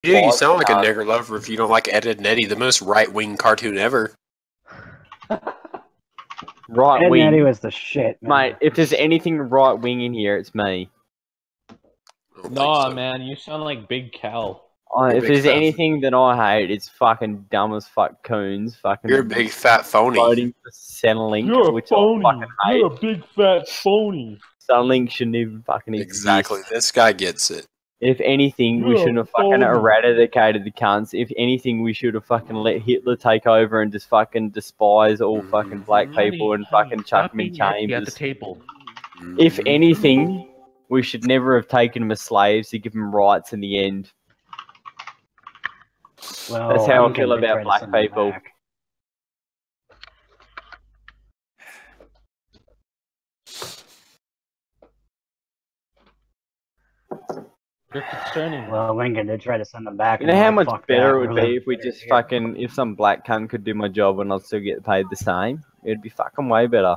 Dude, you sound like a nigger lover if you don't like Ed, Edd n Eddy, the most right-wing cartoon ever. Right Ed wing. and Eddie was the shit, man. Mate, if there's anything right wing in here, it's me. Nah, man, you sound like Big Cal. If there's anything that I hate, it's fucking dumb as fuck coons. Fucking. You're a big fat phony. Voting for Centrelink, You're a which phony. I fucking hate. You're a big fat phony. Centrelink shouldn't even fucking exist. Exactly. This guy gets it. If anything, we shouldn't have fucking eradicated the cunts. If anything, we should have fucking let Hitler take over and just fucking despise all fucking black people and fucking chuck them in chambers. At the table. If anything, we should never have taken them as slaves to give them rights in the end. Well, that's how I feel about black people. You're concerning. Well, Lincoln did try to send them back. You know how much better it would be if we just fucking, if some black cunt could do my job and I'd still get paid the same? It'd be fucking way better.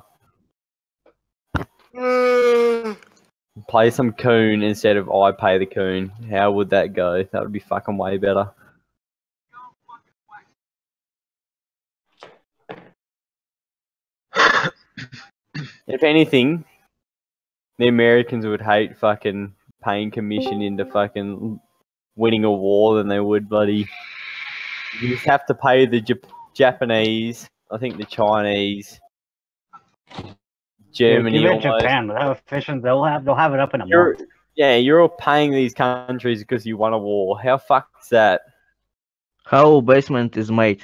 Play some coon instead of I pay the coon. How would that go? That would be fucking way better. If anything, the Americans would hate fucking paying commission into fucking winning a war than they would bloody. You just have to pay the Japanese, I think the Chinese, Germany. Even Japan, without fishing, they'll have it up in a month. Yeah, you're all paying these countries because you won a war. How fucked is that? How basement is made?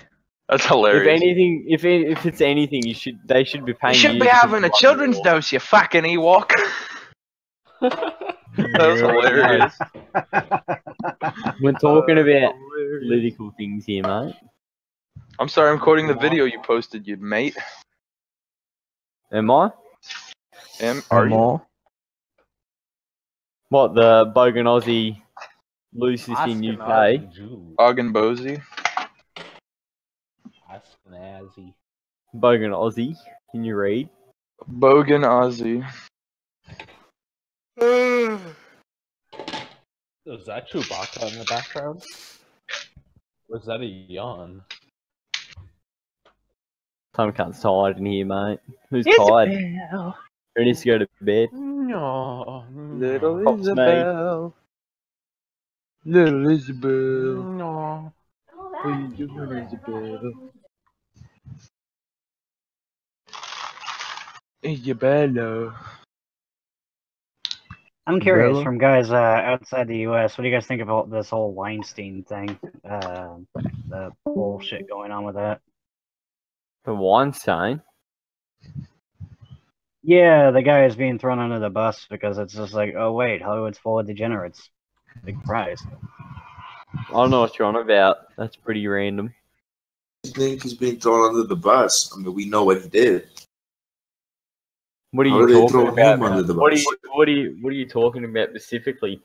That's hilarious. If anything, if it's anything, they should be paying. You should be having a children's dose, you fucking Ewok. That was hilarious. We're talking about political things here, mate. I'm sorry, I'm quoting the video you posted, you mate. Am I? Are you? What, the Bogan Aussie loosest in UK? Bogan Bozy. Bogan Aussie. Can you read? Bogan Aussie. Is that Chewbacca in the background? Or is that a yawn? Some cunt's tired in here, mate. Who's tired? Who needs to go to bed? No. Little Isabel. Little Isabel. No. What are you doing, Isabel? Isabella. I'm curious, from guys outside the U.S., what do you guys think about this whole Weinstein thing? The bullshit going on with that. The Weinstein? Yeah, the guy is being thrown under the bus because it's just like, oh wait, Hollywood's full of degenerates. Big prize. I don't know what you're on about. That's pretty random. I think he's being thrown under the bus. I mean, we know what he did. What are you talking about? What are you talking about specifically?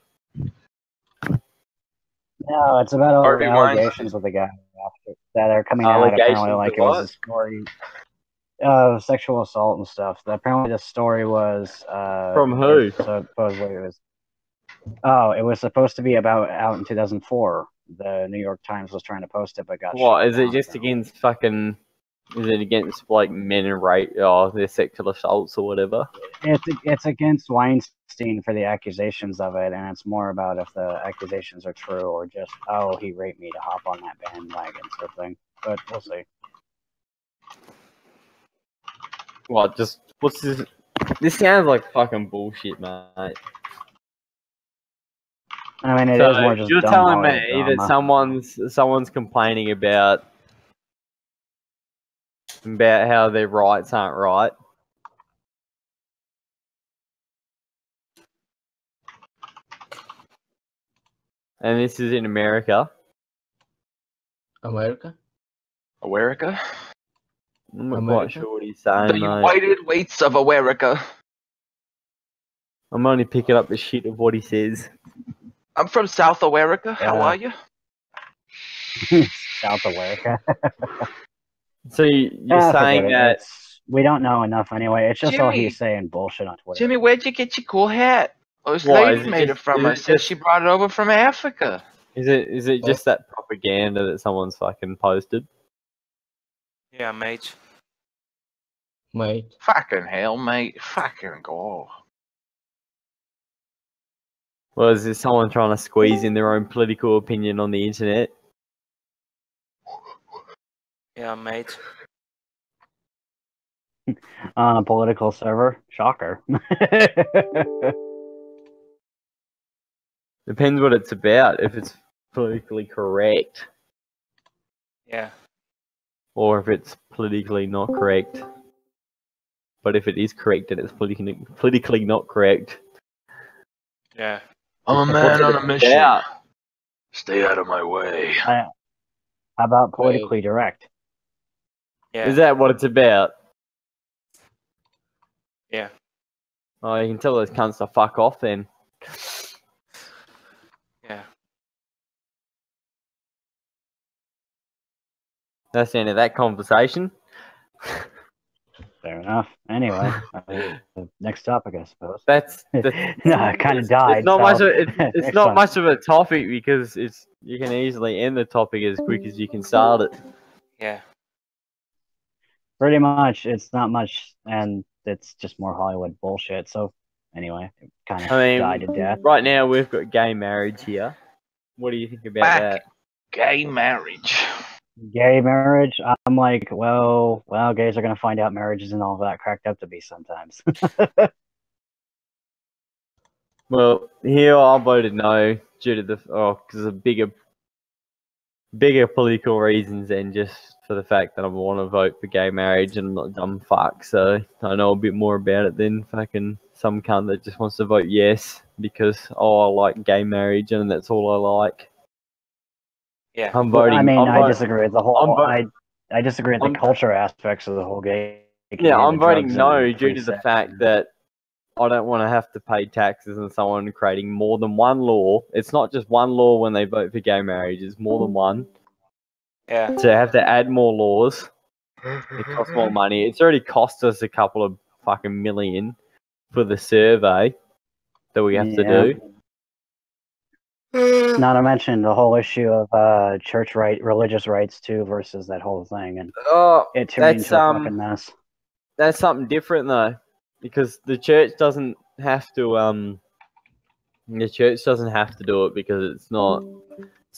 No, it's about all the allegations with the guy that are coming out. Apparently, like it was a story of sexual assault and stuff. Apparently, the story was from who? Supposedly, it was supposed to be out in 2004. The New York Times was trying to post it, but got. What is it? Just against fucking? Is it against like men and rape or their sexual assaults or whatever? It's against Weinstein for the accusations of it, and it's more about if the accusations are true or just he raped me to hop on that bandwagon sort of thing. But we'll see. What? Just what's this? This sounds like fucking bullshit, mate. I mean, it is more just. You're telling me that someone's complaining about how their rights aren't right. And this is in America. America? America? I'm not quite sure what he's saying, The United Weights of America. I'm only picking up the shit of what he says. I'm from South America. How are you? South America. So you're saying that we don't know enough anyway. It's just all he's saying bullshit on Twitter. Jimmy, where'd you get your cool hat? Oh, this lady made it from her. Said she brought it over from Africa. Is it just that propaganda that someone's fucking posted? Yeah, mate. Mate. Fucking hell, mate. Fucking go. Or is it someone trying to squeeze in their own political opinion on the internet? Yeah, mate. On a political server. Shocker. Depends what it's about. If it's politically correct, Yeah. or if it's politically not correct. But if it is correct and it's politically not correct, Yeah. I'm a what's man it on a mission. about? Stay out of my way. How about politically direct? Yeah. Is that what it's about? Yeah. Oh, you can tell those cunts to fuck off then. Yeah. That's the end of that conversation. Fair enough. Anyway, next topic, I suppose. That's no, it kind of died. It's not so much. It's next not one. much of a topic because you can easily end the topic as quick as you can start it. Yeah. Pretty much, it's not much, and it's just more Hollywood bullshit. So, anyway, it kind of died to death. Right now we've got gay marriage here. What do you think about that? Gay marriage. Gay marriage, I'm like, well, gays are gonna find out marriage isn't all that cracked up to be sometimes. Well, here I voted no due to because of bigger political reasons than just for the fact that I want to vote for gay marriage and I'm not a dumb fuck. So I know a bit more about it than fucking some cunt that just wants to vote yes because I like gay marriage and that's all I like. Yeah. I'm voting. I mean, I dis- disagree with the whole. I disagree with the culture aspects of the whole gay. Yeah, I'm the voting drugs no and due free to the sex fact and- that I don't want to have to pay taxes on someone creating more than one law. It's not just one law when they vote for gay marriage, it's more than one. Yeah. To have to add more laws, it costs more money. It's already cost us a couple of fucking million for the survey that we have to do. Not to mention the whole issue of religious rights too, versus that whole thing, and it turned into a fucking mess. That's something different though, because the church doesn't have to. The church doesn't have to do it because it's not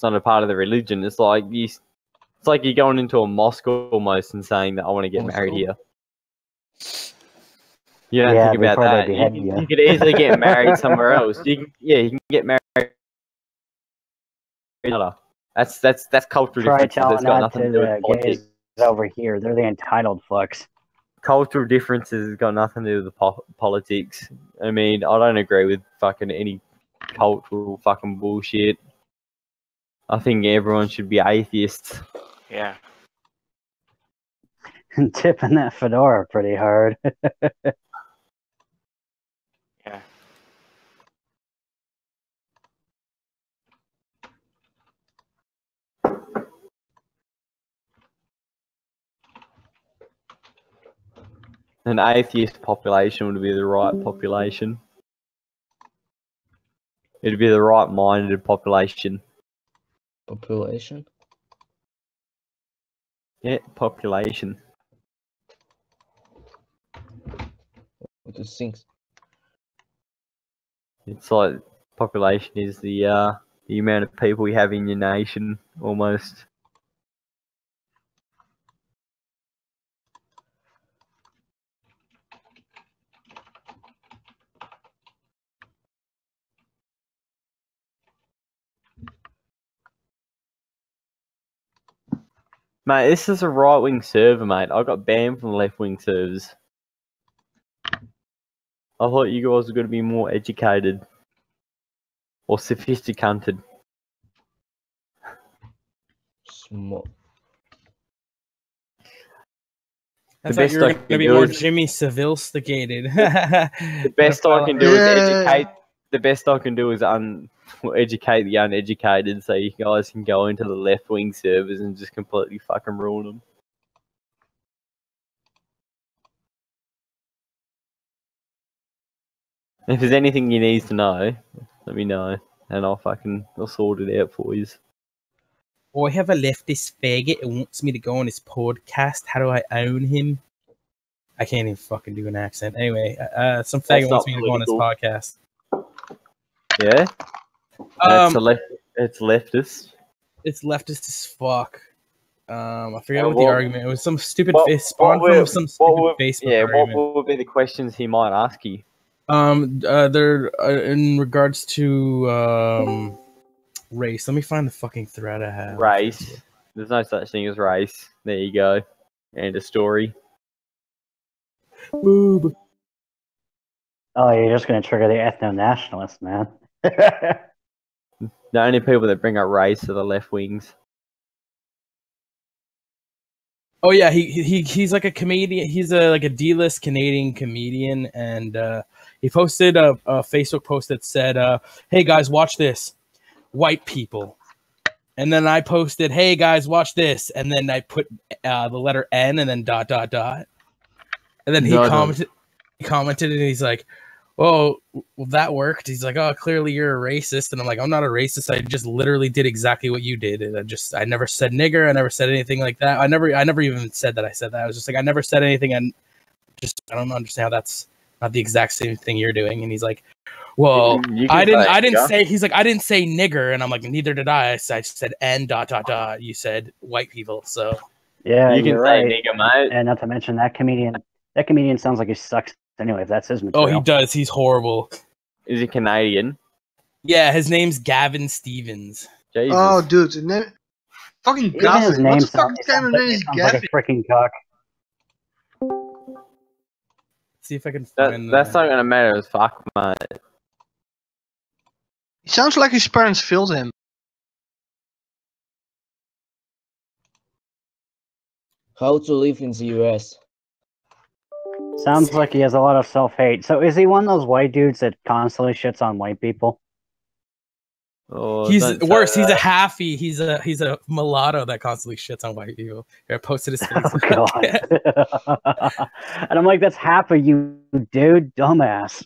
a part of the religion. It's like you're going into a mosque almost and saying that I want to get married here. You don't think about that. You could easily get married somewhere else. You can get married. That's cultural differences. That's got nothing to do with politics. Over here, they're the entitled fucks. Cultural differences has got nothing to do with the politics. I mean, I don't agree with fucking any cultural fucking bullshit. I think everyone should be atheists. Yeah. Tipping that fedora pretty hard. Yeah. An atheist population would be the right population. It'd be the right-minded population. Population? Yeah, population. What do you think? It's like population is the amount of people you have in your nation, almost. Mate, this is a right-wing server, mate. I got banned from the left-wing servers. I thought you guys were going to be more educated. Or sophisticated. Small. I thought you were going to be more Jimmy Seville-sticated. The best I can do is educate. The best I can do is educate the uneducated, so you guys can go into the left-wing servers and just completely fucking ruin them. If there's anything you need to know, let me know. and I'll sort it out for you. Oh, I have a leftist faggot who wants me to go on his podcast. How do I own him? I can't even fucking do an accent. Anyway, some faggot wants me to go on his podcast. Yeah? It's leftist. It's leftist as fuck. I forget Yeah, what the argument. It was some stupid what Facebook argument. What would be the questions he might ask you? They're in regards to race. Let me find the fucking thread I have. Race. There's no such thing as race. There you go. And a story. Boob. Oh, you're just gonna trigger the ethno-nationalists, man. The only people that bring up race are the left wings. Oh yeah, he's like a comedian. He's like a D-list Canadian comedian, and he posted a Facebook post that said, "Hey guys, watch this, white people." And then I posted, "Hey guys, watch this," and then I put the letter N and then ... And then he commented, and he's like, "Oh, well, that worked." He's like, "Oh, clearly you're a racist." And I'm like, "I'm not a racist. I just literally did exactly what you did. And I never said nigger. I never said anything like that. I never even said that I said that. I was just like, I never said anything. And I don't understand how that's not the exact same thing you're doing." And he's like, "Well, I didn't say." He's like, "I didn't say nigger," and I'm like, "Neither did I. I said N ... You said white people, so yeah, you can you're say right. nigger, mate. And not to mention that comedian. That comedian sounds like he sucks anyway. If that's his material. Oh, he does. He's horrible. Is he Canadian? Yeah, his name's Gavin Stevens. Jesus. Oh, dude, fucking Even his Gavin. name What the fuck sounds, kind of name is sounds Gavin? like a freaking cock. See if I can find That's not gonna matter as fuck, mate. He sounds like his parents failed him. How to live in the US? Sounds like he has a lot of self-hate. So is he one of those white dudes that constantly shits on white people? Oh, He's don't say worse. He's a that. halfie. He's a mulatto that constantly shits on white people. Here, I posted his face. Oh, God. And I'm like, that's half of you, dude. Dumbass.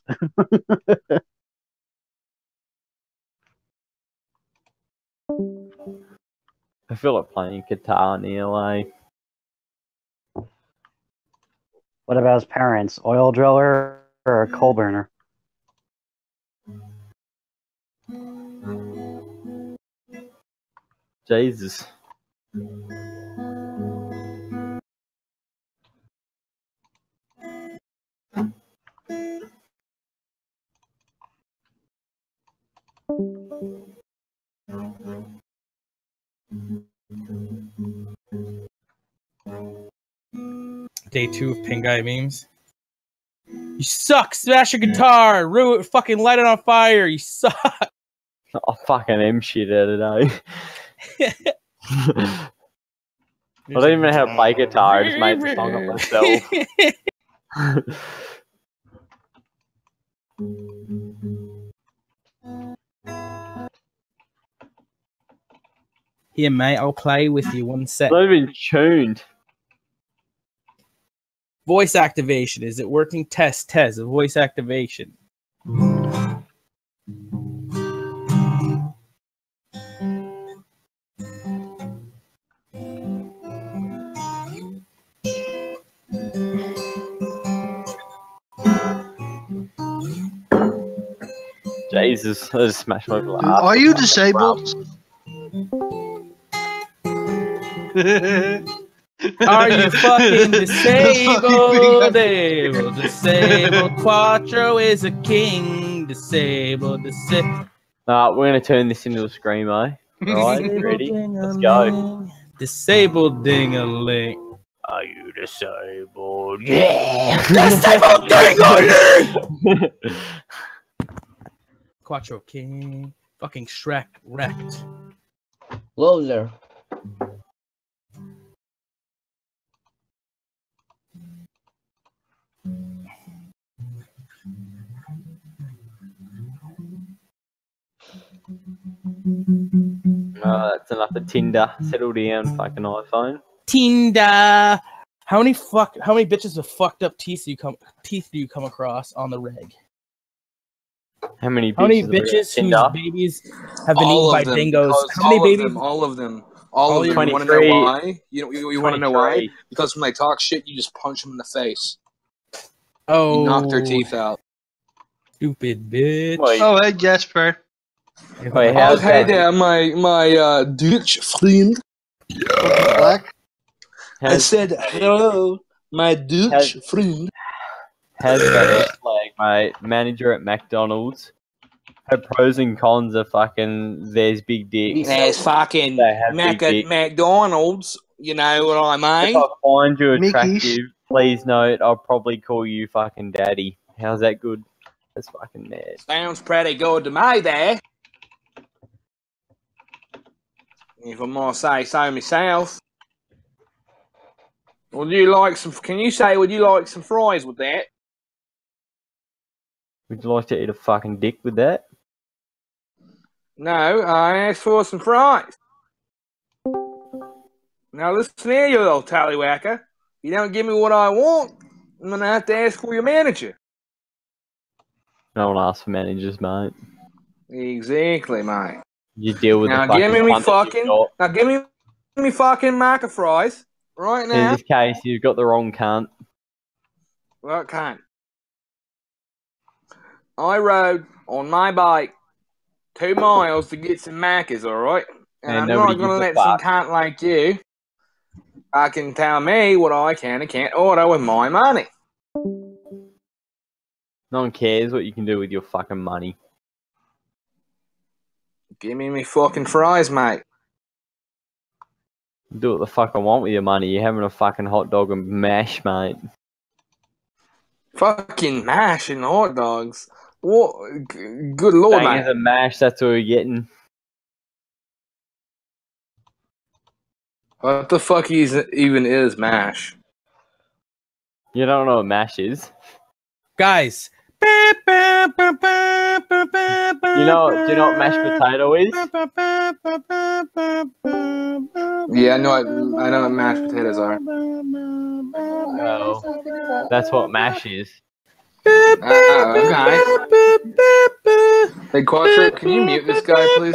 I feel like playing guitar in LA. What about his parents? Oil driller or a coal burner? Jesus. Day 2 of Pink Guy memes. You suck. Smash your guitar. Ruin. Fucking light it on fire. You suck. I fucking am shit out of today. I don't even know how to play guitar. I just made the song up myself. Here, mate. I'll play with you one sec. It's not even tuned. Voice activation. Is it working? Test. Voice activation. Jesus, I just smashed my glass. Are you disabled? Are you fucking disabled? Disabled. Quattro is a king. Disabled. We're gonna turn this into a screamo. Right, ready? Let's go. Disabled ding-a-ling. Are you disabled? Yeah! Disabled ding-a-ling! Quattro king. Fucking Shrek wrecked. Loser. Oh, that's enough of Tinder. Settle down, fucking iPhone. Tinder. How many bitches with fucked up teeth do you come across on the reg? How many How many bitches? have bitches been whose up? babies have been All eaten by of them, dingoes? because How many all babies? of them, all of them, All all of your- them. You want to know 23. why? You want to know why? 23. Because when they talk shit, you just punch them in the face. Oh, You knock their teeth out. stupid bitch. Wait, Oh, hey, Jasper. wait, how's Okay, that? there, my Dutch friend. Fucking black. I How's, said hello, my Dutch friend. how's that flag, mate? Manager at McDonald's. Her pros and cons are fucking. There's big dicks. There's fucking They have big dicks. McDonald's. You know what I If mean? I find you Mickey's. attractive, please note I'll probably call you fucking daddy. How's that good? That's fucking mad. Sounds pretty good to me there. If I must say so myself. Would you like some? Can you say? Would you like some fries with that? Would you like to eat a fucking dick with that? No, I asked for some fries. Now listen here, you little tallywhacker. If you don't give me what I want, I'm gonna have to ask for your manager. No one asks for managers, mate. Exactly, mate. You deal with Now the fucking give me cunt that you've got. Now give me fucking marker fries right In now. this case, you've got the wrong cunt. Well, can't. I rode on my bike 2 miles to get some Macca's, alright? And And I'm nobody not going to gives a let some fuck. cunt like you can tell me what I can and can't order with my money. No one cares what you can do with your fucking money. Give me fucking fries, mate. Do what the fuck I want with your money. You're having a fucking hot dog and mash, mate. Fucking mash and hot dogs. What? Good lord, Bangers mate. and mash, that's what we're getting. What the fuck even is mash? You don't know what mash is. Guys. Do you know what mashed potato is? Yeah, I know what mashed potatoes are. Well, that's what mash is. Okay. Hey, Quattro, can you mute this guy, please?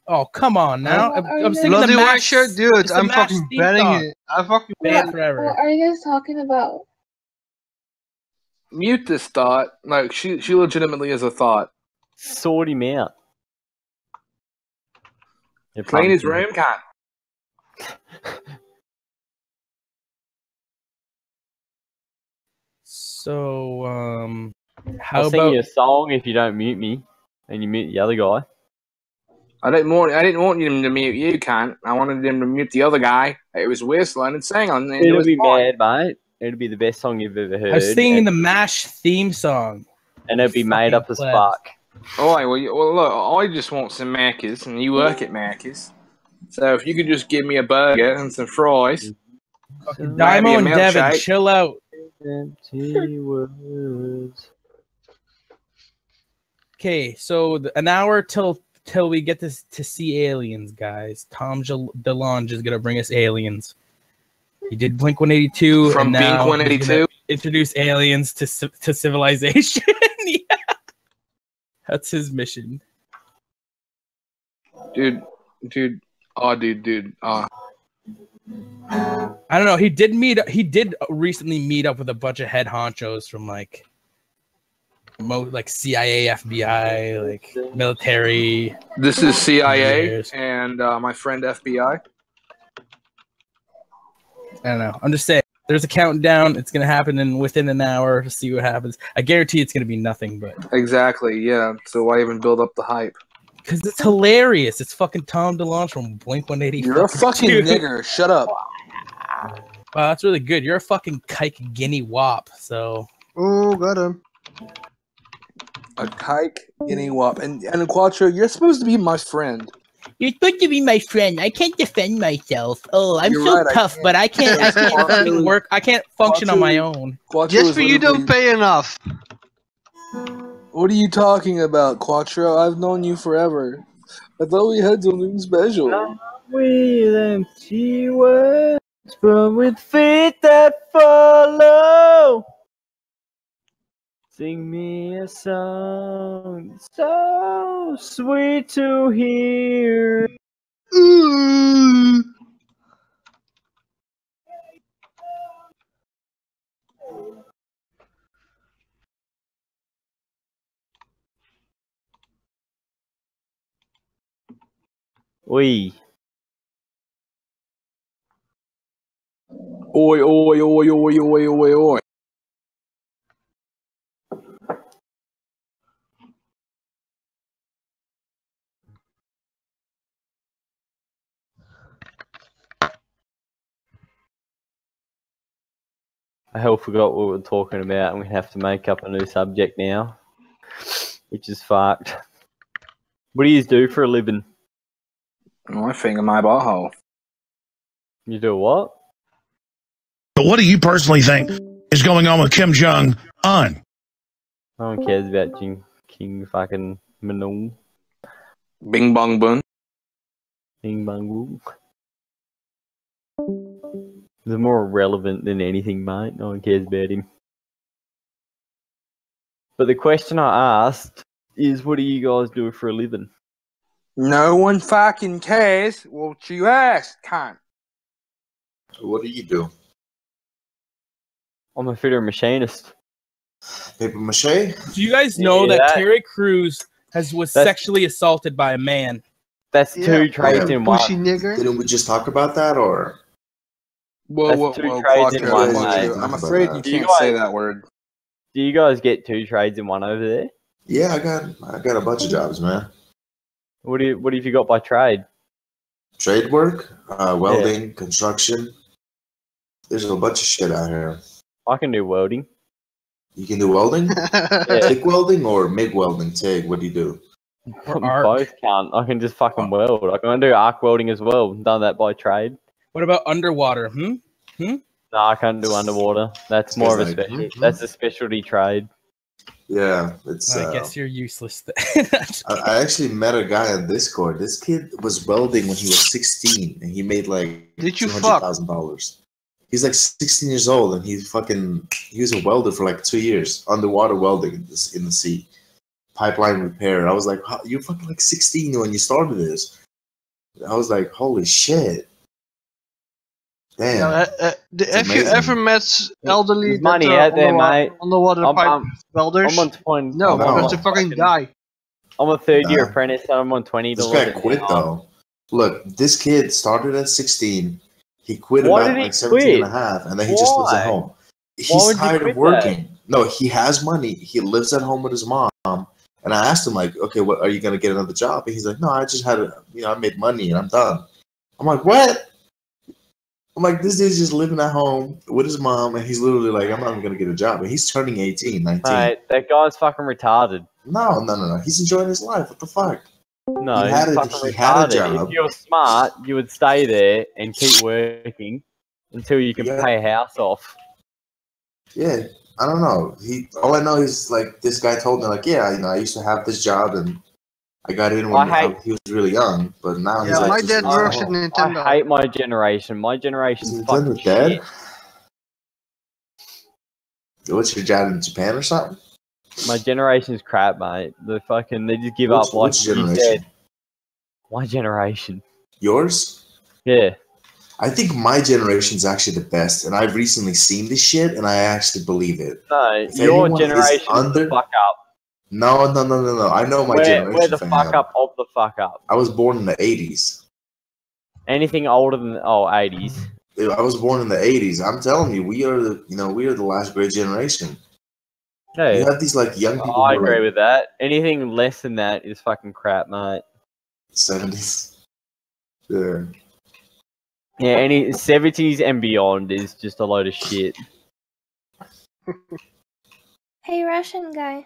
Oh, come on now. I'm singing Bloody the white mash. shirt, dude. it's the I'm mash fucking theme betting song. it. I fucking Banned forever. What are you guys talking about? Mute this thought. Like, she legitimately is a thought. Sort him out. You Clean his pumpkin. room, cunt. So, how I'll sing about you a song if you don't mute me, and you mute the other guy. I didn't want him to mute you, cunt. I wanted him to mute the other guy. It was whistling and singing. And it It'll was be fine. mad, mate. It'll be the best song you've ever heard. I was singing and, the mash theme song? and it'll be made up as Fucking fuck. All right, well, look, I just want some Macca's, and you work at Macca's. So if you could just give me a burger and some fries, maybe Dymo a and Devin, milkshake. chill out. Empty words. Okay, so an hour till we get to see aliens, guys. Tom DeLonge is gonna bring us aliens. He did Blink 182 From and Blink now 182? he's gonna introduce aliens to civilization. Yeah. That's his mission. Dude. I don't know. He did recently meet up with a bunch of head honchos from like CIA, FBI, like military. This is CIA Years. and my friend FBI. I don't know. I'm just saying. There's a countdown. It's gonna happen within an hour to see what happens. I guarantee it's gonna be nothing, but Exactly, yeah. So why even build up the hype? because it's hilarious. It's fucking Tom DeLonge from Blink 182. You're a fucking nigger. Shut up. Wow, that's really good. You're a fucking kike guinea wop. So Oh, got him. A kike guinea wop. And Quattro, you're supposed to be my friend. you're supposed to be my friend. I can't defend myself. Oh, I'm You're so right, I tough, can't. but I can't fucking work. I can't function on my own. Quattro Just is for you don't literally- pay enough. What are you talking about, Quattro? I've known you forever. I thought we had something special. With empty words, but with feet that follow. Sing me a song so sweet to hear. Ooh. Oi. Oi, oi, oi, oi, oi, oi, oi. I hell forgot what we were talking about. I'm gonna have to make up a new subject now, which is fucked. What do you do for a living? My finger, my butthole. You do what? But what do you personally think is going on with Kim Jong Un? No one cares about King fucking Manung. Bing bong boon. Bing bang boom. He's more relevant than anything, mate. No one cares about him. But the question I asked is, what do you guys do for a living? No one fucking cares what you ask, cunt. What do you do? I'm a fitter machinist. Paper mache? Do you guys know Yeah, that Terry Crews was that's- sexually assaulted by a man? That's Yeah, two trades yeah, in Pushy one. nigger. Didn't we just talk about that, or? Whoa, That's whoa, two whoa, trades in Quattro, one, Quattro. mate. I'm afraid you Do you can't say guys- that word. Do you guys get two trades in one over there? Yeah, I got a bunch of jobs, man. What have you got by trade? Trade work, welding, construction. There's a bunch of shit out here. I can do welding. You can do welding? Yeah. TIG welding or MIG welding? TIG, what do you do? Or arc? Both can't. I can just fucking weld. I can do arc welding as well. Done that by trade. What about underwater? No, I can't do underwater. That's more of a specialty. That's a specialty trade. Yeah, it's. I guess you're useless then. I actually met a guy on Discord. This kid was welding when he was 16, and he made like Did you fuck? $200,000. He's like 16 years old, and he was a welder for like 2 years, underwater welding in the sea, pipeline repair. I was like, you're fucking like 16 when you started this. I was like, holy shit. Damn. Yeah, have you amazing. ever met elderly There's money out there, mate. underwater pipe welders? I'm on 20. No, No. because they fucking die. I'm a third-year Nah. apprentice, and I'm on $20. This guy an quit hour. though. Look, this kid started at 16. He quit Why about did he like 17 and a quit? half, and then he just lives at Why? home. Why He's would you tired quit of working. No, he has money. He lives at home with his mom. And I asked him, like, okay, what are you gonna get another job? And he's like, no, I just had I made money and I'm done. I'm like, what? I'm like, this dude's just living at home with his mom, and he's literally like, I'm not even gonna get a job. And he's turning 18, 19. Mate, that guy's fucking retarded. No. He's enjoying his life. What the fuck? No, He had he's a- fucking he had a retarded. job. If you're smart, you would stay there and keep working until you can Yeah. pay a house off. Yeah, I don't know. All I know is like this guy told me like, yeah, I used to have this job and I got in when he was really young, but now he's Yeah, like, my just dad lives at works at home. Nintendo. I hate my generation. My generation's Is fucking Nintendo dead? shit. What's your dad in Japan or something? My generation's crap, mate. They just give up like Which you generation? said. My generation. Yours? Yeah. I think my generation's actually the best, and I've recently seen this shit, and I actually believe it. No, If your anyone is generation under- the fuck up. No. I know my generation. We're the fam. fuck up of the fuck up. I was born in the 80s. Anything older than 80s. I was born in the 80s. I'm telling you, we are the last great generation. Yeah. You have these like young people. I who are, agree like, with that. Anything less than that is fucking crap, mate. 70s. Yeah. Yeah, any 70s and beyond is just a load of shit. Hey, Russian guy.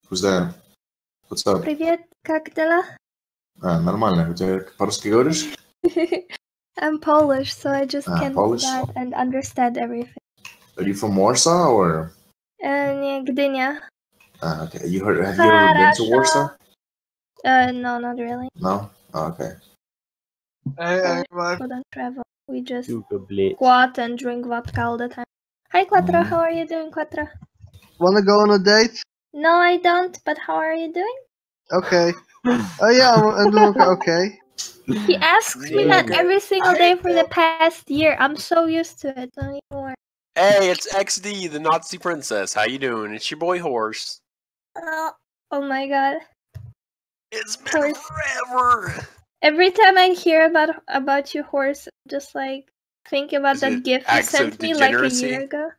Who's that? What's up? Привет, как дела? Нормально. У тебя по-русски говоришь? I'm Polish, so I just can Polish? start and understand everything. Are you from Warsaw or? Nie, Gdynia. Okay. Have you ever been to Warsaw? No, not really. No? Oh, okay. Couldn't travel. We just Super blitz. squat and drink vodka all the time. Hi, Quattro. How are you doing, Quattro? Wanna go on a date? No, I don't. But how are you doing? Okay. Oh yeah, I'm doing okay. He asks me that every single day for the past year. I'm so used to it. Don't even worry. Hey, it's XD, the Nazi princess. How you doing? It's your boy Horse. Oh my god. It's been forever. Every time I hear about you, Horse, just like think about Is that it gift you acts of sent me like a degeneracy? year ago.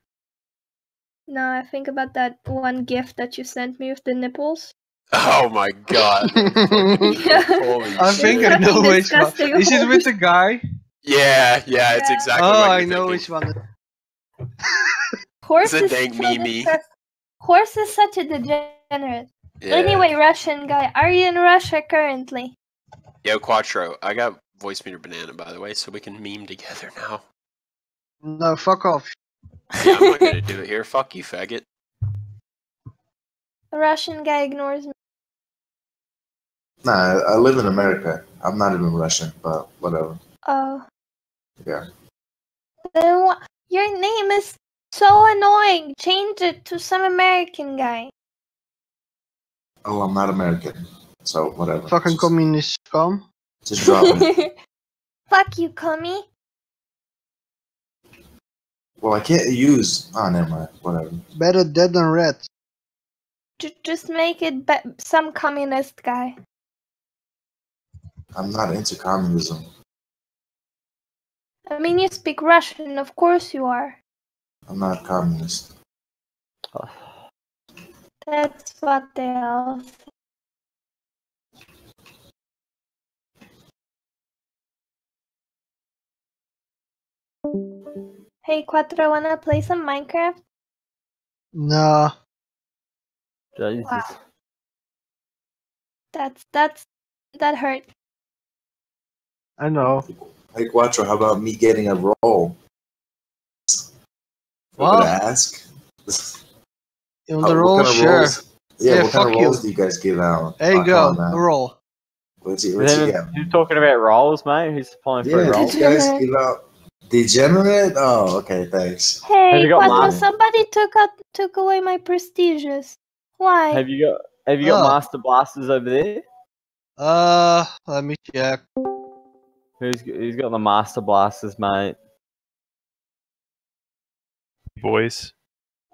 No, I think about that one gift that you sent me with the nipples. Oh my god. Holy I shit. think I know fucking which one. disgusting. Is it with the guy? Yeah, it's exactly Oh, what I you're know thinking. which one. Horse It's a is dank so meme. disgusting. Horse is such a degenerate. Yeah. Anyway, Russian guy, are you in Russia currently? Yo, Quattro, I got voice meter banana, by the way, so we can meme together now. No, fuck off. Yeah, I'm not gonna do it here. Fuck you, faggot. The Russian guy ignores me. Nah, I live in America. I'm not even Russian, but whatever. Oh. Yeah. Then your name is so annoying. Change it to some American guy. Oh, I'm not American, so whatever. Fucking communist scum. Just drop me. Fuck you, commie. Well, I can't use. Oh, never mind. Whatever. Better dead than red. Just make it some communist guy. I'm not into communism. I mean, you speak Russian, of course you are. I'm not communist. That's what they all say. Hey, Quattro, wanna play some Minecraft? No. Jesus. Wow. That hurt. I know. Hey, Quattro, how about me getting a roll? What? Could I ask? You want the roll? What kind of Sure. rolls? Yeah, what kind fuck of rolls you. do you guys give out? There you Come go. on, man. A roll. What's he Then get? who's talking about rolls, mate? Who's supplying free Yeah, rolls? these guys give out degenerate. Oh, okay, thanks. Have Hey, you got Quattro, master? somebody took away my prestigious. Why? Have you got Oh. master blasters over there? Let me check. Who's got the master blasters, mate? Boys.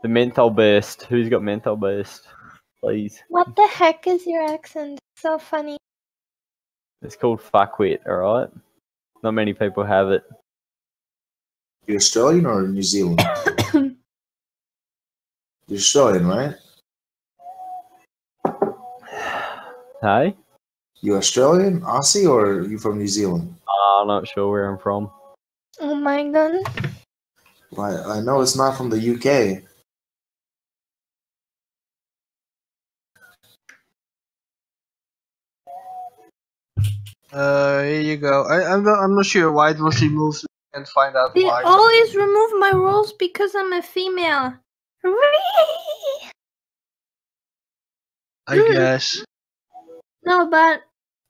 The mental burst. Who's got mental burst? Please. What the heck is your accent? So funny. It's called fuckwit, alright? Not many people have it. You're Australian or New Zealand? You're Australian, right? Hey? You Australian, Aussie, or are you from New Zealand? I'm not sure where I'm from. Oh my god. Well, I know it's not from the UK. Here you go. I'm not sure why it was removed. I can't find out They why. always remove my roles because I'm a female. I guess. No, but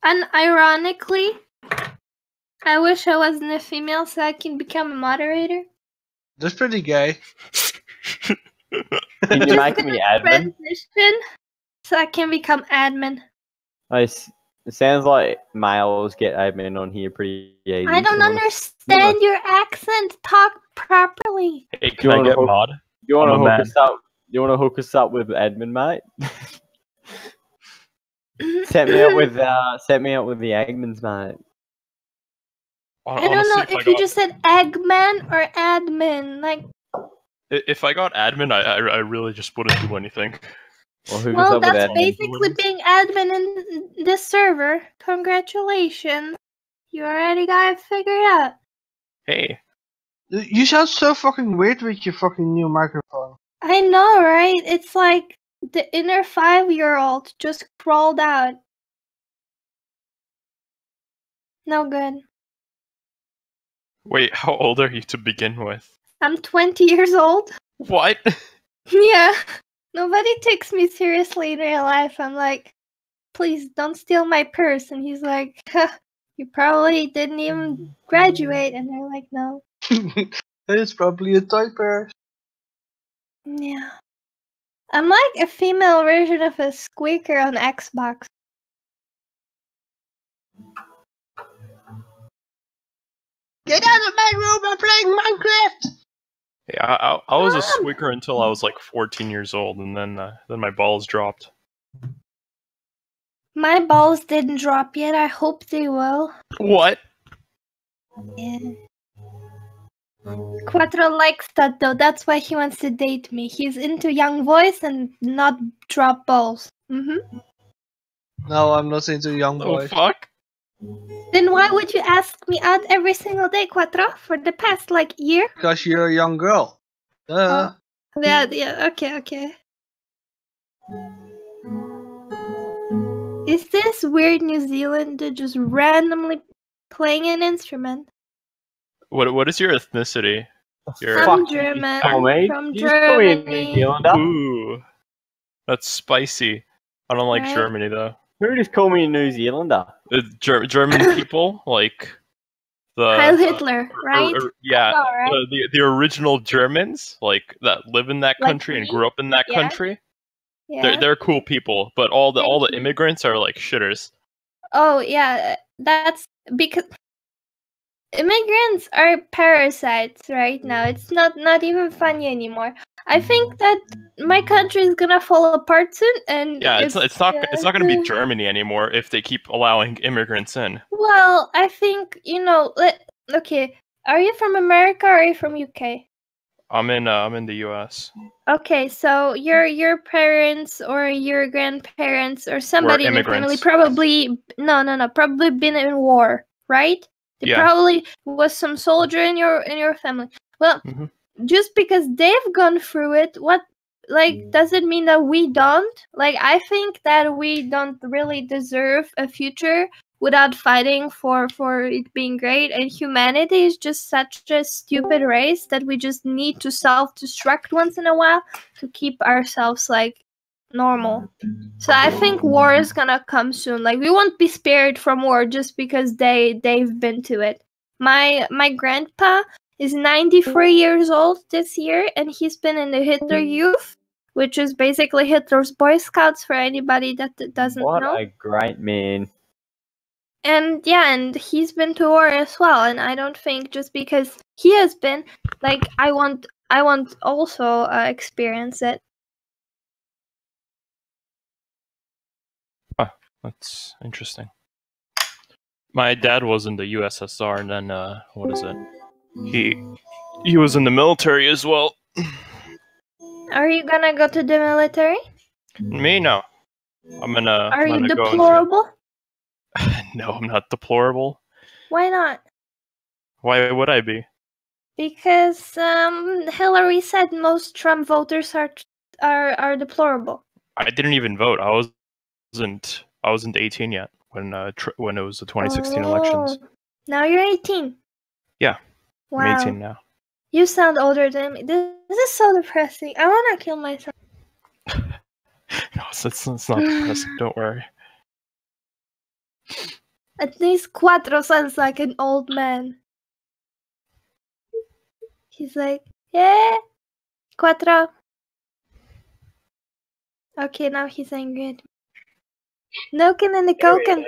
unironically, I wish I wasn't a female so I can become a moderator. That's pretty gay. Can you make me admin? Transition so I can become admin. It sounds like males get admin on here pretty easy. I don't understand your accent. Talk properly. Hey, can I get mod? You want I'm to a hook man. us up? You want to hook us up with admin, mate? Set me up with the admins, mate. I don't know if you just said Eggman or admin. Like, If I got admin, I really just wouldn't do anything. well, that's basically being admin in this server. Congratulations. You already got it figured out. Hey. You sound so fucking weird with your fucking new microphone. I know, right? It's like the inner 5-year-old just crawled out. No good. Wait, how old are you to begin with? I'm 20 years old. What? Yeah. Nobody takes me seriously in real life. I'm like, please don't steal my purse. And he's like, you probably didn't even graduate. And they're like, no. It's probably a toy purse. Yeah. I'm like a female version of a squeaker on Xbox. Get out of my room! I'm playing Minecraft. Yeah, I was a squeaker until I was like 14 years old, and then my balls dropped. My balls didn't drop yet. I hope they will. What? Yeah. Quattro likes that though. That's why he wants to date me. He's into young boys and not drop balls. Mm-hmm. No, I'm not into young Oh boys. fuck! Then why would you ask me out every single day, Quattro, for the past like year? Because you're a young girl. Yeah, okay. Is this weird New Zealander just randomly playing an instrument? What is your ethnicity? I'm German. From Germany. Ooh, that's spicy. I don't like Right. Germany though. Who just called me a New Zealander? German people, like the Heil Hitler, right? yeah, Oh, right. the original Germans, like that live in that Like country and me? grew up in that Yeah. country. Yeah. They're cool people, but all the immigrants are like shitters. Oh yeah, that's because immigrants are parasites right now. It's not even funny anymore. I think that my country is gonna fall apart soon, and Yeah, it's not gonna be Germany anymore if they keep allowing immigrants in. Well, I think okay. Are you from America or are you from UK? I'm in the U.S. Okay, so your parents or your grandparents or somebody in your family immigrants. probably probably been in war, right? There Yeah. probably was some soldier in your family. Well, Mhm. just because they've gone through it, does it mean that we don't? Like, I think that we don't really deserve a future without fighting for it being great, and humanity is just such a stupid race that we just need to self-destruct once in a while to keep ourselves like normal. So I think war is gonna come soon. Like, we won't be spared from war just because they've been to it. My grandpa is 93 years old this year, and he's been in the Hitler Youth, which is basically Hitler's Boy Scouts for anybody that doesn't What know. a great man. And yeah, and he's been to war as well, and I don't think just because he has been, like, I want also experience it. That's interesting. My dad was in the USSR, and then what is it? He was in the military as well. Are you gonna go to the military? Me, no. I'm gonna. Are you I'm gonna go deplorable? No, I'm not deplorable. Why not? Why would I be? Because Hillary said most Trump voters are deplorable. I didn't even vote. I wasn't 18 yet when it was the 2016 elections. Oh, now you're 18. Yeah, Wow. I'm 18 now. You sound older than me. This is so depressing. I wanna kill myself. No, it's not depressing. Don't worry. At least Cuatro sounds like an old man. He's like, yeah, Cuatro. Okay, now he's angry at me. Nokin and the Koken.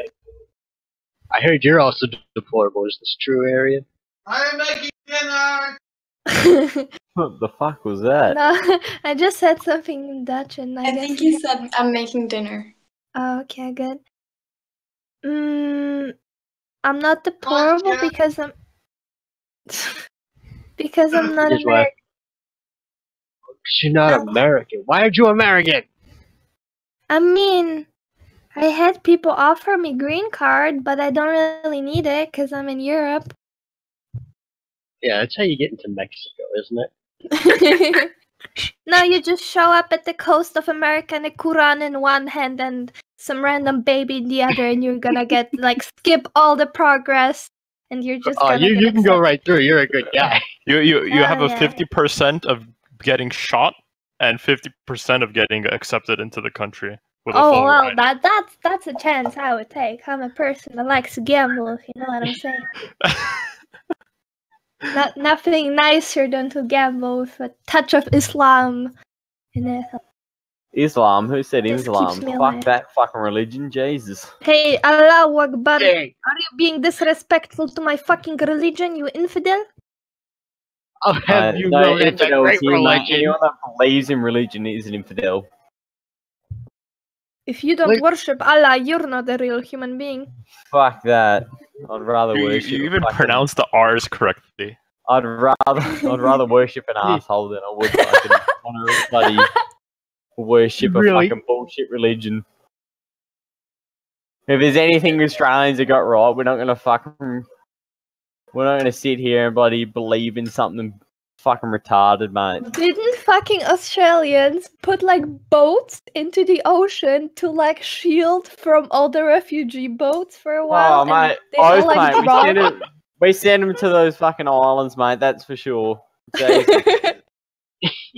I heard you're also deplorable. Is this true, Arian? I am making dinner. What the fuck was that? No, I just said something in Dutch, and I think he said I'm making dinner. Oh, okay, good. I'm not deplorable because I'm not Just what? American. 'Cause you're not American. Why aren't you American? I mean, I had people offer me green card, but I don't really need it because I'm in Europe. Yeah, that's how you get into Mexico, isn't it? No, you just show up at the coast of America and a Quran in one hand and some random baby in the other, and you're gonna get like skip all the progress, and you're just Oh, gonna you get can go accepted. right through. You're a good guy. You have a yeah. 50% of getting shot and 50% of getting accepted into the country with a Oh full well, ride. that's a chance I would take. I'm a person that likes to gamble, if you know what I'm saying. Nothing nicer than to gamble with a touch of Islam in it. Islam? Who said This Islam? keeps me Fuck alive. that fucking religion, Jesus. Hey, Allahu Akbar. Dang. Are you being disrespectful to my fucking religion, you infidel? I'll have you no know that the infidels great here, mate. religion. Anyone that believes in religion is an infidel. If you don't Like- worship Allah, you're not a real human being. Fuck that. I'd rather You worship. even fucking- pronounce the R's correctly. I'd rather worship an asshole than I would fucking want to bloody worship a Really? fucking bullshit religion. If there's anything Australians have got right, we're not gonna sit here and bloody believe in something fucking retarded, mate. Didn't fucking Australians put like boats into the ocean to like shield from all the refugee boats for a while? Oh, and mate, they all, both, like, mate. We send them to those fucking islands, mate. That's for sure. Jesus.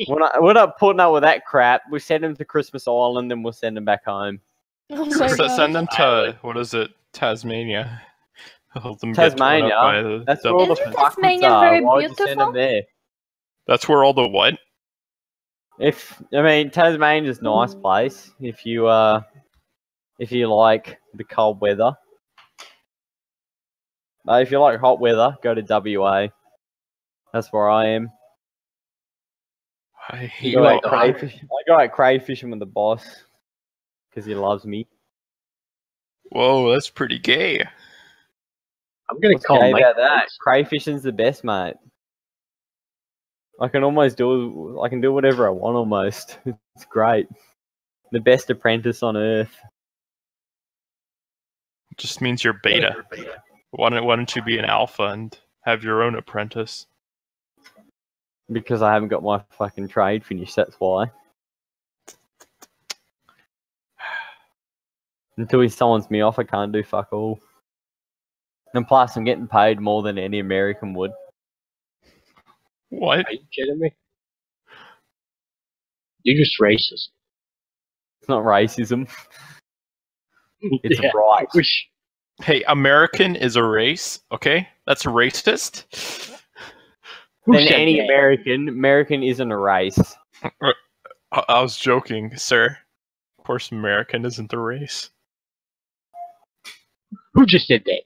We're not putting up with that crap. We send them to Christmas Island, then we'll send them back home. Oh my God. Send them to what is it? Tasmania. Help them get torn Tasmania. up by the That's where all the Isn't fuckers Tasmania are. very Why would you send beautiful? them there? That's where all the what? Tasmania's a nice place if you like the cold weather. If you like hot weather, go to WA. That's where I am. I I hate go out all- crayfishing with the boss because he loves me. Whoa, that's pretty gay. I'm gonna What's call gay Mike. about that? Crayfishing's the best, mate. I can do whatever I want almost. It's great. The best apprentice on earth. Just means you're beta. Why don't you be an alpha and have your own apprentice? Because I haven't got my fucking trade finished, that's why. Until he signs me off, I can't do fuck all. And plus, I'm getting paid more than any American would. What? Are you kidding me? You're just racist. It's not racism. It's Yeah, right. Which Hey, American is a race, okay? That's racist. Then said any that? American isn't a race. I was joking, sir. Of course, American isn't the race. who just said that?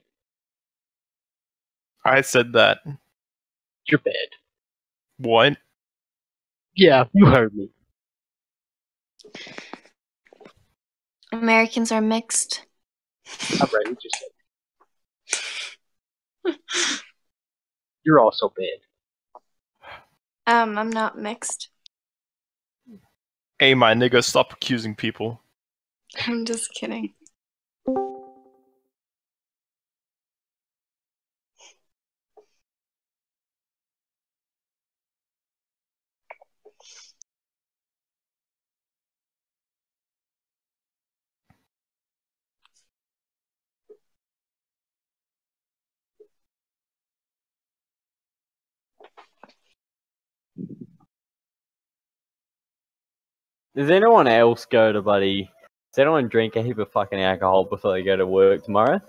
I said that. You're bad. What? Yeah, you heard me. Americans are mixed. I read what you said. You're also bad. I'm not mixed. Hey, my nigga, stop accusing people. I'm just kidding. Does anyone else go to bloody... Does anyone drink a heap of fucking alcohol before they go to work tomorrow?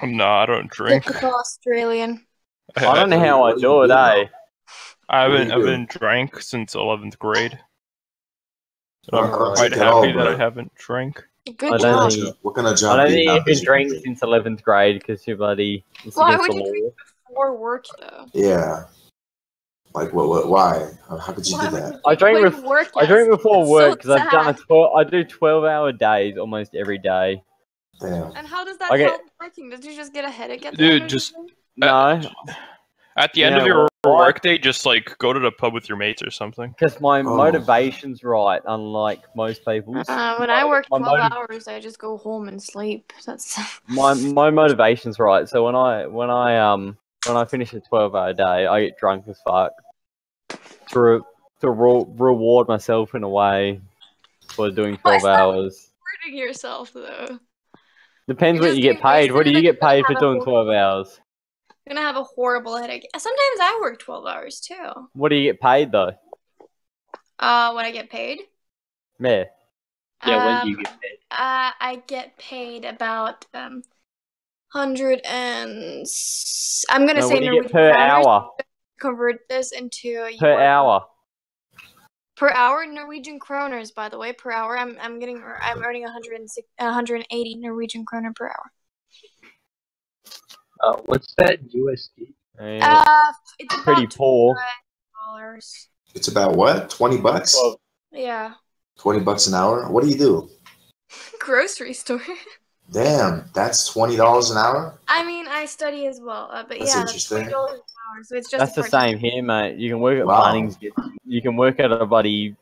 No, I don't drink. Typical Australian. I don't know how I do it, eh? I What do you haven't drank since 11th grade. And I'm Oh, quite drink at all, happy that I bro. haven't drank. Good I job. don't think, What kind of I job don't do think you you have? can that you drink since 11th grade because you're bloody... It's Why against would the you law. drink before work though? Yeah. Like what? Why? How could you Why do would that? you- I drink, what do you work I drink as? before That's work so because I've done sad. I do 12-hour days almost every day. Damn. And how does that I get- help working? Did you just get a headache at the Dude, end or just something? No, at the You end of know your what? workday, just like go to the pub with your mates or something. because my Oh. motivation's right, unlike most people's. When I work My 12 motiv- hours, I just go home and sleep. That's my motivation's right. So when I finish a 12-hour day, I get drunk as fuck to reward myself in a way for doing 12 hours. hurting yourself though. Depends You're what you just get paid. What do you get paid for have a doing 12 hours? You're gonna have a horrible headache. Sometimes I work 12 hours too. What do you get paid though? When I get paid, Yeah. Yeah, when do you get paid? I get paid about 100 and I'm gonna No, say what do you get Norwegian per kroners. hour? Convert this into Per your hour. Per hour, Norwegian kroners, by the way, per hour. I'm earning 180 Norwegian kroner per hour. What's that USD? It's pretty about poor. $20. It's about what? 20 bucks? Yeah. 20 bucks an hour? What do you do? Grocery store. Damn, that's $20 an hour? I mean, I study as well, but That's yeah, interesting. that's $20 an hour, so it's just That's a the part-time. same here, mate. You can work at Wow. Bunnings. You can work at a bloody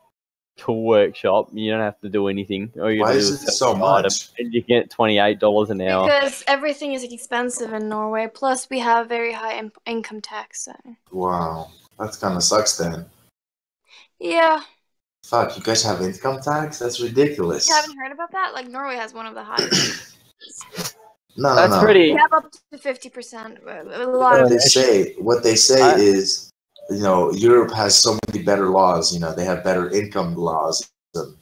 tool workshop. You don't have to do anything. All you Why gotta do is is it sell so the item, much? and you get $28 an hour. Because everything is expensive in Norway. Plus, we have very high income tax. So. Wow, that kind of sucks then. Yeah. Fuck, you guys have income tax? That's ridiculous. You haven't heard about that? Like, Norway has one of the highest. No, That's no. pretty. We have up to 50%. A lot What of they say is, you know, Europe has so many better laws. You know, they have better income laws and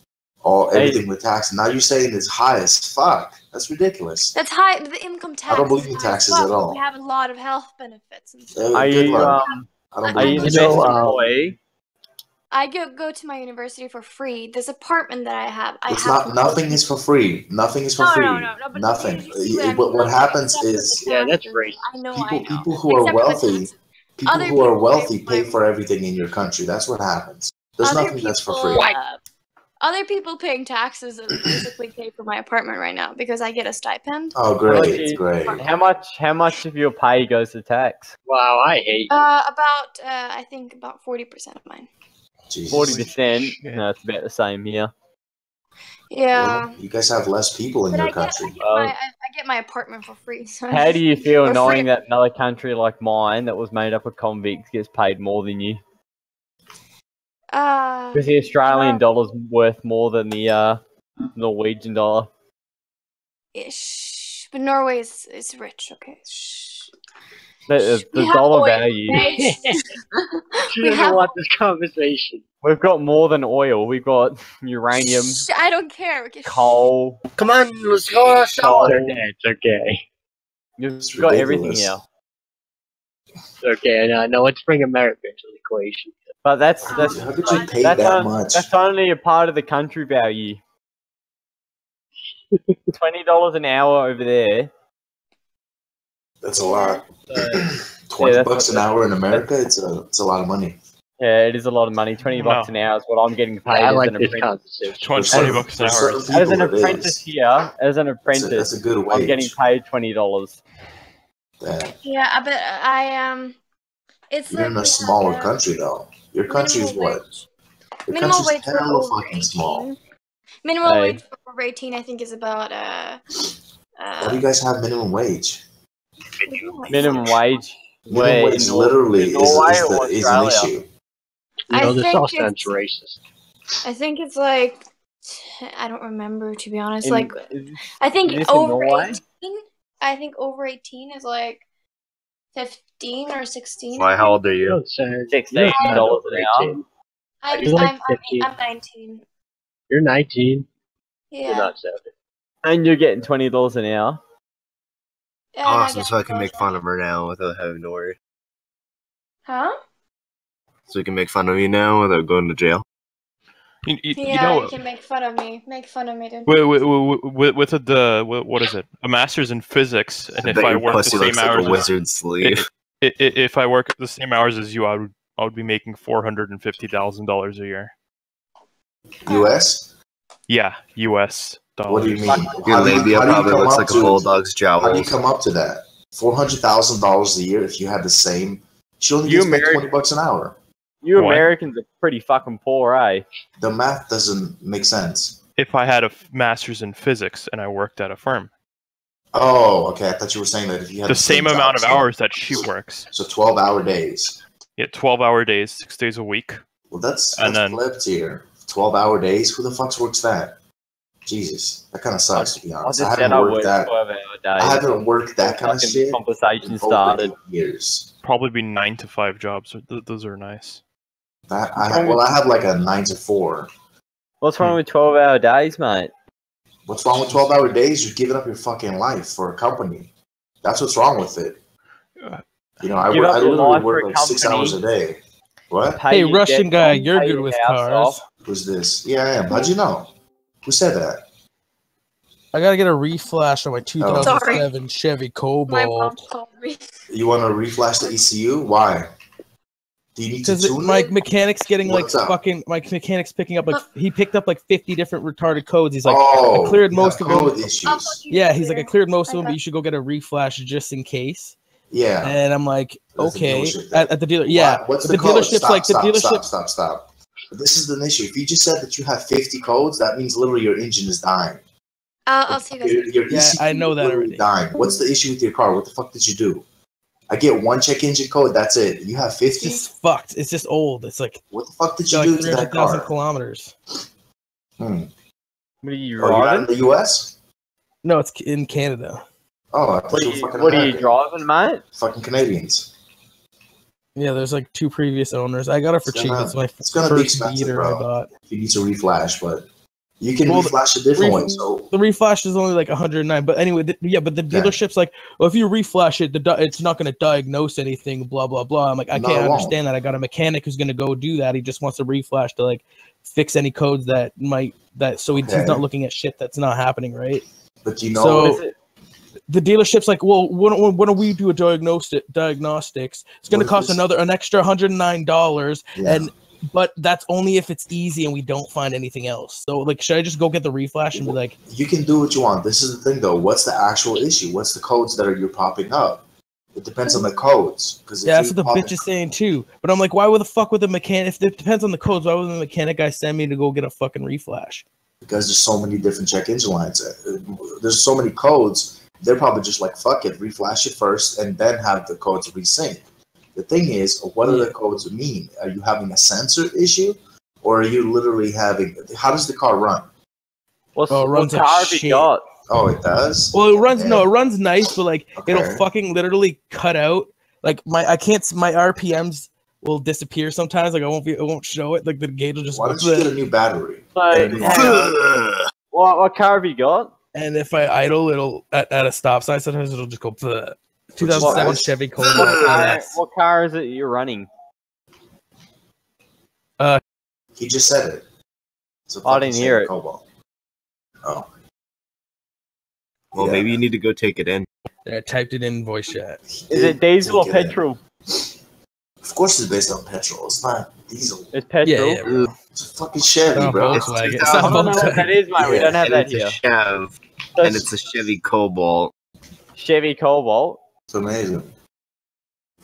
everything with tax. Now you're saying it's high as fuck. That's ridiculous. That's high. The income tax. I don't believe in is high as taxes fuck, at but all. We have a lot of health benefits and stuff. Are Good you luck. I don't are you believe the in best taxes. employee? I go to my university for free. This apartment that I have, It's not. Nothing is for free. Nothing is for free. No. But Nothing. you see what I mean? What happens is that's racist. I know. people who are wealthy. People Other who are people wealthy pay for everything in your country. That's what happens. There's Other nothing that's for people, free. Other people paying taxes basically pay for my apartment right now because I get a stipend. Oh, great, great. How much of your pay goes to tax? Wow, I hate. I think about 40% of mine. 40%. No, it's about the same here. Yeah. Well, you guys have less people in But your I country. get my apartment for free. So How do you feel Or knowing free. that another country like mine, that was made up of convicts, gets paid more than you? Because the Australian dollar's worth more than the Norwegian dollar. Ish. But Norway is rich. Okay. Shh. The We have dollar oil, value. okay? She We doesn't have- want this conversation. We've got more than oil. We've got uranium, Shh, I don't care. Okay, coal. Come on, let's go outside. It's okay. You've got everything here. It's okay. Now let's bring America into the equation. But that's How could you pay that much? That's only a part of the country value. $20 an hour over there. That's a lot. 20 bucks an hour in America. It's a lot of money. Yeah, it is a lot of money. 20 bucks an hour is what I'm getting paid I as like an this apprentice. conversation. 20 bucks an For hour. certain As an people, it apprentice is. here, as an apprentice, That's a good I'm wage. getting paid $20. Damn. Yeah, but I It's You're like in a we smaller have, country, though. Your country's minimum what? Your minimum country's wage for hella over fucking small. minimum Hey. wage for over 18, I think, is about Why do you guys have minimum wage? Minimum wage. Minimum Where, wage in literally in Norway or is an Australia? issue. This all think sounds racist. I think it's like I don't remember, to be honest. In- like is- I think is this in over Norway? 18. I think over 18 is like 15 or 16. Why, how old are you? $16 an hour. I'm You're like I'm, 15. I'm 19. You're 19. You're Yeah. not 7. And you're getting $20 an hour. And I Awesome, get so I can make fun of her now without having to worry. Huh? So we can make fun of you now without going to jail. You Yeah, know, you can make fun of me. Make fun of me, dude. with what is it? A master's in physics, and I if bet I your work the pussy same looks like a hours, wizard's sleeve. if I work the same hours as you, I would be making $450,000 a year. U.S. Yeah, U.S. dollars. What do you mean? Your labia how do you probably come looks up like a to- bulldog's How do you jowls. come up to that? $400,000 a year if you had the same. She only gets paid 20 bucks an hour. You What? Americans are pretty fucking poor, eh? The math doesn't make sense. If I had a master's in physics and I worked at a firm, Oh, okay. I thought you were saying that if you had the same job, amount of so- hours that she works. So 12-hour days. Yeah, 12-hour days, 6 days a week. Well, that's And then- flipped here. 12-hour days. Who the fuck works that? Jesus, that kind of sucks, to be I honest. just I said haven't I worked work that. 12-hour days. I haven't worked that kind of Fucking shit. conversation in over started. 8 years. Probably be 9 to 5 jobs. Those are nice. That I have like a 9 to 4. What's wrong with 12-hour days, mate? What's wrong with 12-hour days? You're giving up your fucking life for a company. That's what's wrong with it. You know, I Give up your literally life for work a like 6 company. hours a day. What? Hey, Russian guy, you're good with cars. Who's this? Yeah, I am. How'd you know? Who said that? I gotta get a reflash on my 2007 Chevy Cobalt. My mom told me. You want to reflash the ECU? Why? Do you need to Because tune my it? mechanic's getting What's like up? fucking. My mechanic's picking up like he picked up like 50 different retarded codes. He's like, Oh, I cleared you most have of code them. issues. Yeah, he's like, I cleared most of them, but you should go get a reflash just in case. Yeah. And I'm like, That's the okay, dealership then. at the dealer. Yeah, What's but the the code? dealership's Stop, like the stop, dealership. stop. But this is the issue. If you just said that you have 50 codes, that means literally your engine is dying. I'll see you guys. Your Yeah, ECU I know is that literally already. dying. What's the issue with your car? What the fuck did you do? I get one check engine code. That's it. You have 50. It's just fucked. It's just old. It's like What the fuck did you like do to that 300,000 car? kilometers. Hmm. What are you Oh, you're out in driving? the US? No, it's in Canada. Oh, I thought you were fucking What are you American. driving, mate? Fucking Canadians. Yeah, there's like 2 previous owners. I got it for It's cheap. gonna- It's my it's gonna be first expensive, beater bro. I bought. You need to reflash, but you can Well, reflash a different way. So The reflash is only like 109. But anyway, but the dealership's like, well, if you reflash it, it's not going to diagnose anything. Blah blah blah. I'm like, I No, can't it won't. understand that. I got a mechanic who's going to go do that. He just wants a reflash to like fix any codes that might so he's Okay. not looking at shit that's not happening, right? But you know, So the dealership's like, well, when do we do a diagnostics? It's going to cost an extra $109, but that's only if it's easy and we don't find anything else. So like, should I just go get the reflash and be like, you can do what you want. This is the thing, though. What's the actual issue? What's the codes that you're popping up? It depends on the codes. Because yeah, that's what the bitch is saying too. But I'm like, why would the fuck would the mechanic? If it depends on the codes, why would the mechanic guy send me to go get a fucking reflash? Because there's so many different check engine lines. There's so many codes. They're probably just like, fuck it, reflash it first and then have the codes resync. The thing is, what do the codes mean? Are you having a sensor issue? Or are you literally having... How does the car run? It runs what like car have you shit. got? Oh, it does? Well, it runs. Yeah. No, it runs nice, but like Okay. it'll fucking literally cut out. Like my RPMs will disappear sometimes. Like it won't show it. Like the gauge will just. Why don't you get a new battery? What car have you got? And if I idle, it'll at a stop sign. Sometimes it'll just go. 2007 What- Chevy What Cobalt. car, what car is it you're running? He just said it. It's a I fucking didn't hear Chevy it. Cobalt. Oh. Well, maybe you need to go take it in. I typed it in voice chat. Is it diesel or Take it in. petrol? Of course it's based on petrol. It's not diesel. It's petrol. Yeah, bro. It's a fucking Chevy, Not bro. Volkswagen. It's I not don't know what that is, mate. We don't have And that it's here. a Chev, and it's a Chevy Cobalt. Chevy Cobalt. It's amazing.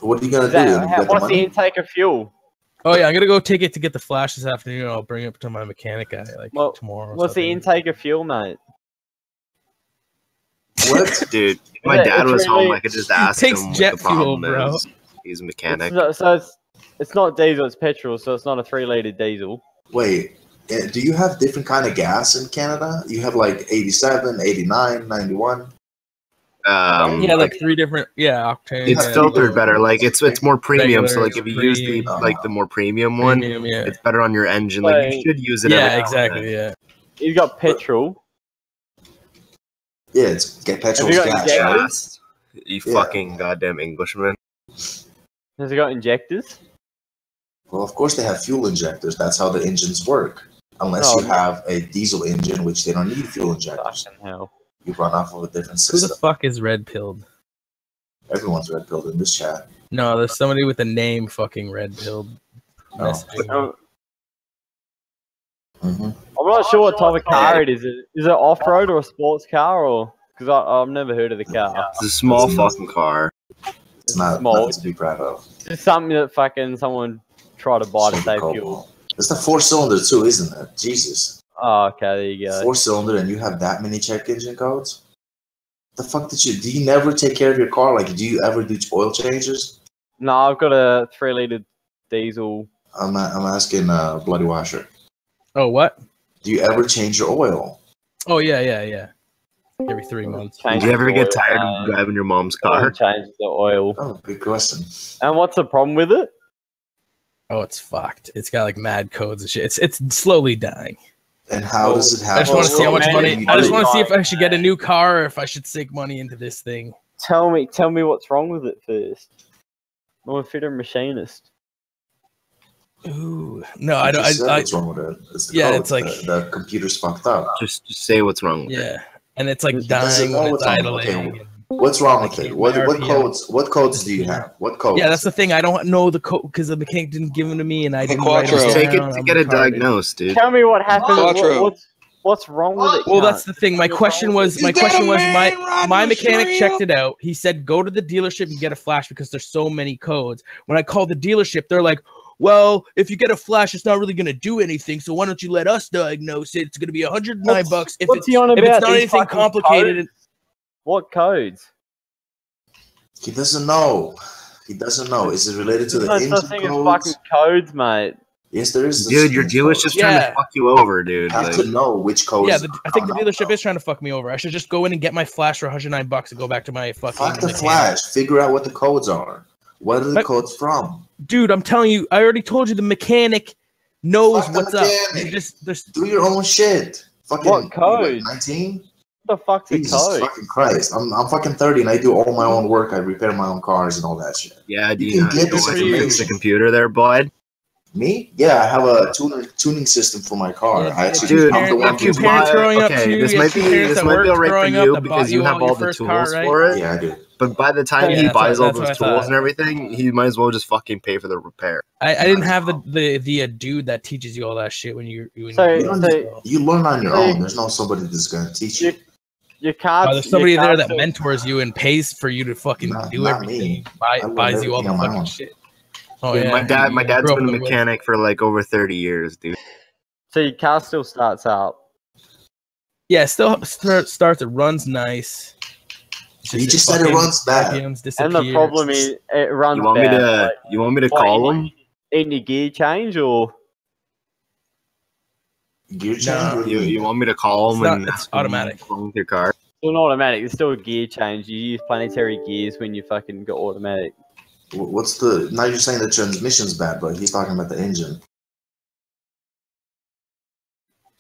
What are you gonna Is that- do? You got the what's the money? intake of fuel? Oh yeah, I'm gonna go take it to get the flash this afternoon. I'll bring it to my mechanic guy like tomorrow. or What's the something. intake of fuel, mate? What? Dude, if my Is it- dad it's was home, really- I could just ask Takes him jet what the problem fuel, bro. is. He's a mechanic. It's not diesel, it's petrol, so it's not a 3-liter diesel. Wait, do you have different kind of gas in Canada? You have like 87, 89, 91? Yeah, like 3 different octane. It's yeah. filtered better. Like it's more premium. So Regular, like if you use the Supreme. the more premium one, Premium, yeah. it's better on your engine. Like you should use it. Yeah, every now and exactly. then. Yeah. You've got petrol. Yeah, it's petrol's Have you got gas, injectors? right? Gas. You fucking goddamn Englishman. Has it got injectors? Well, of course they have fuel injectors. That's how the engines work. Unless Oh, you have a diesel engine, which they don't need fuel injectors. Fucking hell. You run off of a different Who the system. fuck is red pilled? Everyone's red pilled in this chat. No, there's somebody with a name fucking red pilled. Um, Mm-hmm. I'm not sure what type of car it is. Is it off road or a sports car, or because I've never heard of the car? It's a small fucking car. It's not Small. nothing to be proud of. It's something that fucking someone tried to buy to save fuel. It's the 4-cylinder too, isn't it? Jesus. Oh, okay, there you go. 4-cylinder and you have that many check engine codes? The fuck do you never take care of your car? Like, do you ever do oil changes? No, I've got a 3-liter diesel. I'm asking Bloody Washer. Oh, what? Do you ever change your oil? Oh yeah. Every 3 months. Did you ever get tired of driving your mom's car? Change the oil. Oh, good question. And what's the problem with it? Oh, it's fucked. It's got like mad codes and shit. It's slowly dying. And how does it I happen? just want to see how much money. I just want to see if I should get a man. new car or if I should sink money into this thing. Tell me what's wrong with it first. I'm a fitter machinist. Ooh, no, You I don't. just said I what's wrong with it. It's the yeah, code. it's like The computer's fucked up. Just say what's wrong with it. yeah, and it's like It doesn't dying know when it's what's wrong. idling. Okay, what's wrong with I it? can't- What my RPM What codes do you have? What codes? Yeah, that's the thing. I don't know the code because the mechanic didn't give them to me, and I didn't write Just them take it down. to I'm get it retarded. diagnosed, dude. Tell me what happened. Quattro. What's wrong with it? Well, cunt? that's the thing. My question was my mechanic checked it out. He said go to the dealership and get a flash because there's so many codes. When I called the dealership, they're like, "Well, if you get a flash, it's not really going to do anything. So why don't you let us diagnose it? It's going to be $109 if What's he on it's about? not These anything fucking complicated." codes? What codes? He doesn't know. He doesn't know. Is it related to There's the no engine such thing as codes? fucking codes, mate. Yes, there is. Dude, your dealer's just trying to fuck you over, dude. You have to know which codes. Yeah, I think the dealership is trying to fuck me over. I should just go in and get my flash for $109 and go back to my fucking. Fuck the mechanic. flash. Figure out what the codes are. What are the codes from? Dude, I'm telling you, I already told you the mechanic knows Fuck the what's up. mechanic. You just Do your own shit. Fucking What code? 19? What the fuck's a Jesus code? fucking Christ. I'm fucking 30 and I do all my own work. I repair my own cars and all that shit. Yeah, do You you can know get how this to fix information. the computer there, bud? Me? Yeah, I have a tuning system for my car. Yeah, I actually Dude, I'm the one if you who's buy, growing up okay, too, this you might had be two parents this that might be worked alright for growing up you that because bought you you have all all your the first tools car, right? for it. Yeah, I do. But by the time Yeah, he that's buys what- all that's those what I tools thought. and everything, he might as well just fucking pay for the repair. I didn't have the dude that teaches you all that shit when you You learn on your own. There's no somebody that's gonna teach you. Your cards. there's somebody there that mentors you and pays for you to fucking do not everything. me. I learned Buys you all the everything on my fucking own. shit. Oh Dude, yeah, my you dad's grew up been a in the woods. mechanic for like over 30 years, dude. So your car still starts up. Yeah, it still starts. It runs nice. It's You just said it runs bad. RPMs And the disappears. problem is it runs You want me bad. to like, you want me to what, call him? in your gear change or Gear change? No. What do you mean? You want me to call him It's not- and it's ask him automatic. what's wrong with your car? still not automatic? It's still a gear change. You use planetary gears when you fucking got automatic. What's the? Now you're saying the transmission's bad, but he's talking about the engine.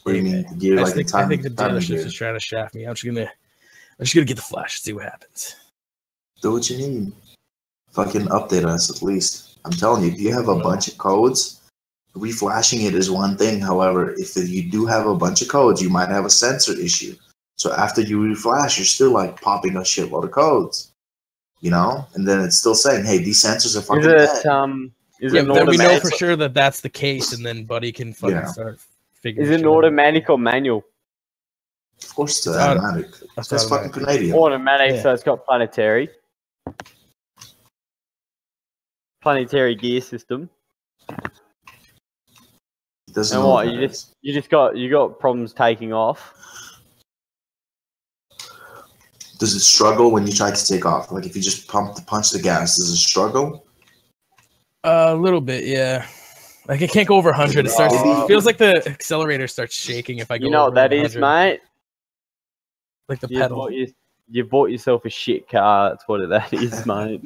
What do you mean? The gear, like I think the dealership is trying to shaft me. I'm just gonna get the flash and see what happens. Do what you need. Fucking update us at least. I'm telling you, if you have a bunch of codes, reflashing it is one thing. However, if you do have a bunch of codes, you might have a sensor issue. So after you reflash, you're still like popping a shitload of codes. You know? And then it's still saying, hey, these sensors are fucking dead. Is Yeah, it but then we know automatic? for sure that that's the case, and then Buddy can fucking start figuring. Is it shit an out. automatic or manual? Of course, it's It's automatic. That's That's fucking automatic. Canadian. Automatic, Yeah. so it's got planetary gear system. It doesn't And know what that you got problems taking off. Does it struggle when you try to take off? Like if you just punch the gas, does it struggle? A little bit, yeah. Like it can't go over 100. It feels like the accelerator starts shaking if I go. You know what over that is, 100. mate? Like the You pedal. you bought yourself a shit car. That's what that is, mate.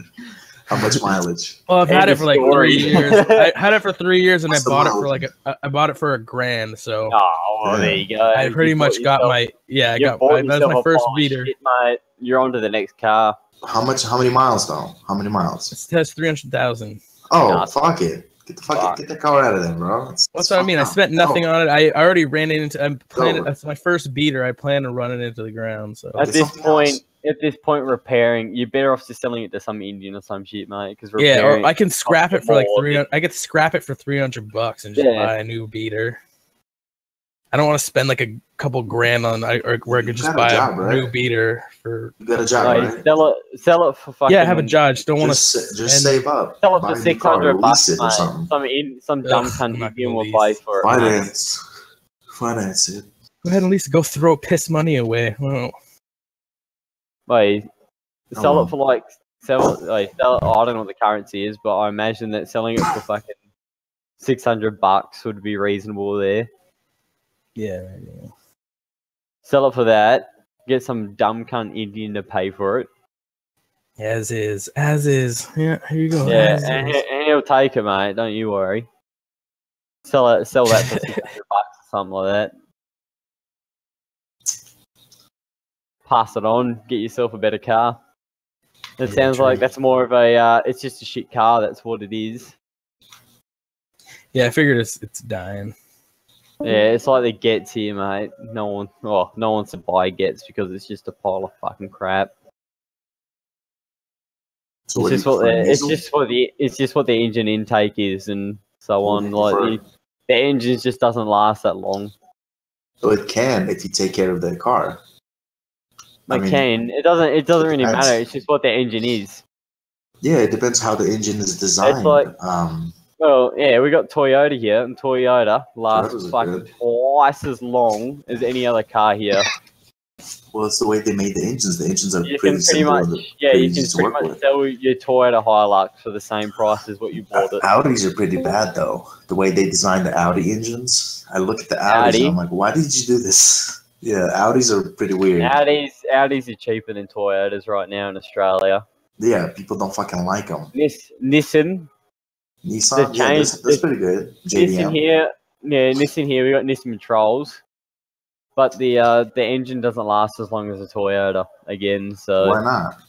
How much mileage? Well, I've had End it of for like story. 3 years. I had it for 3 years, and What's I the bought it for mileage? like I bought it for $1,000. So Oh, well, there you go. I pretty You much bought got yourself- my you that's bought my yourself a first pile of beater. shit, mate. You're on to the next car. How many miles though? How many miles? It has 300,000. Oh, Nah. fuck it. Get the car out of there, bro. That's what I mean. I spent nothing on it. I already ran it into. I'm planning. Go. That's my first beater. I plan to run it into the ground. So At this point, repairing, you're better off just selling it to some Indian or some shit, mate. Because yeah, repairing, or I can scrap it for like more. 300. I could scrap it for $300 and just Yeah. buy a new beater. I don't want to spend like a couple grand on, or where I could just got a buy job, a right? new beater for. You got a job, Like, right? sell it for fucking. Yeah, I have a job. Just don't want to. Just save up. Sell it Buy for a new car, $600, lease it or mate. something. Some dumb Ugh, cunt I'm not Indian gonna will lease. buy for it. mate. Finance it. Go ahead and at least go throw piss money away. Oh. Like, sell well. it for like sell it. I don't know what the currency is, but I imagine that selling it for fucking $600 would be reasonable there. Yeah. Sell it for that. Get some dumb cunt Indian to pay for it. As is. Yeah, here you go. Yeah, As and, is. and he'll take it, mate. Don't you worry. Sell that for $600 or something like that. Pass it on. Get yourself a better car. It sounds like that's more of a. It's just a shit car. That's what it is. Yeah, I figured it's dying. Yeah, it's like the Gets here, mate. No one wants to buy Gets because it's just a pile of fucking crap. So It's just what the engine intake is and so on. Like the engine just doesn't last that long. So it can if you take care of the car. It doesn't really depends. matter. It's just what the engine is. Yeah, it depends how the engine is designed. It's like, well, yeah, we got Toyota here, and Toyota lasts fucking twice as long as any other car here. Well, it's the way they made the engines. The engines are You pretty can pretty simple much, and yeah, pretty you can easy to pretty work much with. sell your Toyota Hilux for the same price as what you bought it. Audis are pretty bad though. The way they designed the Audi engines, I look at the Audis Audi? and I'm like, why did you do this? Yeah, Audis are pretty weird. Audis are cheaper than Toyotas right now in Australia. Yeah, people don't fucking like them. Nissan, yeah, that's pretty good. Nissan here, we got Nissan Patrols, but the engine doesn't last as long as a Toyota again. So why not?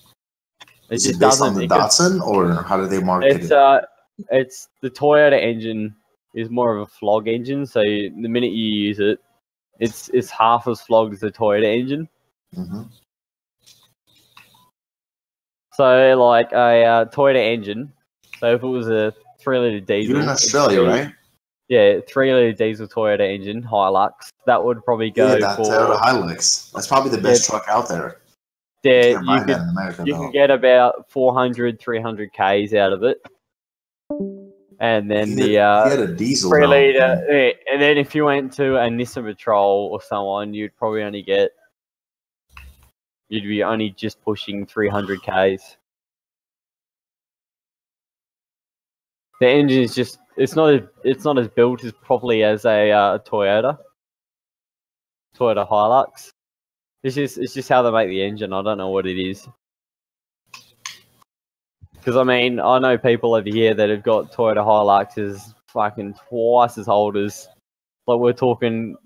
It Is just it based doesn't. on the Datsun, or how do they market it? It's the Toyota engine is more of a flog engine. So the minute you use it, it's half as flogged as the Toyota engine. Mm-hmm. So like a Toyota engine. So if it was a 3-liter diesel, You're in Australia, right? Yeah, 3-liter diesel Toyota engine Hilux. That would probably go that for Toyota Hilux. That's probably the best truck out there. Yeah, you can't buy that in America, you can get about 400, 300 Ks out of it. And then you get a diesel 3-liter, and then if you went to a Nissan Patrol or someone, you'd probably only you'd be only just pushing 300 Ks. The engine is just it's not as built as properly as a Toyota Hilux. It's just how they make the engine. I don't know what it is. Because I mean, I know people over here that have got Toyota Hiluxes fucking twice as old as, like we're talking,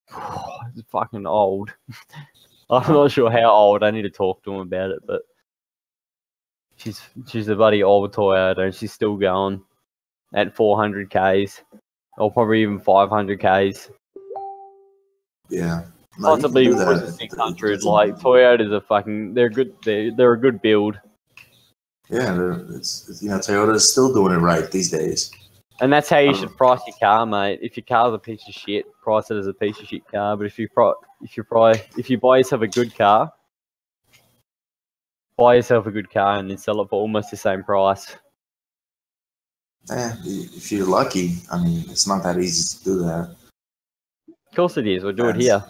it's fucking old. I'm not sure how old. I need to talk to them about it, but she's a bloody old Toyota and she's still going at 400 Ks or probably even 500 Ks. Yeah. Possibly close to 600. Like Toyotas are fucking, they're good. They're a good build. Yeah, Toyota is still doing it right these days. And that's how you should price your car, mate. If your car's a piece of shit, price it as a piece of shit car. But if you buy yourself a good car, buy yourself a good car and then sell it for almost the same price. If you're lucky, I mean, it's not that easy to do that. Of course it is. We'll do it here.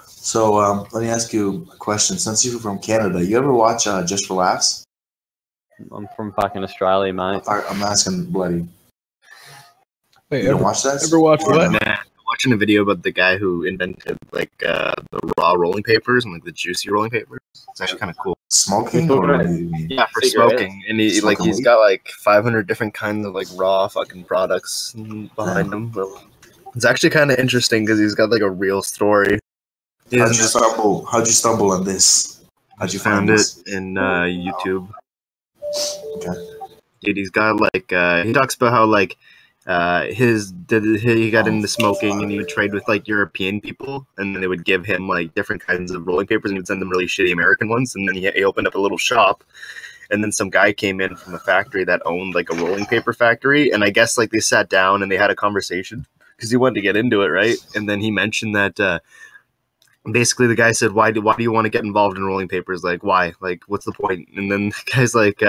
So let me ask you a question. Since you're from Canada, you ever watch Just for Laughs? I'm from fucking Australia, mate. I'm asking bloody. Wait, you don't watch that? Ever watch what? Nah, I'm watching a video about the guy who invented like the raw rolling papers and like the juicy rolling papers. It's actually kind of cool. Smoking, or what do you mean? Yeah, for smoking, and he's got like 500 different kinds of like raw fucking products behind him. It's actually kind of interesting because he's got like a real story. How'd you stumble on this? How'd you find it this? in YouTube? Okay. Dude, he's got like he talks about how like he got into smoking and he would trade with like European people, and then they would give him like different kinds of rolling papers and he would send them really shitty American ones, and then he opened up a little shop, and then some guy came in from the factory that owned like a rolling paper factory, and I guess like they sat down and they had a conversation because he wanted to get into it, right? And then he mentioned that basically the guy said, why do you want to get involved in rolling papers? Like, why? Like, what's the point? And then the guy's like,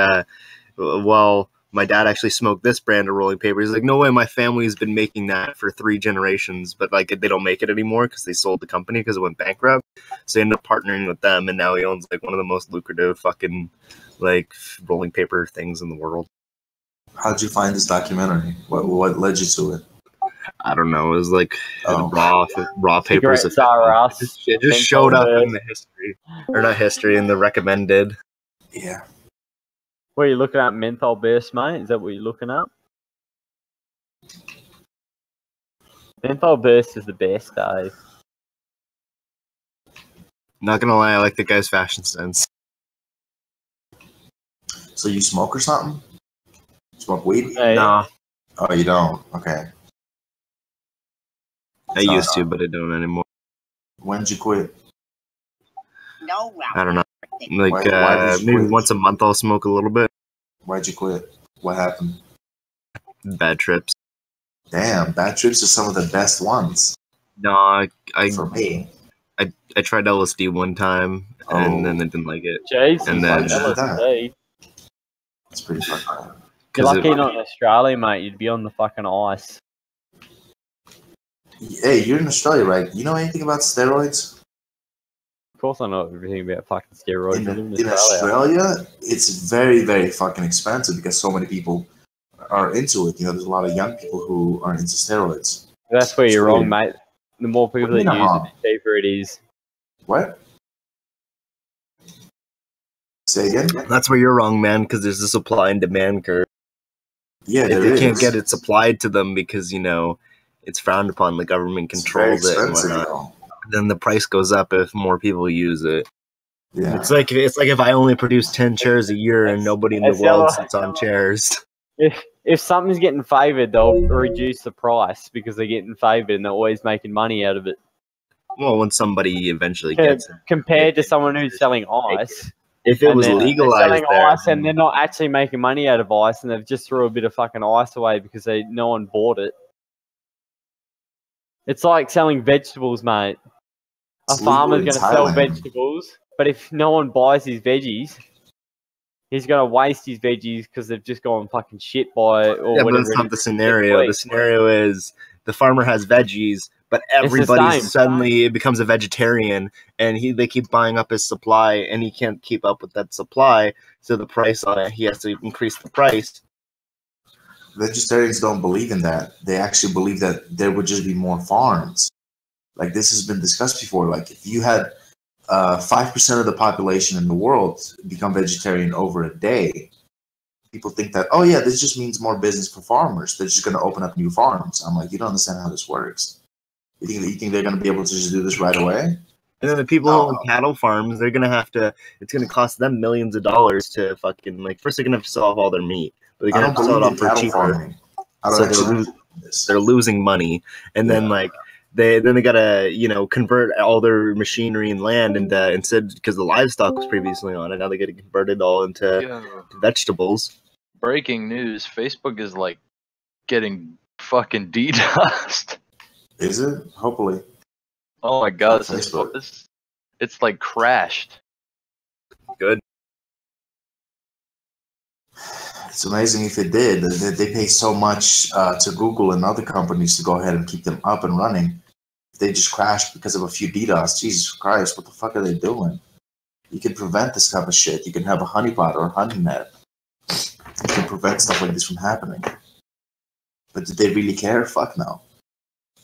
well, my dad actually smoked this brand of rolling paper. He's like, no way, my family's been making that for 3 generations, but like they don't make it anymore because they sold the company because it went bankrupt. So he ended up partnering with them, and now he owns like one of the most lucrative fucking like rolling paper things in the world. How'd you find this documentary? What led you to it? I don't know. It was like raw papers. It just showed up in the history, or not history, in the recommended. Yeah. What are you looking at, menthol burst, mate? Is that what you're looking at? Menthol burst is the best, Dave. Not gonna lie, I like the guy's fashion sense. So you smoke or something? Smoke weed? Nah, Oh, you don't? Okay. I used to, but I don't anymore. When'd you quit? I don't know. Like Why did you maybe quit? once a month I'll smoke a little bit. Why'd you quit? What happened? Bad trips. Damn, bad trips are some of the best ones. No, For me. I tried LSD one time and then I didn't like it. Jesus, and then LSD. It's pretty fucked up. You're lucky you're not in Australia, mate. You'd be on the fucking ice. Hey, you're in Australia, right? You know anything about steroids? Of course I know everything about fucking steroids. I live In Australia, it's very, very fucking expensive because so many people are into it. You know, there's a lot of young people who are into steroids. That's where you're It's wrong, weird. mate. The more people What do that you mean use I'm it, wrong? the cheaper it is. What? Say again? That's where you're wrong, man, because there's a supply and demand curve. Yeah, if there they can't is. get it supplied to them because, you know, it's frowned upon, the government controls it and expensive, whatnot, though. then the price goes up if more people use it. Yeah. It's like if I only produce 10 chairs a year and nobody in the it's world yellow. sits on chairs. If something's getting favoured, they'll reduce the price because they're getting favoured and they're always making money out of it. Well, when somebody eventually gets it. Compared to someone who's selling ice. If it and was they're legalized selling there, ice and they're not actually making money out of ice and they've just threw a bit of fucking ice away because no one bought it. It's like selling vegetables, mate. A It's legal farmer's in going to sell Thailand. vegetables, but if no one buys his veggies, he's going to waste his veggies because they've just gone fucking shit by or yeah, but whatever. that's not the scenario. The scenario is the farmer has veggies, but everybody same. suddenly becomes a vegetarian, and they keep buying up his supply, and he can't keep up with that supply, so the price on it, he has to increase the price. Vegetarians don't believe in that. They actually believe that there would just be more farms. Like this has been discussed before. Like if you had 5% of the population in the world become vegetarian over a day, people think that, oh yeah, this just means more business for farmers. They're just going to open up new farms. I'm like, you don't understand how this works. You think they're going to be able to just do this right away? And then the people who own cattle farms, they're gonna have to. It's gonna cost them millions of dollars to fucking first they're gonna have to sell off all their meat, but they're gonna have to sell it off for cheaper. So they're losing money, and then they gotta convert all their machinery and land into instead because the livestock was previously on it. Now they gotta convert it all into vegetables. Breaking news: Facebook is getting fucking DDoSed. Is it? Hopefully. Oh my god, it's crashed. Good. It's amazing if it did. They pay so much to Google and other companies to go ahead and keep them up and running. If they just crashed because of a few DDoS, Jesus Christ, what the fuck are they doing? You can prevent this type of shit. You can have a honeypot or a honey net. You can prevent stuff like this from happening. But did they really care? Fuck no.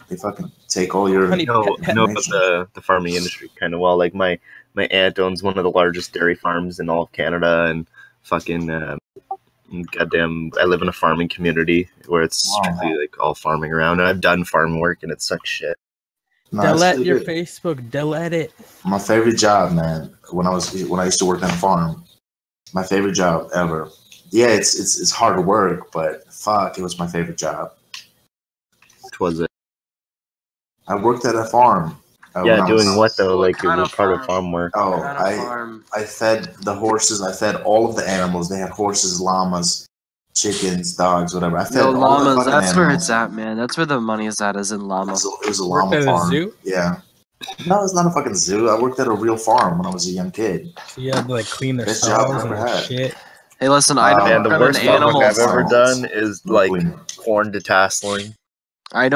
They fucking take all your know about the farming industry kind of well. Like my aunt owns one of the largest dairy farms in all of Canada, and fucking goddamn, I live in a farming community where it's strictly all farming around. And I've done farm work, and it sucks shit. No, delete your Facebook. Delete it. My favorite job, man. When I used to work on a farm, my favorite job ever. Yeah, it's hard work, but fuck, it was my favorite job. What was it? I worked at a farm. Yeah, doing what though? Like what part of farm work? Oh, I fed the horses. I fed all of the animals. They had horses, llamas, chickens, dogs, whatever. I fed all the llamas. fucking That's where animals. it's at, man. That's where the money is at. Is in llama. It was a llama farm. Zoo? Yeah. No, it's not a fucking zoo. I worked at a real farm when I was a young kid. So you had to clean their Best job stalls I ever and had. shit. Hey, listen, I don't Man, the run worst an farm animal work I've ever farm. done is corn detasseling. I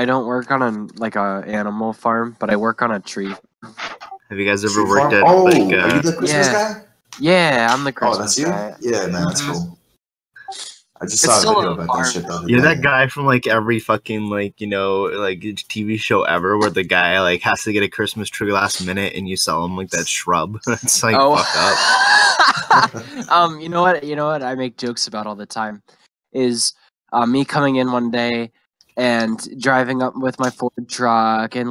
don't work on a animal farm, but I work on a tree. Have you guys ever Tree worked farm? at Oh, are you the Christmas guy? Yeah, I'm the Christmas Oh, that's you? guy. Yeah, man, that's cool. I just It's saw a still video a about farm. that shit the other You're day. that guy from every fucking TV show ever where the guy has to get a Christmas tree last minute and you sell him that shrub. It's fucked up. You know what I make jokes about all the time is me coming in one day and driving up with my Ford truck and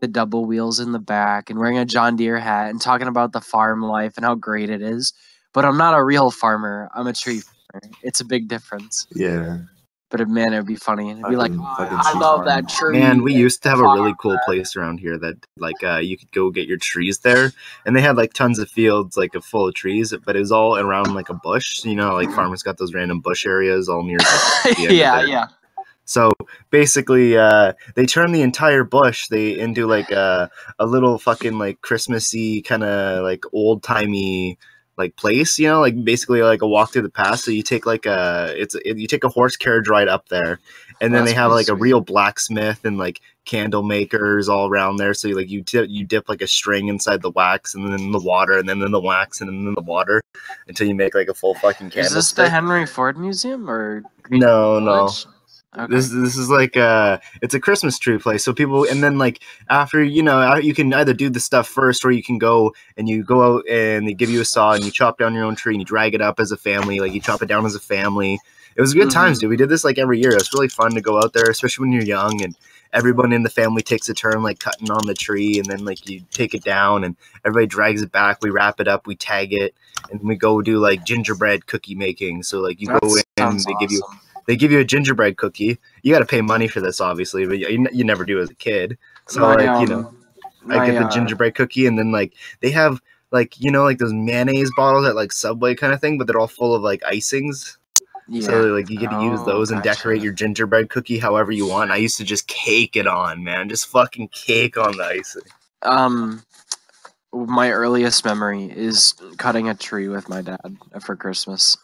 the double wheels in the back and wearing a John Deere hat and talking about the farm life and how great it is. But I'm not a real farmer. I'm a tree farmer. It's a big difference. Yeah. But man, it'd be funny. It'd be like, Fucking I tree love farm. that tree. Man, we and used to have a farm really cool that." place around here that like you could go get your trees there, and they had like tons of fields like full of trees, but it was all around like a bush. You know, like farmers got those random bush areas all near the end of Yeah, their. yeah. So basically, they turned the entire bush into like a little fucking like Christmassy kind of like old timey like place. You know, like basically like a walk through the past. So you take like you take a horse carriage ride up there, and then That's they have pretty like a sweet. real blacksmith and like candle makers all around there. So you dip like a string inside the wax and then the water and then the wax and then the water until you make like a full fucking Is this the candlestick. Henry Ford Museum or No. Village? Okay. This is like it's a Christmas tree place. So people, and then like after you can either do the stuff first or you can go out and they give you a saw and you chop down your own tree and you drag it up as a family. Like you chop it down as a family. It was good times, dude. We did this like every year. It's really fun to go out there, especially when you're young and everyone in the family takes a turn like cutting on the tree and then like you take it down and everybody drags it back. We wrap it up, we tag it, and we go do like gingerbread cookie making. So like you That go in, sounds they give you a gingerbread cookie. You got to pay money for this, obviously, but you never do as a kid. So My, I get the gingerbread cookie, and then like they have like like those mayonnaise bottles at like Subway kind of thing, but they're all full of like icings. Yeah. So like you get to use those and gotcha. decorate your gingerbread cookie however you want. I used to just cake it on, man, just fucking cake on the icing. My earliest memory is cutting a tree with my dad for Christmas.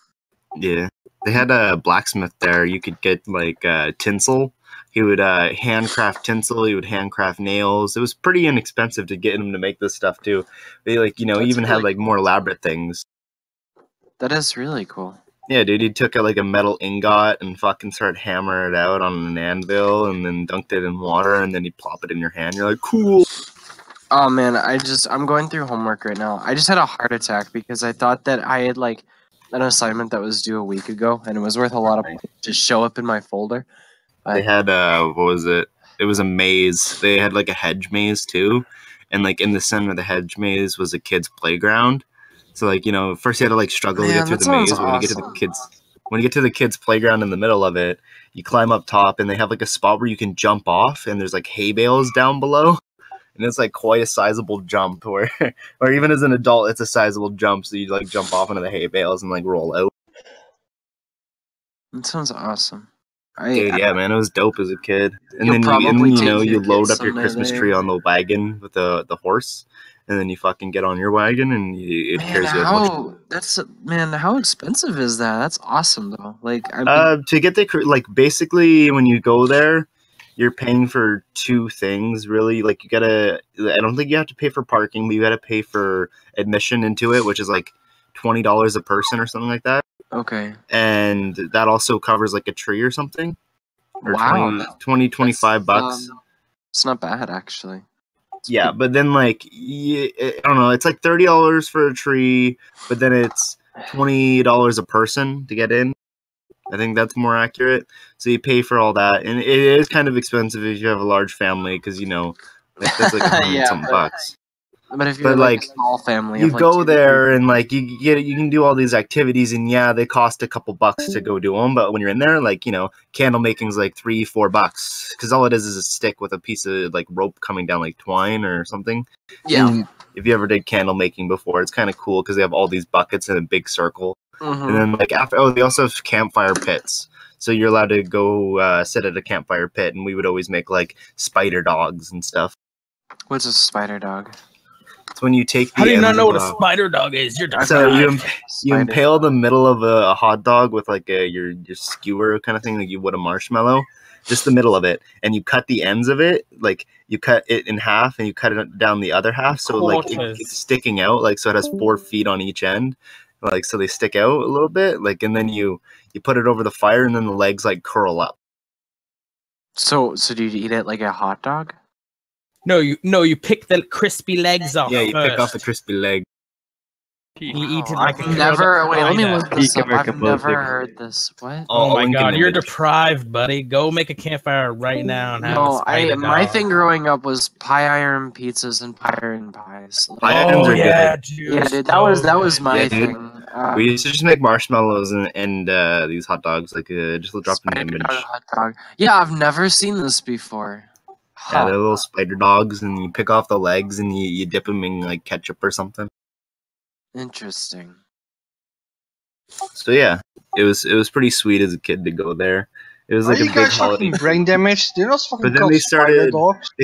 Yeah. They had a blacksmith there. You could get like tinsel. He would handcraft tinsel. He would handcraft nails. It was pretty inexpensive to get him to make this stuff too. They like even had like more elaborate things. That is really cool. Yeah, dude. He took like a metal ingot and fucking started hammering it out on an anvil, and then dunked it in water, and then he'd plop it in your hand. You're like, cool. Oh man, I'm going through homework right now. I just had a heart attack because I thought that I had like an assignment that was due a week ago, and it was worth a lot of money to show up in my folder. They had what was it? It was a maze. They had like a hedge maze too, and like in the center of the hedge maze was a kid's playground. So like first you had to like struggle to get through the maze. But when you get to the kids' playground in the middle of it, you climb up top, and they have like a spot where you can jump off, and there's like hay bales down below. And it's like quite a sizable jump, or even as an adult, it's a sizable jump. So you like jump off into the hay bales and like roll out. That sounds awesome. Dude, yeah, man, it was dope as a kid. And You'll then probably take your you load kids up your someday Christmas there. tree on the wagon with the horse, and then you fucking get on your wagon and it Man, carries you how expensive is that? That's awesome though. Like to get like basically when you go there, you're paying for two things really. Like I don't think you have to pay for parking, but you got to pay for admission into it, which is like $20 a person or something like that. Okay. And that also covers like a tree or something. Or Wow. 25 bucks. It's not bad actually. Yeah, but then like I don't know, it's like $30 for a tree, but then it's $20 a person to get in. I think that's more accurate. So you pay for all that, and it is kind of expensive if you have a large family because that's like some bucks. But if you're like a small family, you of, like, go 2 there and like you can do all these activities, and yeah, they cost a couple bucks to go do them. But when you're in there, like candle making's like $3-4 because all it is a stick with a piece of like rope coming down like twine or something. Yeah. And if you ever did candle making before, it's kind of cool because they have all these buckets in a big circle, and then like they also have campfire pits. So you're allowed to go sit at a campfire pit, and we would always make like spider dogs and stuff. What's a spider dog? It's when you take. How do you not know what a spider dog is? You're So you impale the middle of a hot dog with like your skewer kind of thing, like you would a marshmallow, just the middle of it, and you cut the ends of it, like you cut it in half, and you cut it down the other half, so like it's sticking out, like so it has 4 feet on each end, like so they stick out a little bit, like, and then you put it over the fire, and then the legs like curl up. So do you eat it like a hot dog? No, you pick the crispy legs off. Yeah, you pick first. off the crispy leg. He eats it Oh, like a I've never. Wait, let me Kinda. look this up. I've never heard this. What? Oh my link in god, the you're video. deprived, buddy. Go make a campfire right now and have a No, spider my dog. thing growing up was pie iron pizzas and pie iron pies. Pie irons are yeah, good. Yeah, dude, that was my Yeah, dude. thing. We used to just make marshmallows and these hot dogs, like just drop in the image. Hot dog. Yeah, I've never seen this before. Yeah, they're little spider dogs, and you pick off the legs and you dip them in like ketchup or something. Interesting. So yeah, it was pretty sweet as a kid to go there. It was Are like a you big guys holiday. fucking brain damaged? They're not fucking But then called they spider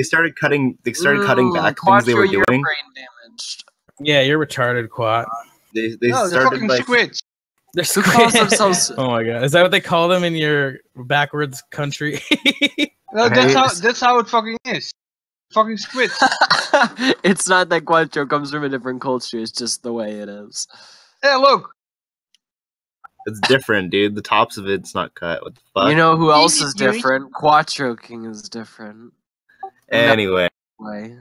started dogs. cutting back things they Quattro, were you're doing. brain damaged. Yeah, you're retarded, Quat. They No, they're started fucking like squids. They're Who calls themselves? Oh my god, is that what they call them in your backwards country? No, that's how it fucking is. Fucking squids. It's not that Quattro comes from a different culture. It's just the way it is. Hey, look. it's different, dude. The tops of it's not cut. What the fuck? You know who else is different? Quattro King is different. Anyway, Way.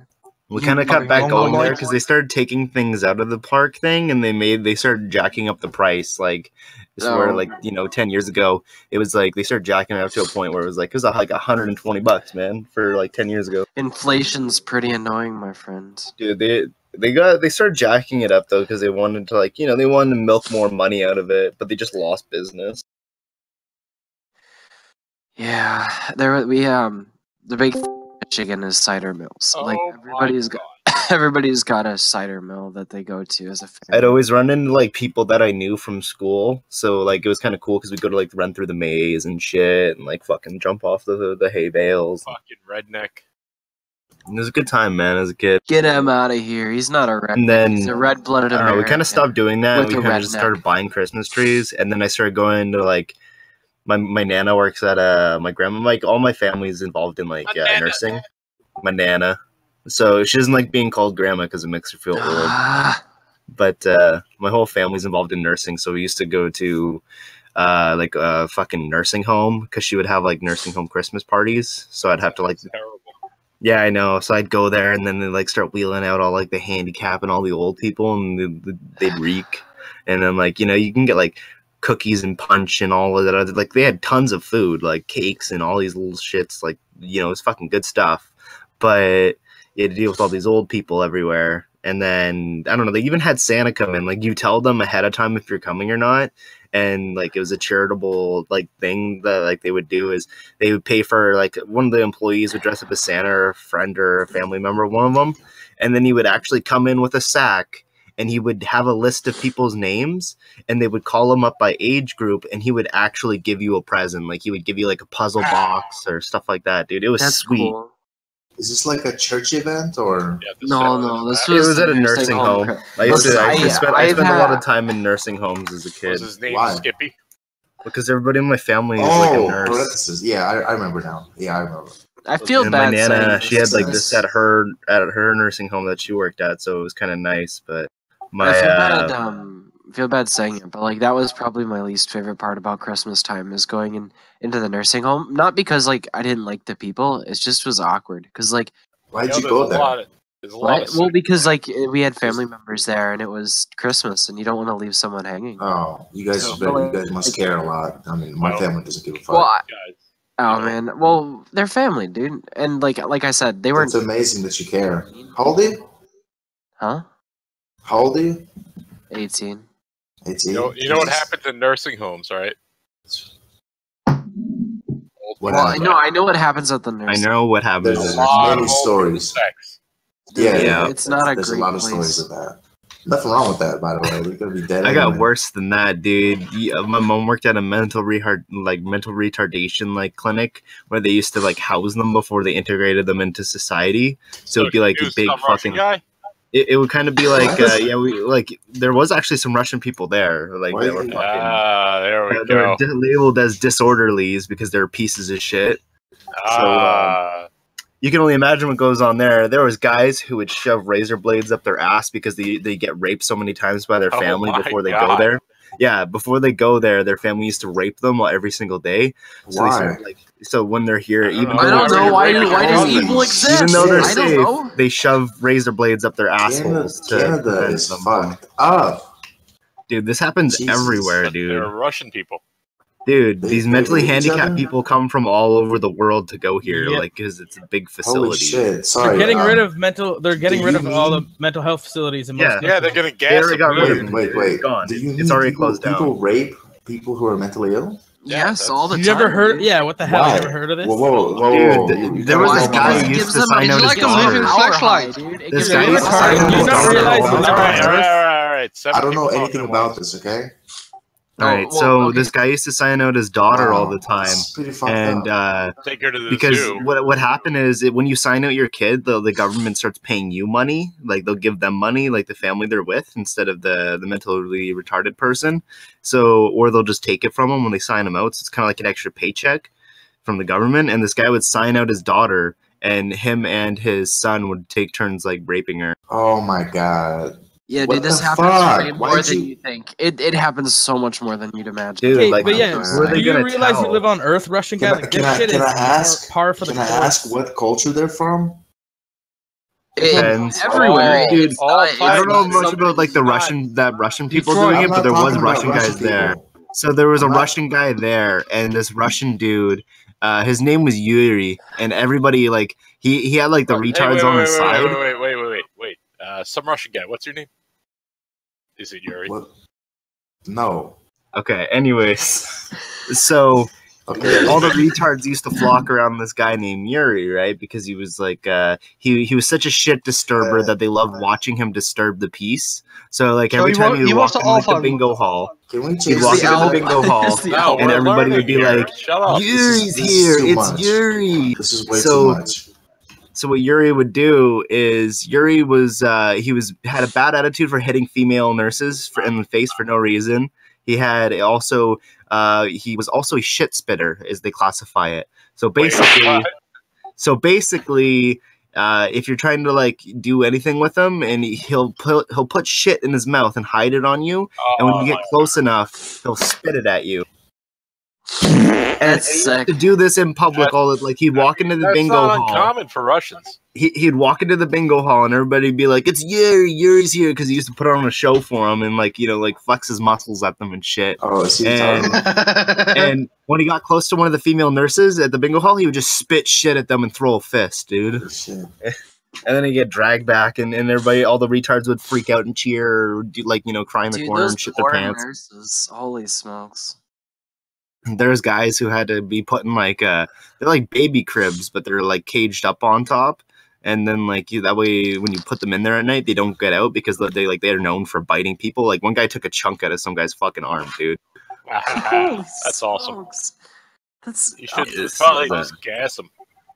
we kind of cut back going there because they started taking things out of the park thing, and they started jacking up the price. Like, this where Oh. like 10 years ago, it was like they started jacking it up to a point where it was like like $120, man, for like 10 years ago. Inflation's pretty annoying, my friend. Dude, they started jacking it up though because they wanted to they wanted to milk more money out of it, but they just lost business. Yeah, the big thing in Michigan is cider mills. Like everybody's got a cider mill that they go to as a family. I'd always run into like people that I knew from school, so like it was kind of cool because we go to like run through the maze and shit, and like fucking jump off the hay bales. Fucking redneck. It was a good time, man, as a kid. Get him out of here. He's not a redneck. And then He's a red-blooded I don't know, American. we kind of stopped doing that, and with we a kind of just redneck. started buying Christmas trees, and then I started going to like my nana works at my grandma, like all my family's involved in like nursing. My nana, so she doesn't like being called grandma because it makes her feel old. But my whole family's involved in nursing, so we used to go to like a fucking nursing home because she would have like nursing home Christmas parties. So I'd have to like, yeah, I know. So I'd go there, and then they like start wheeling out all like the handicap and all the old people, and they'd reek. And then like you can get like cookies and punch and all of that. Like they had tons of food, like cakes and all these little shits. Like it's fucking good stuff. But you had to deal with all these old people everywhere. And then I don't know, they even had Santa come in. Like you tell them ahead of time if you're coming or not. And like it was a charitable like thing that like they would do is they would pay for like one of the employees would dress up as Santa or a friend or a family member, one of them, and then he would actually come in with a sack and he would have a list of people's names and they would call them up by age group and he would actually give you a present. Like he would give you like a puzzle box or stuff like that, dude. It was sweet. Cool. Is this like a church event or? No, this It was at a nursing home. I Listen, spent a lot of time in nursing homes as a kid. Was his name Why? Skippy? Because everybody in my family is like a Oh, nurse. parentheses. Yeah, I remember now. Yeah, I remember. I feel And bad my nana, saying she had like this. this at her nursing home that she worked at, so it was kind of nice. But my feel bad saying it, but like that was probably my least favorite part about Christmas time is going into the nursing home. Not because like I didn't like the people, it just was awkward. Because like, why'd you go there? Well, because like we had family members there, and it was Christmas, and you don't want to leave someone hanging. Oh, you guys must care a lot. I mean, my family doesn't give a fuck. Well, oh man, well they're family, dude, and like I said, they weren't. It's amazing that you care. How old are you? Huh? How old are you? 18. 18. You know what happens in nursing homes, right? I know what happens at the nursing. I know what happens. There's in nursing many stories. Yeah. It's not a There's great a lot of place. stories of that. Nothing wrong with that, by the way. We're gonna be dead. I got anyway. worse than that, dude. My mom worked at a mental retardation like clinic where they used to like house them before they integrated them into society. So it'd be like a big fucking guy. It would kind of be like there was actually some Russian people there, like they were fucking. There we they were go. labeled as disorderlies because they're pieces of shit. So you can only imagine what goes on there. There was guys who would shove razor blades up their ass because they get raped so many times by their Oh family my before they God. go there. Yeah, before they go there, their family used to rape them every single day. So Why? they started, so when they're here, even I don't know why does evil exist? even though they're I don't know. safe, they shove razor blades up their assholes. Canada is fucked up. Dude, this happens Jesus. everywhere, They're dude. Russian people. Dude, They- these they mentally rape each handicapped other? people come from all over the world to go here, Yep. like, because it's a big Holy facility. shit! They're Sorry. getting rid of mental. They're getting do rid you of all the mean- mental health facilities in Yeah. most. Yeah, they're gonna They gas already them. got rid of Wait, it. wait, It's gone. Do you mean It's already people, closed down. people rape people who are mentally ill? Yes, all the You time. never heard? dude. Yeah, what the hell? Why? You never heard of this? Whoa, whoa, whoa! Dude, there was Why? this guy Because who it used gives to them sign out It's his like a daughter. living power high, flashlight. dude. It This gives guy them used to power sign out Do you his not daughter. realize all you the live on time. Earth? All right. I don't know anything about this. Okay. Alright, well, so okay. this guy used to sign out his daughter all the time, It's pretty fucked and up. Take her to the because zoo. what happened is when you sign out your kid, the government starts paying you money, like they'll give them money, like the family they're with, instead of the mentally retarded person. So, or they'll just take it from them when they sign them out. So it's kind of like an extra paycheck from the government. And this guy would sign out his daughter, and him and his son would take turns like raping her. Oh my god. Yeah, What dude, this the happens fuck? way more Why'd than you- you think. It happens so much more than you'd imagine. Dude, Okay, like, but yeah, who are they do you gonna realize tell? you live on Earth, Russian guy? Like this shit Can is I ask? par for the Can I course. ask what culture they're from? Depends. Everywhere, Dude, it's I don't know it's much about like the Russian people doing it, but there was Russian guys there. So there was a Russian guy there, and this Russian dude, his name was Yuri, and everybody like he had like the retards on his side. Wait. Some Russian guy. What's your name? Is it Yuri? What? No. Okay. Anyways, so all the retards used to flock around this guy named Yuri, right? Because he was like he was such a shit disturber that they loved watching him disturb the peace. So like So every time he he was walked the in like, the alpha. bingo hall, Can we he'd change walk the into the alpha? bingo hall, It's the No, alpha. and we're everybody would learning be here. like, Shut up. "Yuri's This is here! too It's much. Yuri!" This is way too much. So what Yuri would do is Yuri was had a bad attitude for hitting female nurses in the face for no reason. He had also he was also a shit spitter, as they classify it. So basically, if you're trying to like do anything with him, and he'll put shit in his mouth and hide it on you, and when you get close enough, he'll spit it at you. And he used to do this in public all the, like he'd walk into the That's bingo not hall. uncommon for Russians. He'd walk into the bingo hall and everybody'd be like, "It's Yuri, Yuri's here," because he used to put on a show for them and like like flex his muscles at them and shit. Oh, is he and when he got close to one of the female nurses at the bingo hall, he would just spit shit at them and throw a fist, dude. And then he'd get dragged back, and everybody, all the retards would freak out and cheer, or do, like cry in the Dude, corner those and shit their poor pants. nurses. Holy smokes. There's guys who had to be put in like they're like baby cribs, but they're like caged up on top, and then like that way when you put them in there at night, they don't get out because they're known for biting people. Like one guy took a chunk out of some guy's fucking arm, dude. That's awesome. That's you should probably just gas them.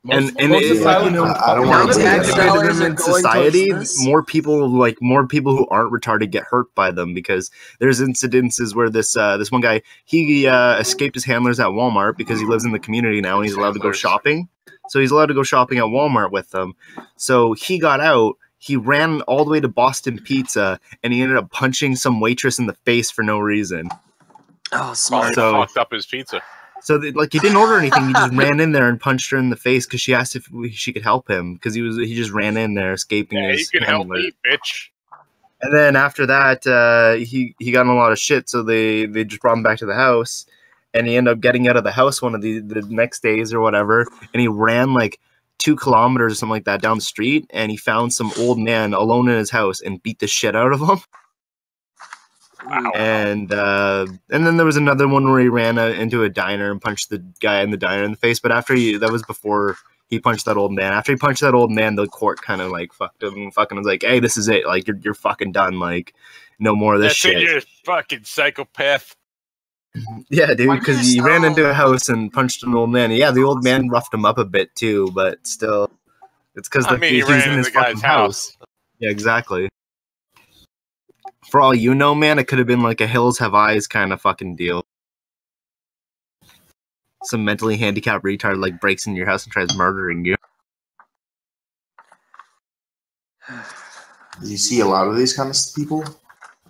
And it's like, I don't want to integrated take them in society. More people who aren't retarded get hurt by them, because there's incidences where this one guy, he escaped his handlers at Walmart because he lives in the community now and he's allowed to go shopping. So he's allowed to go shopping at Walmart with them. So he got out. He ran all the way to Boston Pizza and he ended up punching some waitress in the face for no reason. Oh, smart. So fucked up his pizza. So like he didn't order anything. He just ran in there and punched her in the face because she asked if she could help him, because he just ran in there escaping his you can help handler. me, bitch. And then after that, he got in a lot of shit. So they just brought him back to the house, and he ended up getting out of the house one of the next days or whatever. And he ran like 2 kilometers or something like that down the street, and he found some old man alone in his house and beat the shit out of him. Wow. And then there was another one where he ran into a diner and punched the guy in the diner in the face. But that was before he punched that old man. After he punched that old man, the court kind of like fucked him and fucking was like, "Hey, this is it. Like you're fucking done. Like no more of this That's shit." it, you're a fucking psychopath. Yeah, dude, because he ran into a house and punched an old man. Yeah, the old man roughed him up a bit too, but still, it's because he was ran in in his the guy's fucking house. Yeah, exactly. For all you know, man, it could have been like a Hills Have Eyes kind of fucking deal. Some mentally handicapped retard like breaks into your house and tries murdering you. Do you see a lot of these kind of people?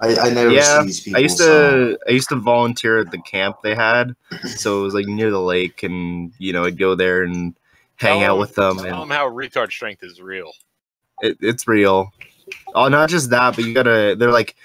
I never see these people. I used to volunteer at the camp they had, so it was like near the lake, and I'd go there and hang out with them. Tell And them how retard strength is real. it's real. Oh, not just that, but they're like,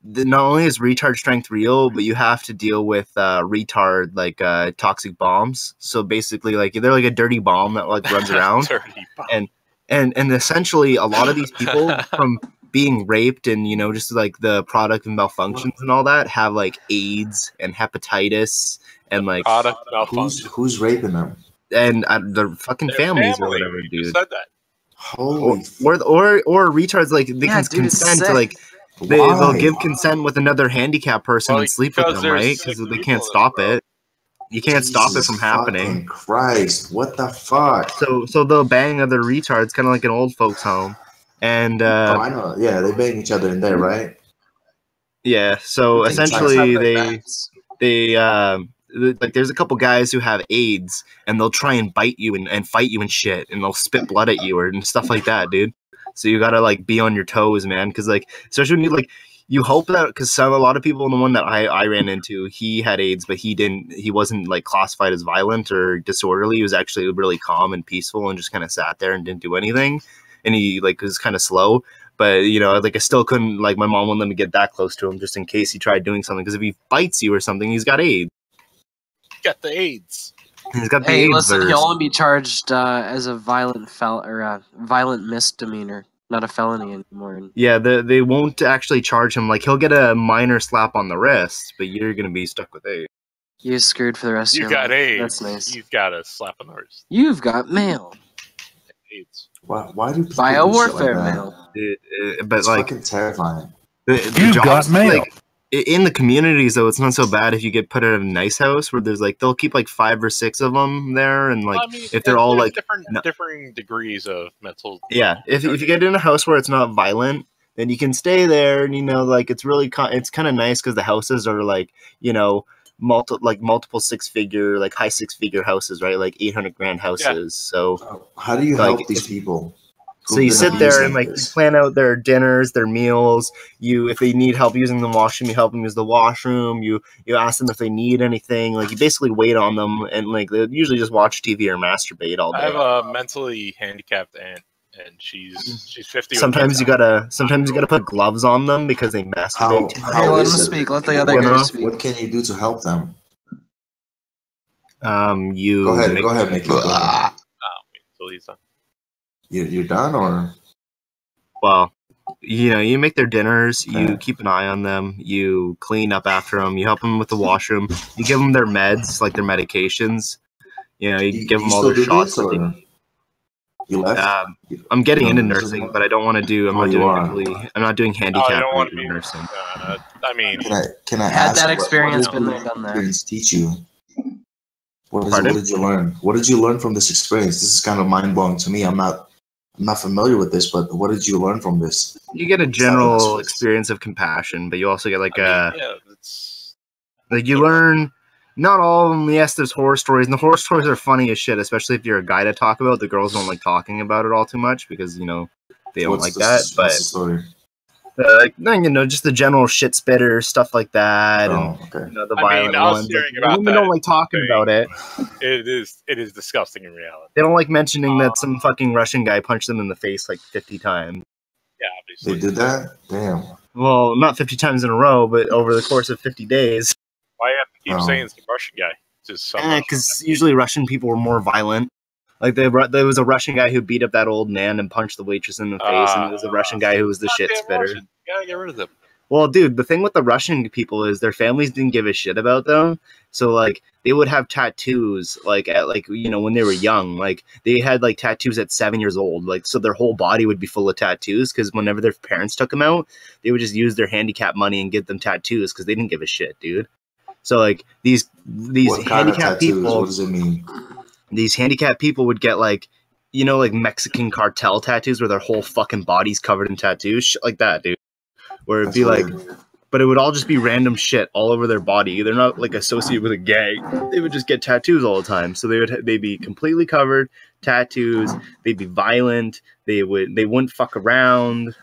not only is retard strength real, but you have to deal with retard like toxic bombs. So basically, like they're like a dirty bomb that like runs around, Dirty bomb. and essentially a lot of these people from being raped and just like the product of malfunctions and all that have like AIDS and hepatitis and like Product malfunction. Who's raping them? And their fucking Their families or family. whatever, You dude. just said that. Holy. Or retards like they Yeah, can dude, it's consent to sick. like they'll Why? give consent with another handicapped person Well, and sleep with because them, there's right? sick Because they people can't in this stop world. it. You can't stop it Jesus from happening. fucking Christ! What the fuck? So they'll bang other retards, kind of like an old folks' home, and Oh, I know. Yeah, they bang each other in there, right? yeah. So They just have essentially, their they beds. like there's a couple guys who have AIDS, and they'll try and bite you and fight you and shit, and they'll spit blood at you and stuff like that, dude. So you gotta like be on your toes, man, because like especially when you like. You hope that because a lot of people, the one that I ran into, he had AIDS, but he wasn't like classified as violent or disorderly. He was actually really calm and peaceful and just kind of sat there and didn't do anything. And he like was kind of slow, but like I still couldn't, like my mom wouldn't let me get that close to him just in case he tried doing something. Because if he bites you or something, he's got AIDS. Got the AIDS. He's got the Hey, AIDS listen, virus. he'll only be charged as a violent violent misdemeanor, not a felony anymore. Yeah, they won't actually charge him. Like he'll get a minor slap on the wrist, but you're gonna be stuck with AIDS. You're screwed for the rest You of your got life. AIDS. That's nice. You've got a slap on the wrist. You've got mail. AIDS. Why do people Bio do shit warfare like that? mail. But It's like fucking terrifying. the You've jobs, got mail. like in the communities though, it's not so bad if you get put in a nice house where there's like they'll keep like 5 or 6 of them there, and like I mean, if they're all there's like differing degrees of mental. yeah, if you get in a house where it's not violent, then you can stay there, and like it's really it's kind of nice because the houses are like multiple 6-figure, like high 6-figure houses, right? Like 800 grand houses. So How do you like, help these people? so you sit there and like you plan out their dinners, their meals. If they need help using the washroom, you help them use the washroom. You ask them if they need anything. Like you basically wait on them, and like they usually just watch TV or masturbate all day. I have a mentally handicapped aunt, and she's 50. Sometimes you gotta put gloves on them because they masturbate. too much. How let is him it? speak. Let the other guy speak. What can you do to help them? You go ahead, Mickey. Go ahead. So he's done. You're done, or well, you make their dinners, you keep an eye on them, you clean up after them, you help them with the washroom, you give them their meds, like their medications. You give them all their shots. You left? I'm getting into nursing, but I don't want to do. I'm not doing handicap nursing. I mean, can I had ask that experience, what been there, done that. experience teach you? What did you learn? What did you learn from this experience? This is kind of mind blowing to me. I'm not familiar with this, but what did you learn from this? You get a general experience of compassion, but you also get like you learn. Not all of them. Yes, there's horror stories, and the horror stories are funny as shit, especially if you're a guy to talk about. The girls don't like talking about it all too much because they don't like that. But what's the story? Just the general shit spitter stuff like that, and the violent ones. Women don't like talking about it. It is disgusting in reality. They don't like mentioning that some fucking Russian guy punched them in the face like 50 times. Yeah, obviously. They did that? Damn. Well, not 50 times in a row, but over the course of 50 days. Why you have to keep saying it's the Russian guy? Just because usually Russian people were more violent. Like there was a Russian guy who beat up that old man and punched the waitress in the face, and there was a Russian guy who was the shit spitter. Russian. You gotta get rid of them. Well, dude, the thing with the Russian people is their families didn't give a shit about them. So like they would have tattoos like at when they were young. Like they had like tattoos at 7 years old. Like so their whole body would be full of tattoos because whenever their parents took them out, they would just use their handicap money and get them tattoos because they didn't give a shit, dude. So like these handicapped people. What does it mean? These handicapped people would get like Mexican cartel tattoos where their whole fucking body's covered in tattoos, shit like that, dude. Where it'd be like, but it would all just be random shit all over their body. They're not like associated with a gang. They would just get tattoos all the time. So they'd be completely covered, tattoos. They'd be violent. They wouldn't fuck around.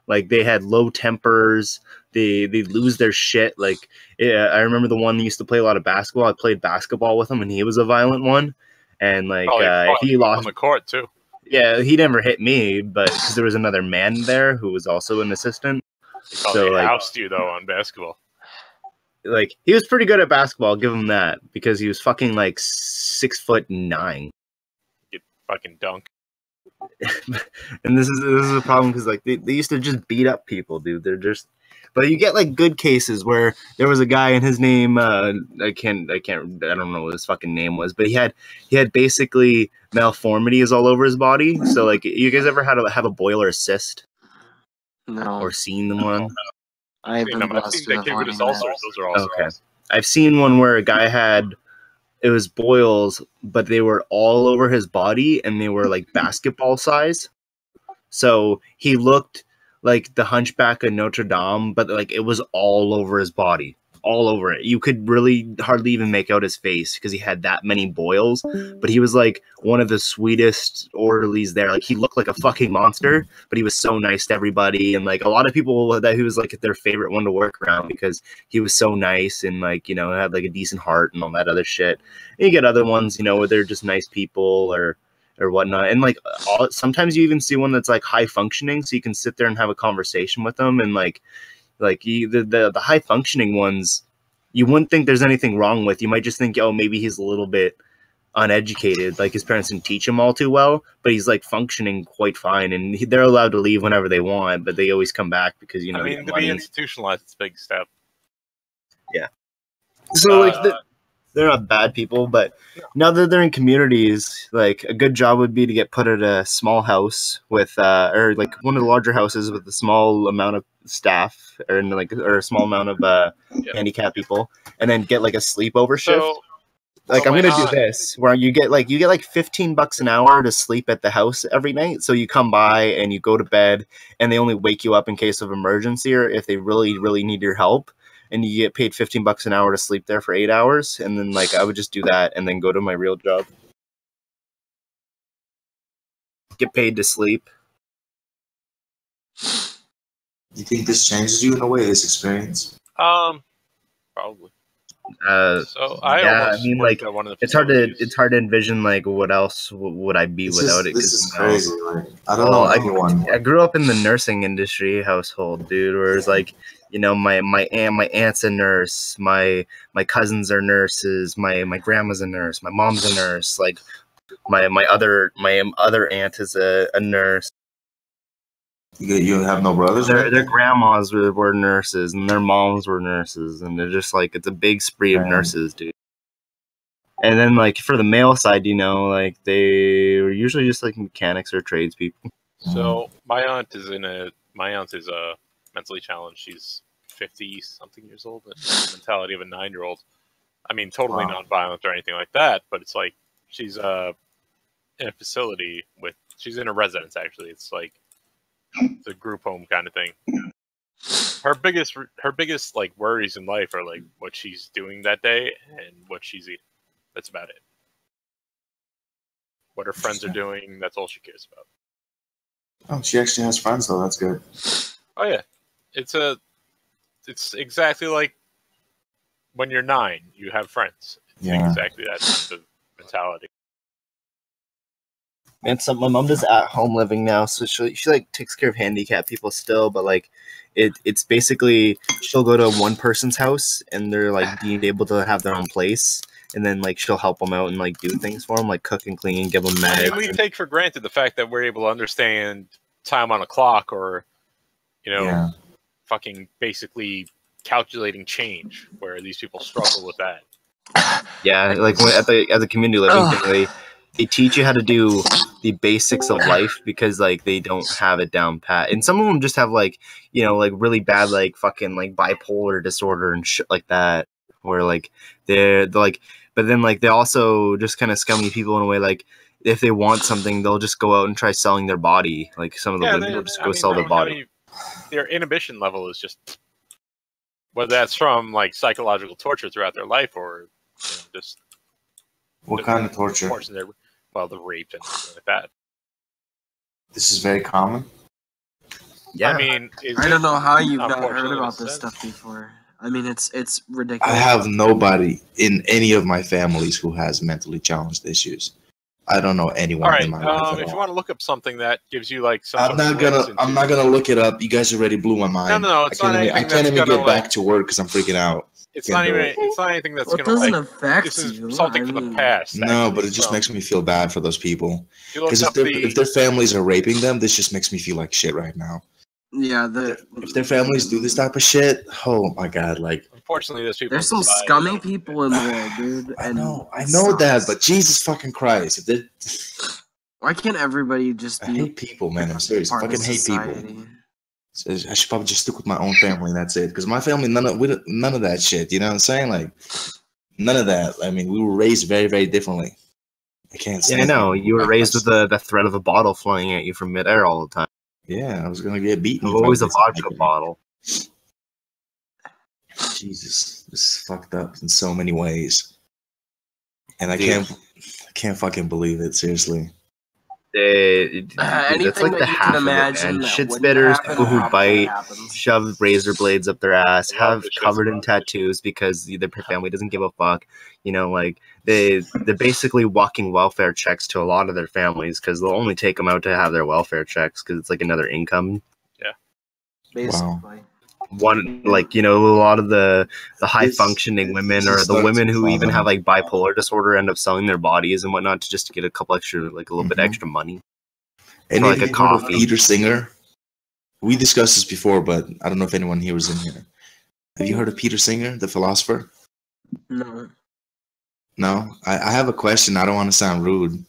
Like they had low tempers. They lose their shit. Like I remember the one that used to play a lot of basketball. I played basketball with him, and he was a violent one. And like if he lost on the court too. Yeah, he never hit me, but because there was another man there who was also an assistant. Oh, So they like, oust you though on basketball. like he was pretty good at basketball. I'll give him that because he was fucking like 6'9". Get fucking dunk. And this is a problem because like they used to just beat up people, dude. They're just, but you get like good cases where there was a guy and his name I don't know what his fucking name was, but he had basically malformities all over his body. So like, you guys ever have a boiler cyst No. or seen one? I've Seen been them. I've blessed seen with that kid with his avoiding that. ulcers. Those are awesome. Okay, I've seen one where a guy had, it was boils, but they were all over his body and they were like basketball size. So he looked like the Hunchback of Notre Dame, but like it was all over his body, all over it. You could really hardly even make out his face because he had that many boils. But he was like one of the sweetest orderlies there. Like he looked like a fucking monster, but he was so nice to everybody. And like a lot of people that he was like their favorite one to work around because he was so nice and like, you know, had like a decent heart and all that other shit. And you get other ones, you know, where they're just nice people or whatnot, and like sometimes you even see one that's like high functioning, so you can sit there and have a conversation with them, and like the high functioning ones, you wouldn't think there's anything wrong with. You might just think, oh, maybe he's a little bit uneducated, like his parents didn't teach him all too well, but he's like functioning quite fine, and they're allowed to leave whenever they want, but they always come back because, you know, I mean, to be institutionalized, it's a big step. Yeah. So like they're not bad people, but now that they're in communities, like a good job would be to get put at a small house with, or like one of the larger houses with a small amount of staff, or a small amount of handicapped people, and then get like a sleepover shift. Like I'm gonna do this where you get like $15 an hour to sleep at the house every night. So you come by and you go to bed, and they only wake you up in case of emergency or if they really, really need your help. And you get paid $15 an hour to sleep there for 8 hours, and then like I would just do that and then go to my real job. Get paid to sleep. You think this changes you in a way, this experience? Probably. So I mean, like it's hard to envision like what else would I be without it. This is crazy. Like, I don't know anyone. I grew up in the nursing industry household, dude. Where it's like, you know, my aunt's a nurse, my cousins are nurses, my grandma's a nurse, my mom's a nurse, like my other aunt is a nurse. You have no brothers? Their grandmas were nurses and their moms were nurses, and they're just like, it's a big spree of nurses, dude. And then like for the male side, you know, like they were usually just like mechanics or tradespeople. So my aunt is mentally challenged. She's 50-something years old, and the mentality of a 9-year-old. I mean, totally non-violent or anything like that, but it's like she's in a facility she's in a residence, actually. It's like it's a group home kind of thing. Her biggest like worries in life are like what she's doing that day and what she's eating. That's about it. What her friends are doing, that's all she cares about. Oh, she actually has friends though. That's good. Oh yeah, it's exactly like when you're 9, you have friends. It's exactly that type of mentality. And so my mom does at home living now, so she like takes care of handicapped people still, but like it's basically she'll go to one person's house and they're like being able to have their own place, and then like she'll help them out and like do things for them, like cook and clean, give them meds. I mean, we take for granted the fact that we're able to understand time on a clock, or fucking basically calculating change, where these people struggle with that. Yeah, like at the community living thing, they teach you how to do the basics of life because like they don't have it down pat, and some of them just have like, you know, like really bad like fucking like bipolar disorder and shit like that, where like they're like, but then like they also just kind of scummy people in a way, like if they want something they'll just go out and try selling their body, like some of the women will just go sell their body. Their inhibition level is just, whether that's from like psychological torture throughout their life or just what kind of torture? The rape and stuff like that. This is very common. Yeah, I mean, I don't know how you've not heard about this stuff before. I mean, it's ridiculous. I have nobody in any of my families who has mentally challenged issues. I don't know anyone All right. in my life at If you all. want to look up something that gives you like some. I'm not gonna look it up. You guys already blew my mind. No, it's not anything I can't that's even gonna, get back to work because I'm freaking out. It's Can't not do even. it. It's not anything that's Well, it gonna doesn't like. affect This is you. something I from the mean- past. No, actually, but it just from- makes me feel bad for those people. You look Because up if their families are raping them, this just makes me feel like shit right now. Yeah, If their families do this type of shit, oh my god, like Unfortunately, there's people. There's some scummy people in the world, dude. I know that, but Jesus fucking Christ, if they, Why can't everybody just I be hate people, man. I'm serious. I part of fucking hate society? people. I should probably just stick with my own family and that's it. Because my family, none of that shit. You know what I'm saying? Like none of that. I mean, we were raised very, very differently. I can't Yeah, say. I know. You were raised with the threat of a bottle flying at you from midair all the time. Yeah, I was gonna get beaten. Always a vodka bottle. Jesus, this is fucked up in so many ways, and I Dude. can't fucking believe it. Seriously. Dude, anything that's like that the you half can of it, imagine man. that Shit wouldn't spitters, happen people who probably bite, happens. shove razor blades up their ass, love have this shit covered in about tattoos because their family doesn't give a fuck. You know, like they're basically walking welfare checks to a lot of their families because they'll only take them out to have their welfare checks because it's like another income. Yeah. Basically. One, like, you know, a lot of the high functioning women or the women who even have like bipolar disorder end up selling their bodies and whatnot just to get a couple extra, like a little bit extra money. Any For, of like you a heard of coffee. Peter Singer? We discussed this before, but I don't know if anyone here was in here. Have you heard of Peter Singer, the philosopher? No. No? I have a question. I don't want to sound rude,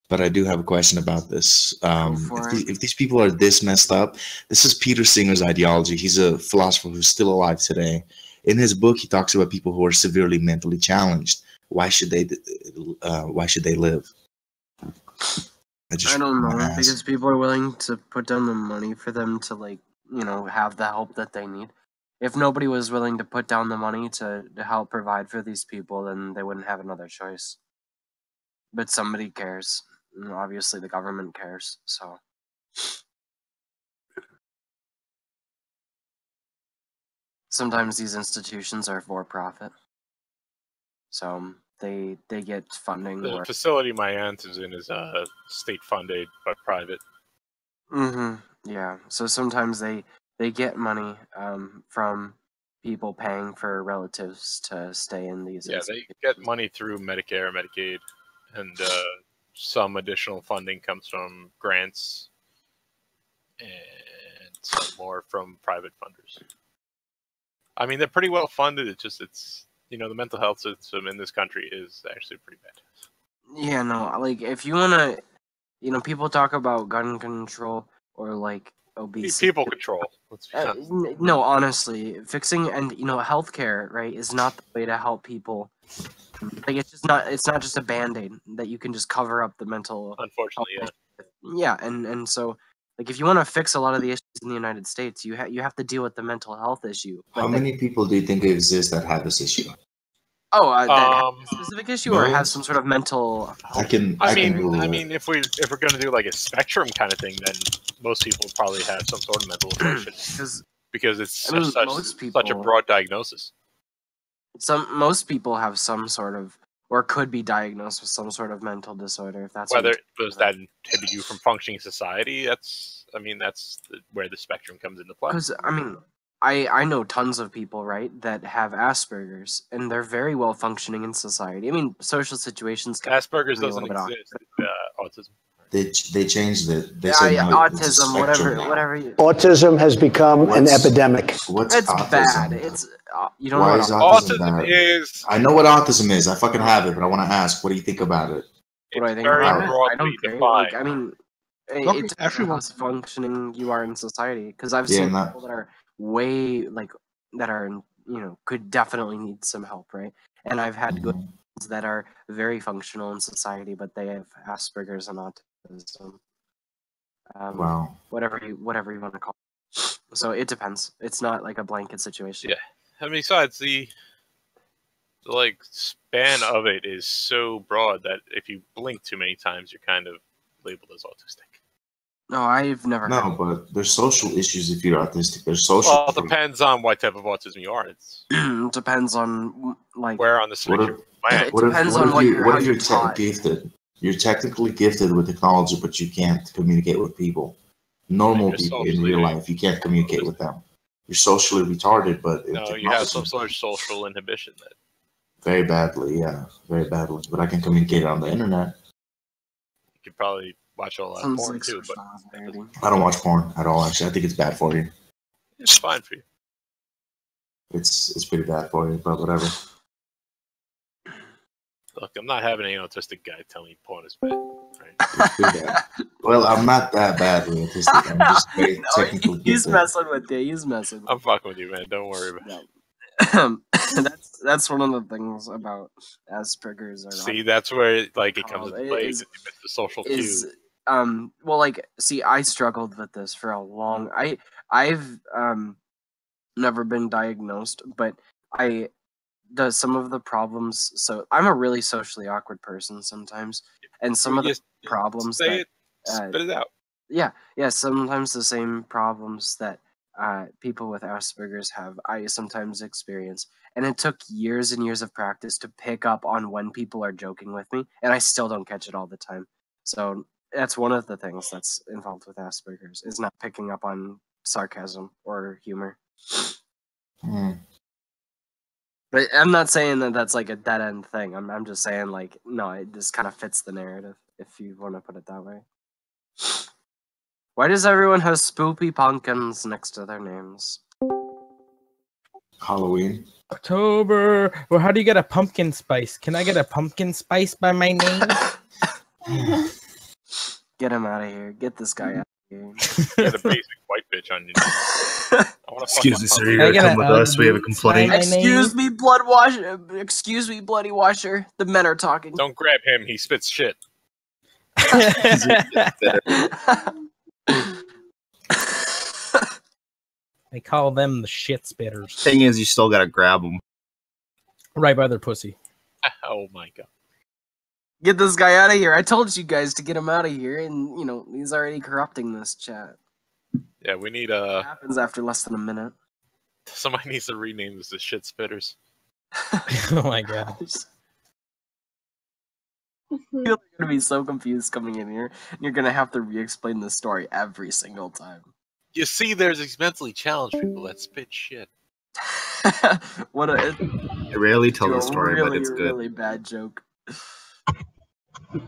but I do have a question about this. If these people are this messed up, this is Peter Singer's ideology. He's a philosopher who's still alive today. In his book, he talks about people who are severely mentally challenged. Why should they live? I don't know, because people are willing to put down the money for them to, like, you know, have the help that they need. If nobody was willing to put down the money to help provide for these people, then they wouldn't have another choice. But somebody cares. And obviously, the government cares, so. Sometimes these institutions are for profit. So they get funding. The facility my aunt is in is state funded but private. Yeah. So sometimes they get money from people paying for relatives to stay in these. Yeah, they get money through Medicare, Medicaid, and some additional funding comes from grants, and some more from private funders. I mean, they're pretty well funded. It's you know, the mental health system in this country is actually pretty bad. Yeah, no, like if you wanna, you know, people talk about gun control or like obesity. People control. Let's be honest. No, honestly, fixing and you know, healthcare, right, is not the way to help people. Like it's just not. It's not just a band-aid that you can just cover up the mental. Unfortunately, yeah. Yeah, and so like if you want to fix a lot of the issues in the United States, you have to deal with the mental health issue. How many people do you think exist that have this issue? Oh, that have a specific issue or have millions? some sort of mental. I mean, if we're going to do like a spectrum kind of thing, then most people probably have some sort of mental affliction because it's such a broad diagnosis. Most people have some sort of, or could be diagnosed with some sort of mental disorder. If that's Whether does that inhibit you from functioning in society, that's where the spectrum comes into play. Because I mean, I know tons of people, right, that have Asperger's, and they're very well functioning in society. I mean, social situations. Asperger's can be a doesn't little bit exist. Autism. They changed it. They Yeah, said yeah, no, it's a autism, spectrum whatever. now. Autism has become an epidemic. What's It's autism? bad. It's you don't Why know is what autism bad? is. I know what autism is. I fucking have it, but I want to ask, what do you think about it? What do I think very about it? I broadly don't care. defined. Like, I mean, Okay, it depends on how functioning you are in society. Because I've Yeah, seen not- people that are way like that are could definitely need some help, right? And I've had good ones that are very functional in society, but they have Asperger's and autism. Wow. Whatever you want to call it. So it depends. It's not like a blanket situation. Yeah, I mean, besides the like span of it is so broad that if you blink too many times, you're kind of labeled as autistic. No, I've never. No, but there's social issues if you're autistic. There's social. Well, it depends on what type of autism you are. It depends on like where on the spectrum. It depends on what how if you're you're taught. gifted? You're technically gifted with technology, but you can't communicate with people. Normal You're people in socially- real life, you can't communicate with them. You're socially retarded, but in No, you have some technology, sort of social inhibition. That very badly, yeah, very badly. But I can communicate on the internet. you could probably watch a lot of Sounds porn like too, but I don't watch porn at all. Actually, I think it's bad for you. it's fine for you. It's pretty bad for you, but whatever. Look, I'm not having an autistic guy tell me porn is bad. It's pretty bad. Well, I'm not that badly autistic. I'm just very technically He's gifted. messing with you. He's messing. I'm fucking with you, man. Don't worry about it. That's one of the things about Asperger's. Or See, that's where like it comes into play. is- It's the social is cue. well, like, see, I struggled with this for a long. I've never been diagnosed, but some of the problems. So I'm a really socially awkward person sometimes, and some of the problems Say that it, spit it out. yeah, sometimes the same problems that people with Asperger's have, I sometimes experience. And it took years and years of practice to pick up on when people are joking with me, and I still don't catch it all the time. So that's one of the things that's involved with Asperger's, is not picking up on sarcasm or humor. But I'm not saying that that's like a dead end thing. I'm just saying, like, no, it just kind of fits the narrative, if you want to put it that way. Why does everyone have spoopy pumpkins next to their names? Halloween. October. Well, how do you get a pumpkin spice? Can I get a pumpkin spice by my name? Get him out of here. Get this guy out of here. Get a basic white bitch on you. Excuse me, sir. You gotta come with us. We have a complaint. Excuse me, blood washer. Excuse me, bloody washer. The men are talking. Don't grab him. He spits shit. They call them the shit spitters. Thing is, you still gotta grab them. Right by their pussy. Oh my god. Get this guy out of here. I told you guys to get him out of here, and, he's already corrupting this chat. Yeah, we need It happens after less than a minute. somebody needs to rename this the shit spitters. Oh my god. You're gonna be so confused coming in here, and you're gonna have to re-explain the story every single time. You see, there's these mentally challenged people that spit shit. What I rarely tell the story, really, but it's good. really bad joke. And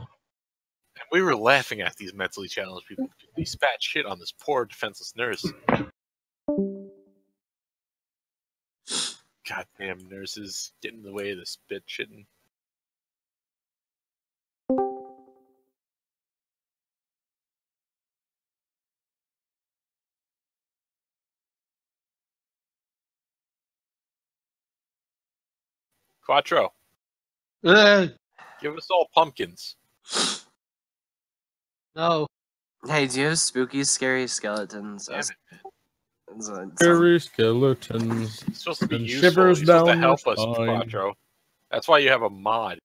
we were laughing at these mentally challenged people. They spat shit on this poor defenseless nurse. Goddamn nurses getting in the way of the spit shitting. Quattro. Give us all pumpkins. No. Hey, do you have spooky, scary skeletons? Scary skeletons. It's supposed to be and useful. shivers You're supposed to down help your us, spine. Quattro. That's why you have a mod.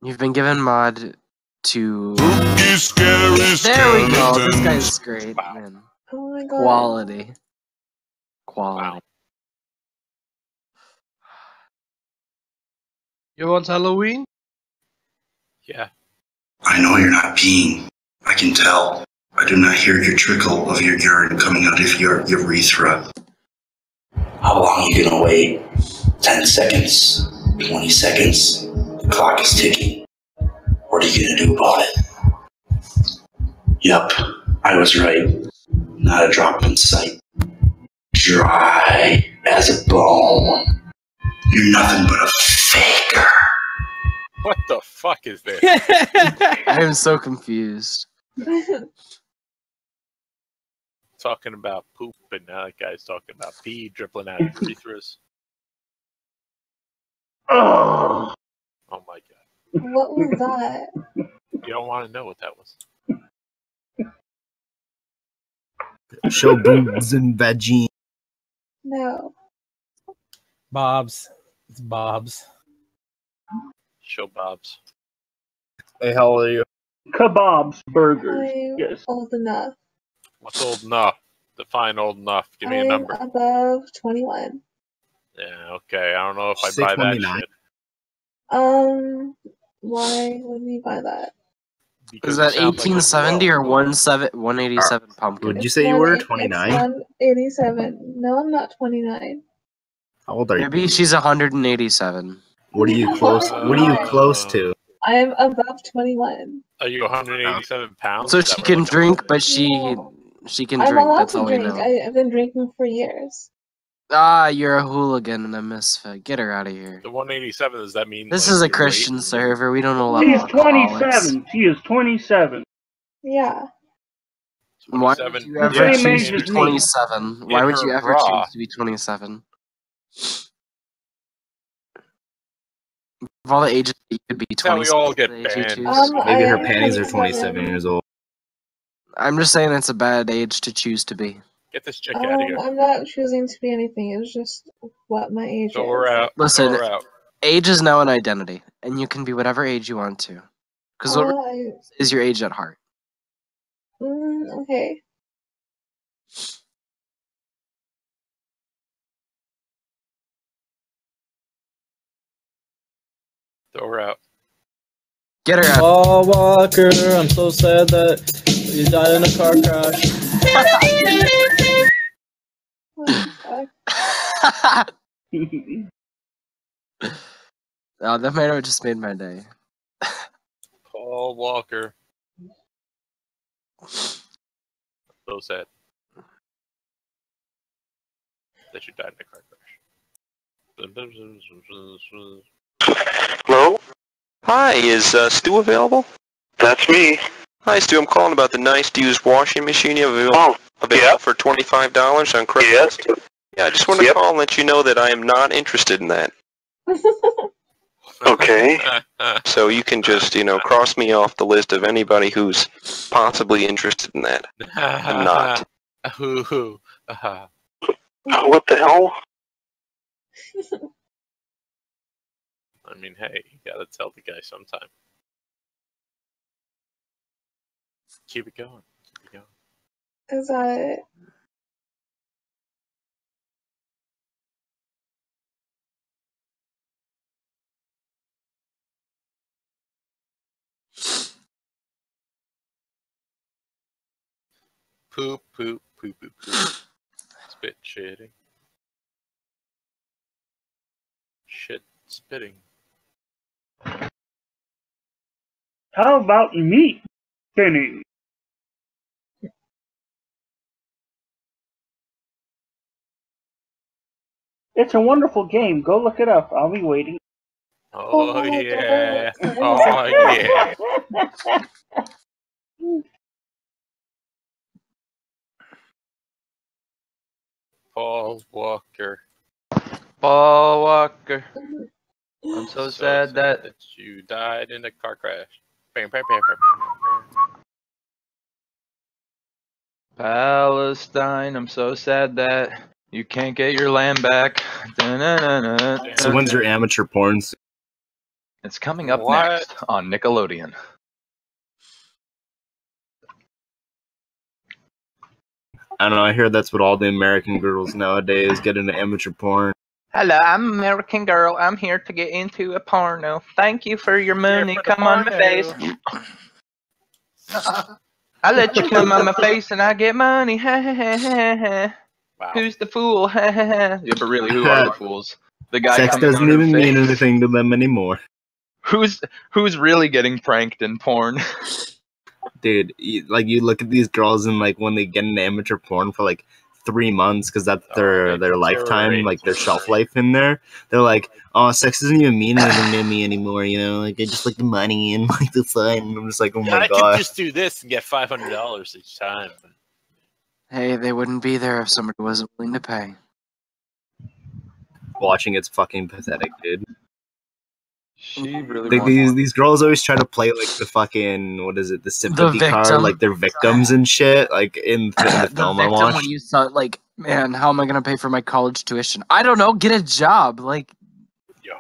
You've been given mod to. Scary There we go. This skeletons. guy's great, man. Oh my god. Quality. Quality. You want Halloween? Yeah. I know you're not peeing. I can tell. I do not hear your trickle of your urine coming out of your urethra. How long are you gonna wait? 10 seconds? 20 seconds? The clock is ticking. What are you gonna do about it? Yup, I was right. Not a drop in sight. Dry as a bone. You're nothing but a faker. What the fuck is this? I am so confused. Talking about poop, but now that guy's talking about pee dribbling out of urethras. Oh. Oh my god. What was that? You don't want to know what that was. Show boobs and vagine. No. Bob's. It's Bob's. Show Bob's. Hey, how old are you? Kebabs, burgers. I'm Yes. old enough. What's old enough? Define old enough. Give me a I'm number. above 21. Yeah, okay. I don't know if I buy that 629. shit. Why would we buy that? Is that 1870 or 187 pumpkin? Would you say you were 29? It's 187. No, I'm not 29. How old are you? Maybe she's 187. What are you close? What are you close to? I am above 21. Are you 187 pounds? So Is that she what can we're looking drink, for? but she can I'm drink. allowed That's to all we drink. know. I've been drinking for years. Ah, you're a hooligan and a misfit. Get her out of here. The 187, does that mean This like, is a your Christian weight? server. We don't allow She is alcoholics. 27. She is 27. Yeah. Why 27? would you ever Same choose age to be as me. 27? Why In would her you ever bra. choose to be 27? Of all the ages that you could be That's how 27. we all get the age you banned. choose. Maybe I her am panties are 27. 27 years old. I'm just saying it's a bad age to choose to be. Get this chick out of here. I'm not choosing to be anything. It's just what my age So is. we're out. Listen, So we're out. age is now an identity, and you can be whatever age you want to. Because what is your age at heart? Okay. So we're out. Get her out. Paul Walker, I'm so sad that you died in a car crash. Oh, that might have just made my day. Paul Walker. So sad. That you died in a car crash. Hello? Hi, is Stu available? That's me. Hi, Stu. I'm calling about the nice used washing machine you have available for $25 on Craigslist. Yeah, I just wanted to call and let you know that I am not interested in that. Okay. So you can just, cross me off the list of anybody who's possibly interested in that. I'm not. What the hell? I mean, hey, you gotta tell the guy sometime. Keep it going. Keep it going. Is that it? Poop, poop, poop, poop, poop. Spit shitting. Shit spitting. How about meat spinning? It's a wonderful game. Go look it up. I'll be waiting. Oh yeah. Oh yeah. Paul Walker. Paul Walker. I'm so sad that you died in a car crash. Bam, bam, bam, bam. Palestine. I'm so sad that you can't get your land back. Da-na-na-na. So when's your amateur porn? It's coming up What? next on Nickelodeon. I don't know. I hear that's what all the American girls nowadays get into amateur porn. Hello, I'm an American girl. I'm here to get into a porno. Thank you for your money. Come on my face. I let you come on my face and I get money. Ha ha ha ha ha. Wow. Who's the fool? Ha ha ha. Yeah, but really, who are the fools? The guy Sex coming doesn't on her even mean face? anything to them anymore. Who's really getting pranked in porn? Dude, you look at these girls and when they get into amateur porn for 3 months because that's their lifetime, their shelf life in there. They're like, oh, sex doesn't even mean anything to me anymore, I just like the money and the fun. And I'm just like, oh my I god. could just do this and get $500 each time. Hey, they wouldn't be there if somebody wasn't willing to pay. Watching it's fucking pathetic, dude. She really These girls always try to play the fucking, what is it, the sympathy card, victim. they're victims and shit, in the film I victim watched. when you saw man, how am I gonna pay for my college tuition? I don't know. Get a job.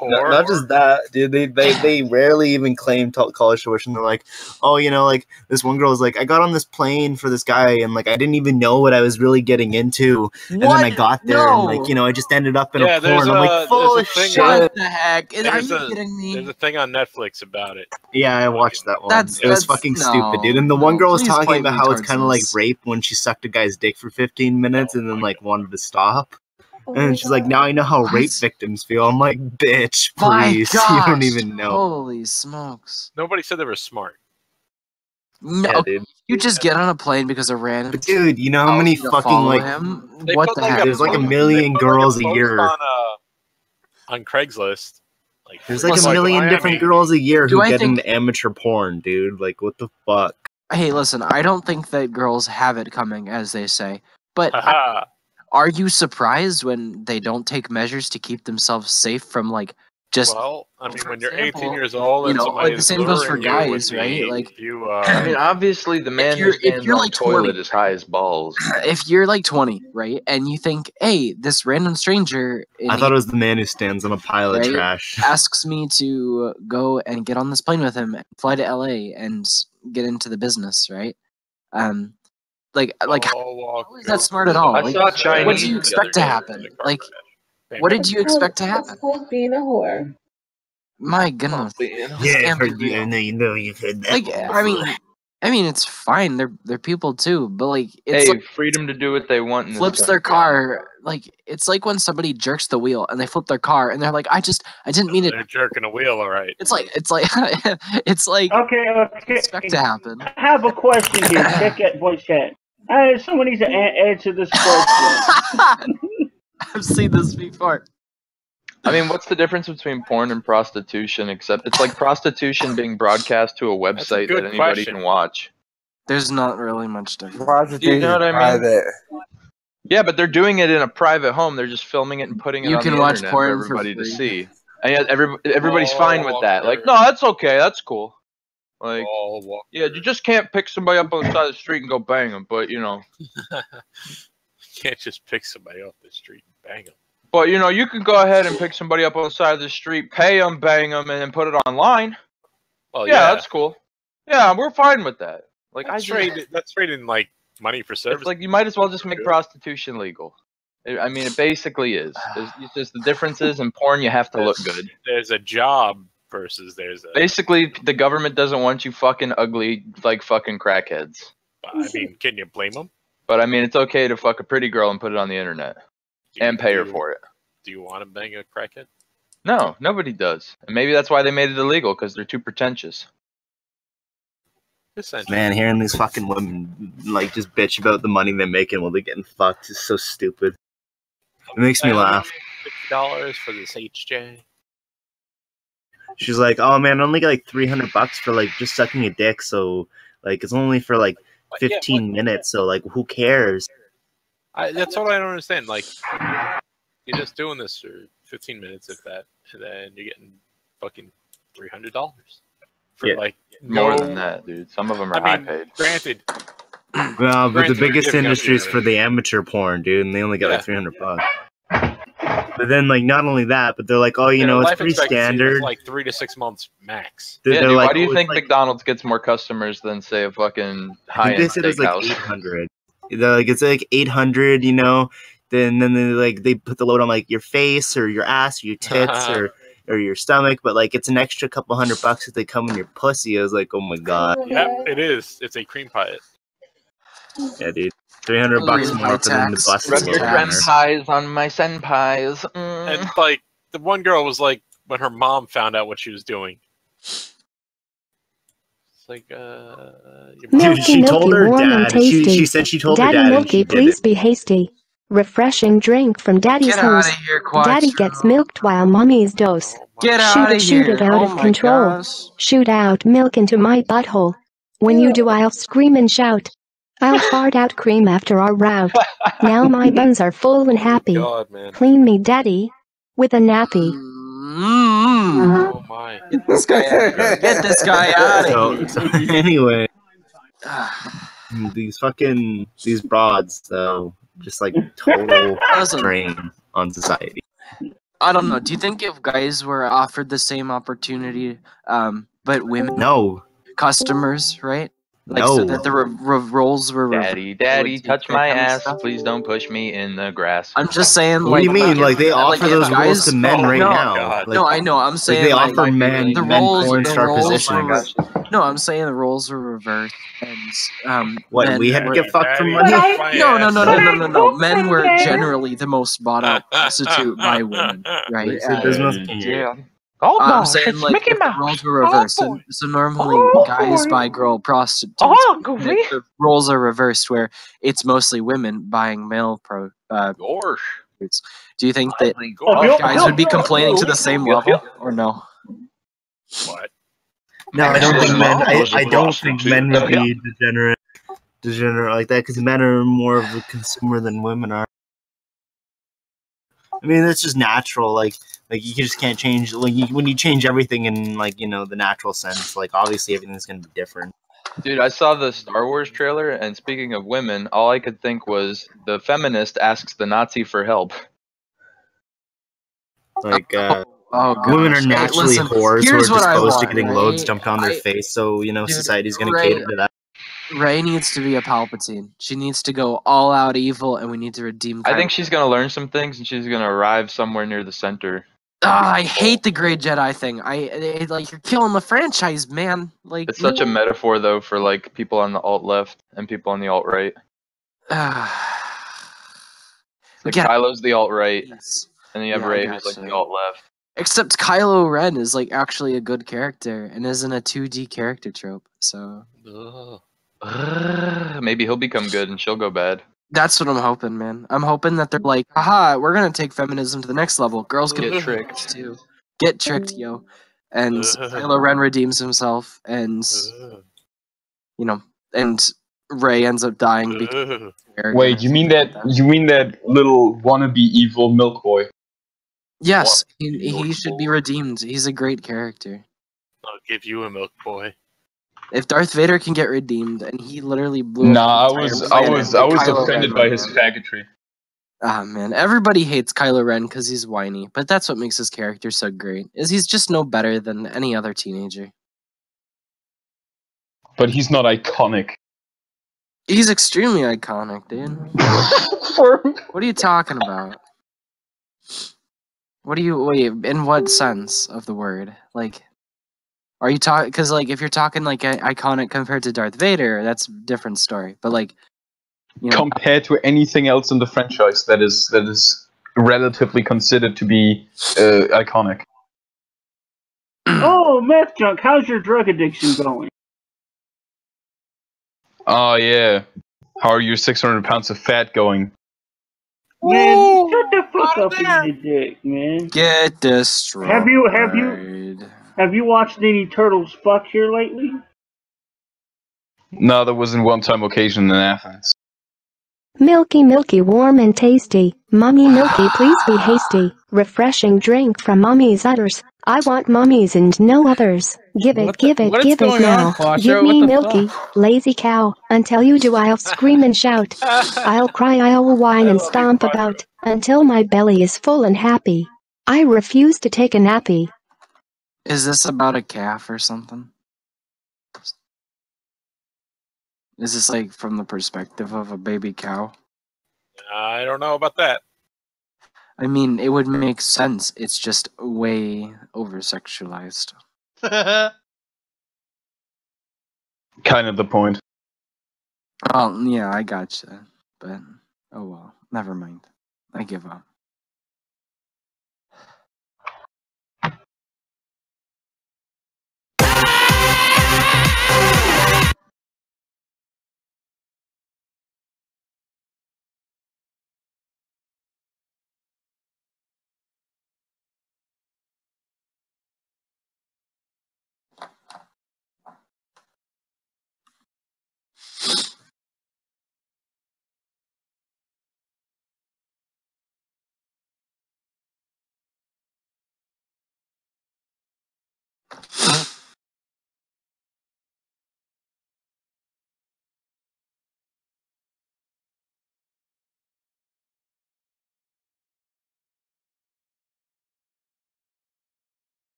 Not just that, dude. They rarely even claim college tuition. They're like, oh, you know, like this one girl was like, I got on this plane for this guy, and like I didn't even know what I was really getting into, and then I got there, and like you know, I just ended up in a porn. I'm like, full of shit. What the heck? Are There's you a- kidding me? There's a thing on Netflix about it. Yeah, I watched that one. It was fucking no, stupid, dude. And the one girl was please talking point about me how it's towards kind of like this. rape when she sucked a guy's dick for 15 minutes and then like wanted to stop. And she's like, now I know how rape victims feel. I'm like, bitch, My please. You gosh, don't even know. Holy smokes. Nobody said they were smart. No, Yeah, dude. you just get on a plane because a random Dude, you know how many to fucking follow like him? They What put, the like, heck? there's like a They million put, like, girls a post year. on Craigslist. Like, There's like a like million Miami. different girls a year Do who I get think- into amateur porn, dude. Like, what the fuck? Hey, listen, I don't think that girls have it coming, as they say. But Haha. are you surprised when they don't take measures to keep themselves safe from like just? Well, I mean, when you're example, 18 years old, you and know, somebody like the is same goes for luring you with guys, right? the Like, view, I mean, obviously, the man who you're- if stands you're on like the toilet 20 is high as balls. if you're like 20, right, and you think, hey, this random stranger, I thought it was the man who stands on a pile of right, trash. asks me to go and get on this plane with him, fly to LA, and get into the business, right? Like how is that smart at all? I Like, saw what Chinese do you the expect to other day. happen? Like, what did you expect to happen? It's called being a whore. My goodness, You know? this can't be real. you know you've heard that. Like, I mean, it's fine. They're people too, but like, it's Hey, like freedom to do what they want in this flips their country. car. Like, it's like when somebody jerks the wheel and they flip their car and they're like, I didn't mean it. They're jerking a wheel, all right. It's like it's like Okay. expect to happen. I have a question here. Check at voice chat. Someone needs to answer this question. I've seen this before. I mean, what's the difference between porn and prostitution? Except it's like prostitution being broadcast to a website good that anybody question. can watch. There's not really much difference. You know what I mean? Yeah, but they're doing it in a private home. They're just filming it and putting it You on can the watch internet porn for for everybody to free. see. And yet everybody's fine with that. Like, no, that's okay. That's cool. Like, yeah, you just can't pick somebody up on the side of the street and go bang them. But, you know. You can't just pick somebody off the street and bang them. But, you know, you can go ahead and pick somebody up on the side of the street, pay them, bang them, and then put it online. Well, Yeah, that's cool. Yeah, we're fine with that. Like, that's trading like money for service. It's like you might as well just make prostitution legal. I mean, it basically is. It's just the difference is in porn you have to look good. There's a job versus there's a. Basically, the government doesn't want you fucking ugly like fucking crackheads. I mean, can you blame them? But I mean, it's okay to fuck a pretty girl and put it on the internet and pay her for it. Do you want to bang a crackhead? No, nobody does. And maybe that's why they made it illegal, because they're too pretentious. Man, hearing these fucking women like just bitch about the money they're making while they're getting fucked is so stupid. It makes me laugh. $50 for this HJ. She's like, "Oh man, I only got like $300 for like just sucking a dick, so like it's only for like 15 minutes, so like who cares?" That's what I don't understand. Like, you're just doing this for 15 minutes, if that, and then you're getting fucking $300 for like More no- than that, dude. Some of them are I mean, high paid. Granted, Well, but the Granted, biggest they're giving up industry is the for the amateur porn, dude, and they only get like $300. But then, like, not only that, but they're like, "Oh, you know, it's life pretty expectancy is standard." like 3 to 6 months max. They're Yeah, dude, like, why do you "Oh, think it's like-" McDonald's gets more customers than, say, a fucking I think high-end they said it was like steakhouse? 800. They're like, it's like 800, you know. Then they put the load on like your face or your ass or your tits or your stomach, but like it's an extra couple $100 if they come in your pussy. I was like, oh my god. Yep, it is. It's a cream pie. Yeah, dude. $300 more for them to bust Rub a your load on her. senpais on my senpais. And like the one girl was like, when her mom found out what she was doing, it's like, Dude, she told her warm and dad. tasty. She said she told Daddy her dad, and Milky, she did please it. be hasty. Refreshing drink from Daddy's Get outta hose. here, Quattro. Daddy gets milked while Mommy's dose. Get shoot outta it, shoot here. it out Oh of my control. gosh. Shoot out milk into my butthole. When you do, I'll scream and shout. I'll fart out cream after our route. Now my buns are full and happy. God, man. Clean me, Daddy, with a nappy. Oh my! Get this guy out of here. Get this guy out of here. So anyway, these broads though, just like total drain on society. I don't know. Do you think if guys were offered the same opportunity, but women, No. customers, right? Like so that the roles were reversed, Daddy, they would take touch that my kind of ass. stuff? Please don't push me in the grass. I'm just saying, What do you mean? Like they offer if those roles guys, to men right no, now. no, I know. I'm Like saying they like offer men the men roles, porn the star roles positions. were. No, I'm saying the roles were reversed, and What, men we had to were. get fucked for Daddy, money? touch my No, no, ass. no, no, no, no, no. Men were generally the most bought out prostitute by women, right? They say there's nothing Yeah. here. I'm saying like if the roles were reversed, so normally guys buy girl prostitutes. And if the roles are reversed, where it's mostly women buying male prostitutes. Do you think that guys would be complaining to the same level, or no? What? No, I don't think men. I don't think prostitute. men would be degenerate like that because men are more of a consumer than women are. I mean, that's just natural. Like you just can't change. Like when you change everything in the natural sense, like obviously everything's gonna be different. Dude, I saw the Star Wars trailer, and speaking of women, all I could think was the feminist asks the Nazi for help. Like, Hey, women are naturally listen, whores who here's are what I disposed to want, getting Ray. loads dumped on their face. So society's gonna cater to that. Ray needs to be a Palpatine. She needs to go all out evil, and we need to redeem. I think she's gonna learn some things, and she's gonna arrive somewhere near the center. I hate the Grey Jedi thing. Like you're killing the franchise, man. Like It's such a metaphor, though, for like people on the alt left and people on the alt right. Like Kylo's the alt right, and then you have Yeah, I Rey, who's like gotcha. the alt left. Except Kylo Ren is like actually a good character and isn't a 2D character trope. So Maybe he'll become good and she'll go bad. that's what I'm hoping, man. I'm hoping that they're like, aha, we're gonna take feminism to the next level. Girls can Get be tricked. too. Get tricked, yo. And Kylo Ren redeems himself, and and Rey ends up dying because Wait, you mean that little wannabe evil milk boy? Yes, he should be redeemed. He's a great character. I'll give you a milk boy. If Darth Vader can get redeemed, and he literally blew up Nah, the I entire was planet, Kylo offended Ren by his faggotry. Ah man, everybody hates Kylo Ren because he's whiny, but that's what makes his character so great. Is he's just no better than any other teenager. But he's not iconic. He's extremely iconic, dude. What are you talking about? Wait, in what sense of the word? Like, are you talking, because like, if you're talking like iconic compared to Darth Vader, that's a different story, but like, Compared to anything else in the franchise that is relatively considered to be iconic. Oh, Meth Junk, how's your drug addiction going? Oh yeah. How are your 600 pounds of fat going? Man, shut the fuck up and eat a dick, man. Get destroyed. Have you watched any turtles fuck here lately? No, that was in one-time occasion in Athens. Milky, milky, warm and tasty. Mommy milky, please be hasty. Refreshing drink from mommy's udders. I want mommy's and no others. Give it, give it, what is give it going on, now. Quattro? Give What me the milky, lazy cow. Until you do, I'll scream and shout. I'll cry, I'll whine and stomp about. Until my belly is full and happy. I refuse to take a nappy. Is this about a calf or something? Is this like from the perspective of a baby cow? I don't know about that. I mean, it would make sense. It's just way over-sexualized. Kind of the point. Oh, yeah, I gotcha. But, oh well. Never mind. I give up.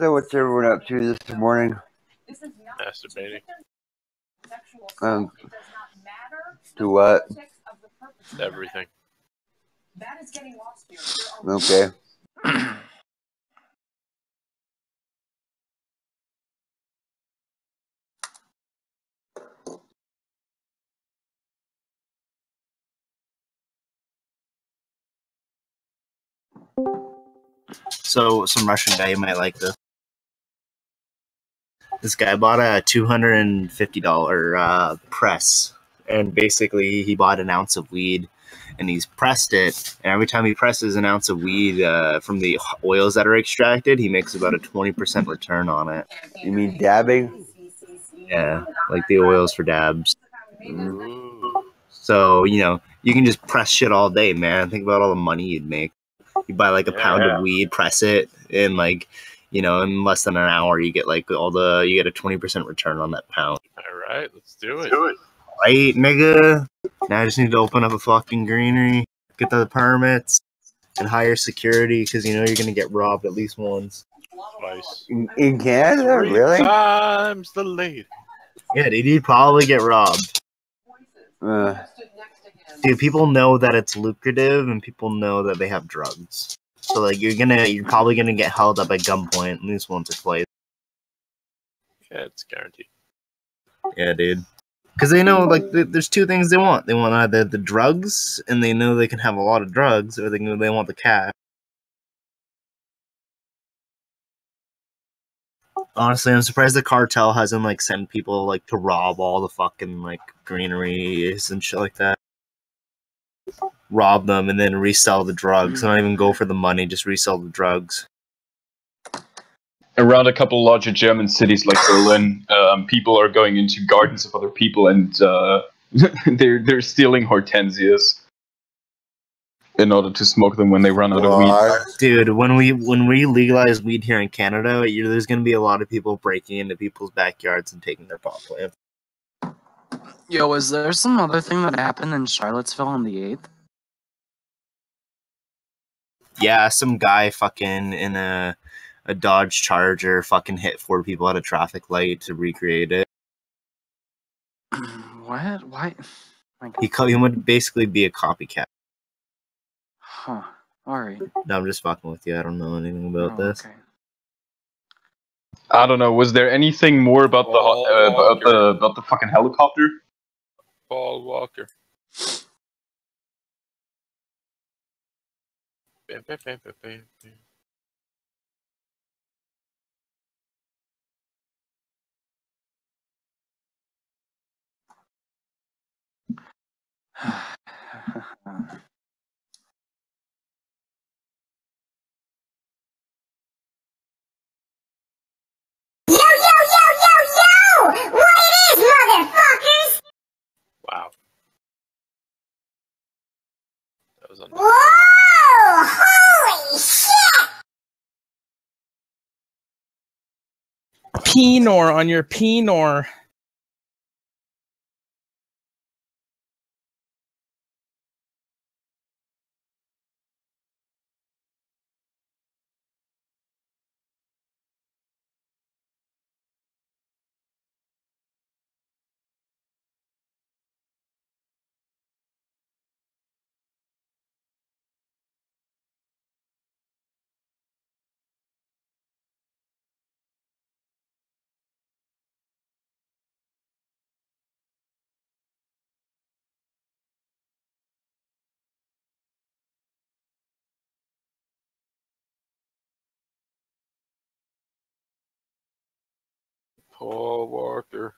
So what's everyone up to this morning? Masturbating. To what? Everything. Okay. So some Russian guy, you might like this. This guy bought a $250 press, and basically he bought an ounce of weed, and he's pressed it. And every time he presses an ounce of weed from the oils that are extracted, he makes about a 20% return on it. You mean dabbing? Yeah, like the oils for dabs. So you can just press shit all day, man. Think about all the money you'd make. You buy like a pound of weed, press it, and in less than an hour, you get you get a 20% return on that pound. All right, let's do it. Right, nigga. Now I just need to open up a fucking greenery, get the permits, and hire security because you're gonna get robbed at least once. Twice. In Canada, 3 really? times the lady. Yeah, dude, you'd probably get robbed. Dude, people know that it's lucrative, and people know that they have drugs. So you're probably gonna get held up at gunpoint at least once or twice. Yeah, it's guaranteed. Yeah, dude. Because they know there's two things they want. They want either the drugs, and they know they can have a lot of drugs, or they want the cash. Honestly, I'm surprised the cartel hasn't sent people to rob all the fucking greeneries and shit like that. Rob them and then resell the drugs. Not even go for the money, just resell the drugs. Around a couple larger German cities like Berlin, people are going into gardens of other people and they're stealing hortensias in order to smoke them when they run out of weed. Dude, when we legalize weed here in Canada, there's gonna be a lot of people breaking into people's backyards and taking their pot plants. Yo, was there some other thing that happened in Charlottesville on the 8th? Yeah, some guy fucking in a Dodge Charger fucking hit 4 people at a traffic light to recreate it. What? Why? He would basically be a copycat. Huh. Alright. No, I'm just fucking with you. I don't know anything about this. Okay. I don't know. Was there anything more about the fucking helicopter? Paul Walker. Bam, bam, bam, bam, bam, bam. What it is, motherfuckers? Wow. That was Whoa! Holy shit! Pinor on your Pinor. Paul Walker.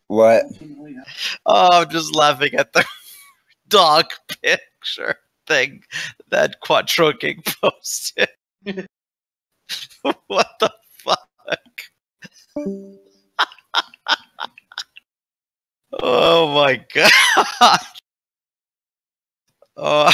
What? Oh, I'm just laughing at the dog picture thing that Quattro King posted. What the fuck? Oh my god. Oh.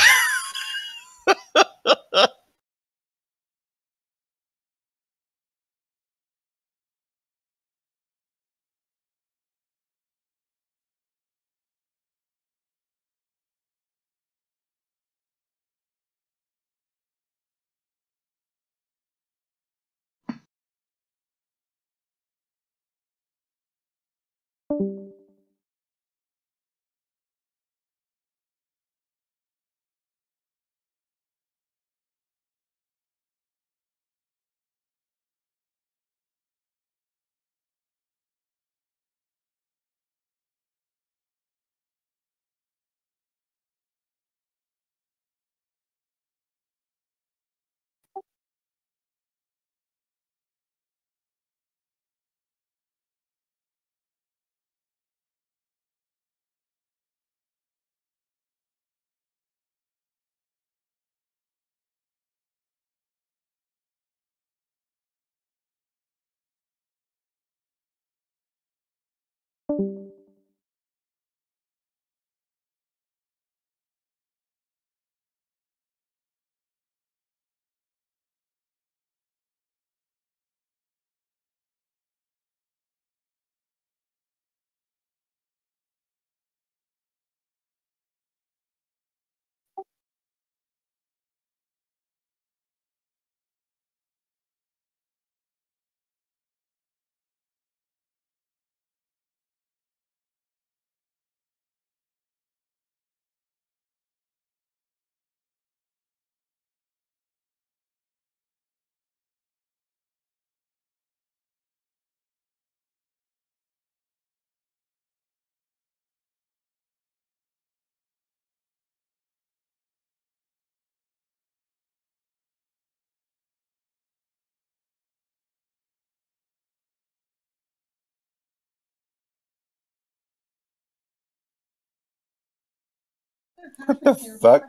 What the fuck?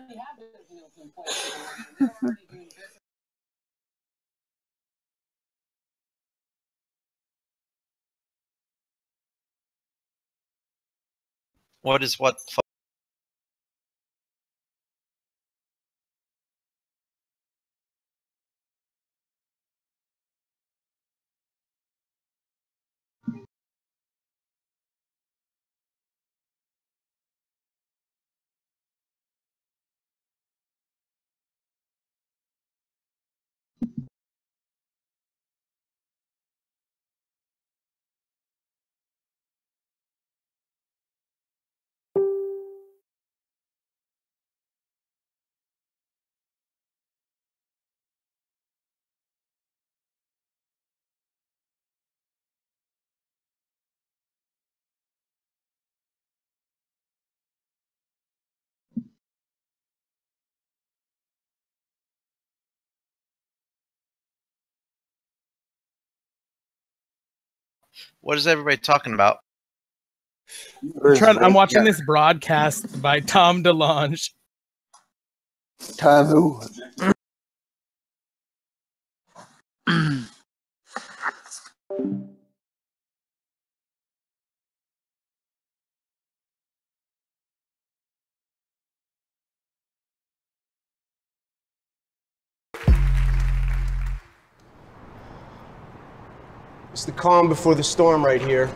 What is what? What is everybody talking about? I'm watching this broadcast by Tom DeLonge. Tom who? It's the calm before the storm right here.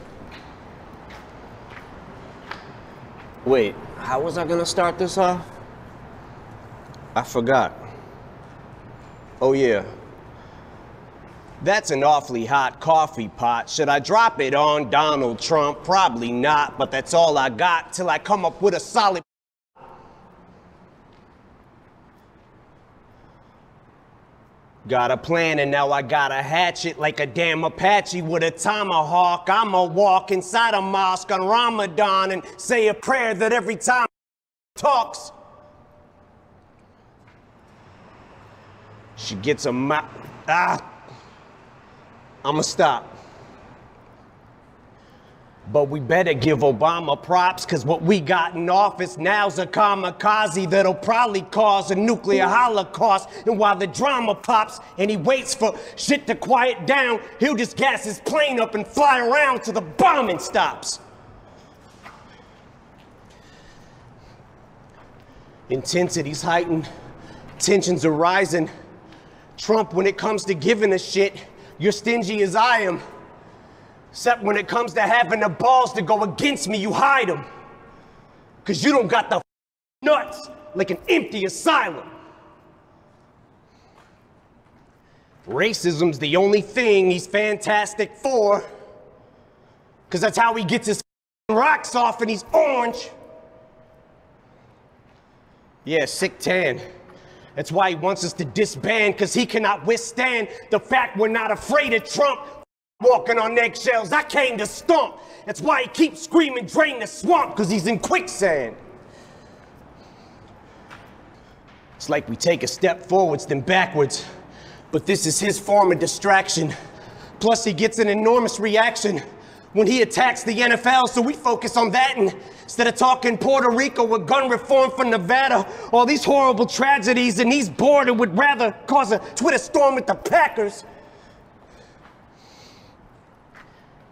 Wait, how was I gonna start this off? I forgot. Oh yeah. That's an awfully hot coffee pot. Should I drop it on Donald Trump? Probably not, but that's all I got till I come up with a solid. Got a plan and now I gotta hatch it like a damn Apache with a tomahawk. I'ma walk inside a mosque on Ramadan and say a prayer that every time talks, she gets a I'ma stop. But we better give Obama props, cause what we got in office now's a kamikaze that'll probably cause a nuclear holocaust. And while the drama pops and he waits for shit to quiet down, he'll just gas his plane up and fly around till the bombing stops. Intensity's heightened, tensions are rising. Trump, when it comes to giving a shit, you're stingy as I am. Except when it comes to having the balls to go against me, you hide them. Cause you don't got the nuts like an empty asylum. Racism's the only thing he's fantastic for. Cause that's how he gets his rocks off and he's orange. Yeah, sick tan. That's why he wants us to disband, cause he cannot withstand the fact we're not afraid of Trump. Walking on eggshells, I came to stomp. That's why he keeps screaming, drain the swamp, cause he's in quicksand. It's like we take a step forwards, then backwards. But this is his form of distraction. Plus he gets an enormous reaction when he attacks the NFL, so we focus on that instead of talking Puerto Rico with gun reform for Nevada. All these horrible tragedies, and he's bored and would rather cause a Twitter storm with the Packers.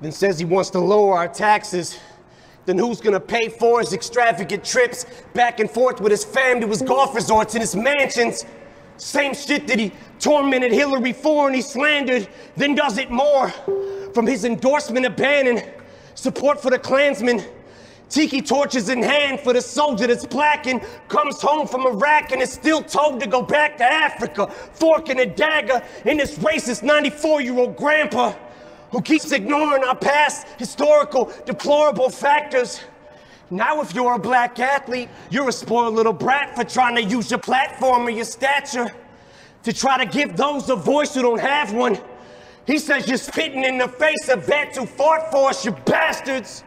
Then says he wants to lower our taxes. Then who's gonna pay for his extravagant trips back and forth with his fam to his golf resorts and his mansions? Same shit that he tormented Hillary for and he slandered, then does it more. From his endorsement of Bannon, support for the Klansmen, tiki torches in hand for the soldier that's blackened, comes home from Iraq and is still told to go back to Africa, fork and a dagger in this racist 94-year-old grandpa who keeps ignoring our past historical deplorable factors. Now if you're a black athlete, you're a spoiled little brat for trying to use your platform or your stature to try to give those a voice who don't have one. He says you're spitting in the face of vets who fought for us, you bastards.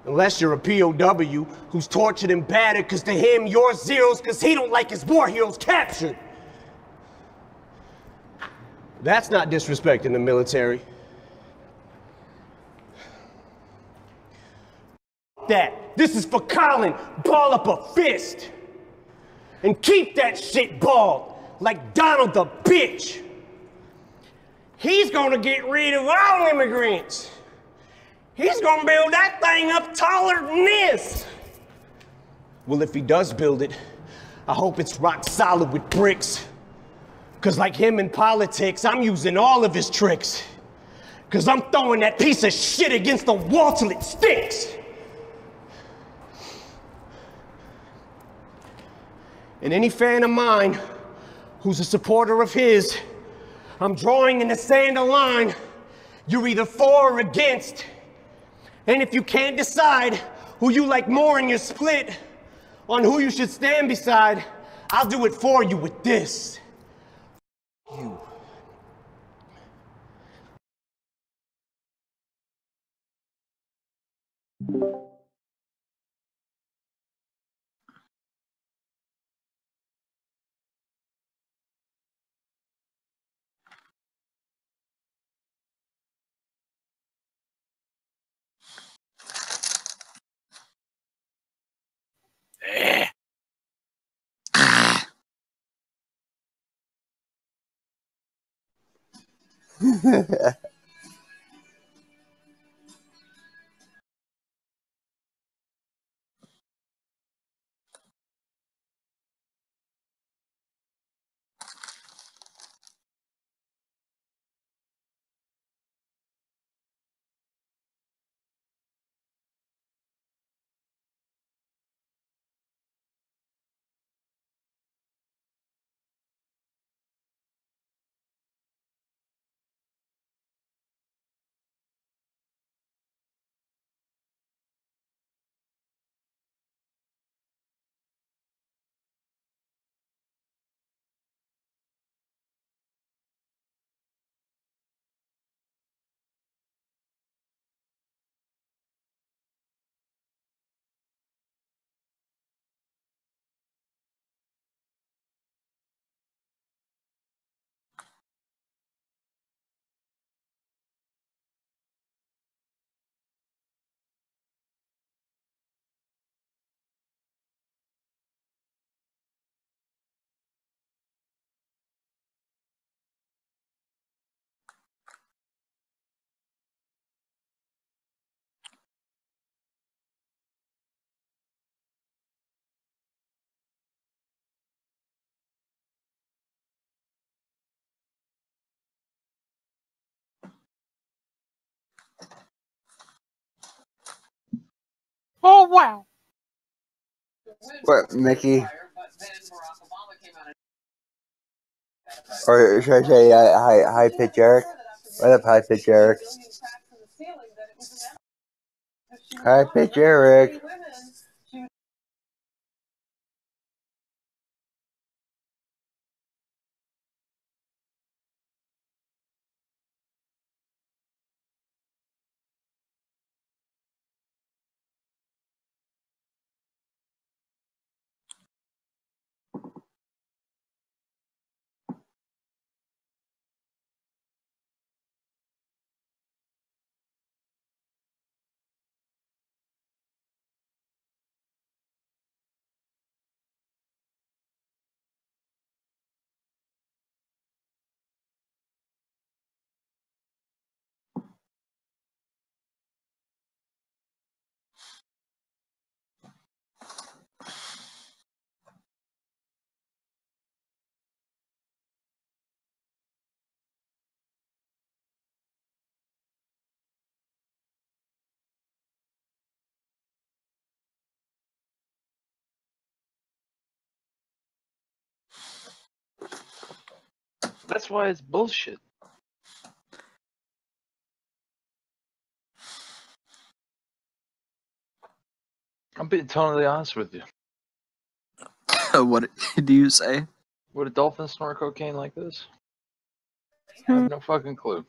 Unless you're a POW who's tortured and battered, cause to him you're zeros cause he don't like his war heroes captured. That's not disrespecting the military. That. This is for Colin. Ball up a fist. And keep that shit balled like Donald the bitch. He's gonna get rid of all immigrants. He's gonna build that thing up taller than this. Well, if he does build it, I hope it's rock solid with bricks. Cause like him in politics, I'm using all of his tricks. Cause I'm throwing that piece of shit against the wall till it sticks. And any fan of mine who's a supporter of his, I'm drawing in the sand a line. You're either for or against. And if you can't decide who you like more and you're split on who you should stand beside, I'll do it for you with this. You. Oh wow. What, Mickey? Or should I say high pitch Eric? What up, high pitch Eric? High pitch Eric. That's why it's bullshit. I'm being totally honest with you. What do you say? Would a dolphin snort cocaine like this? I have no fucking clue.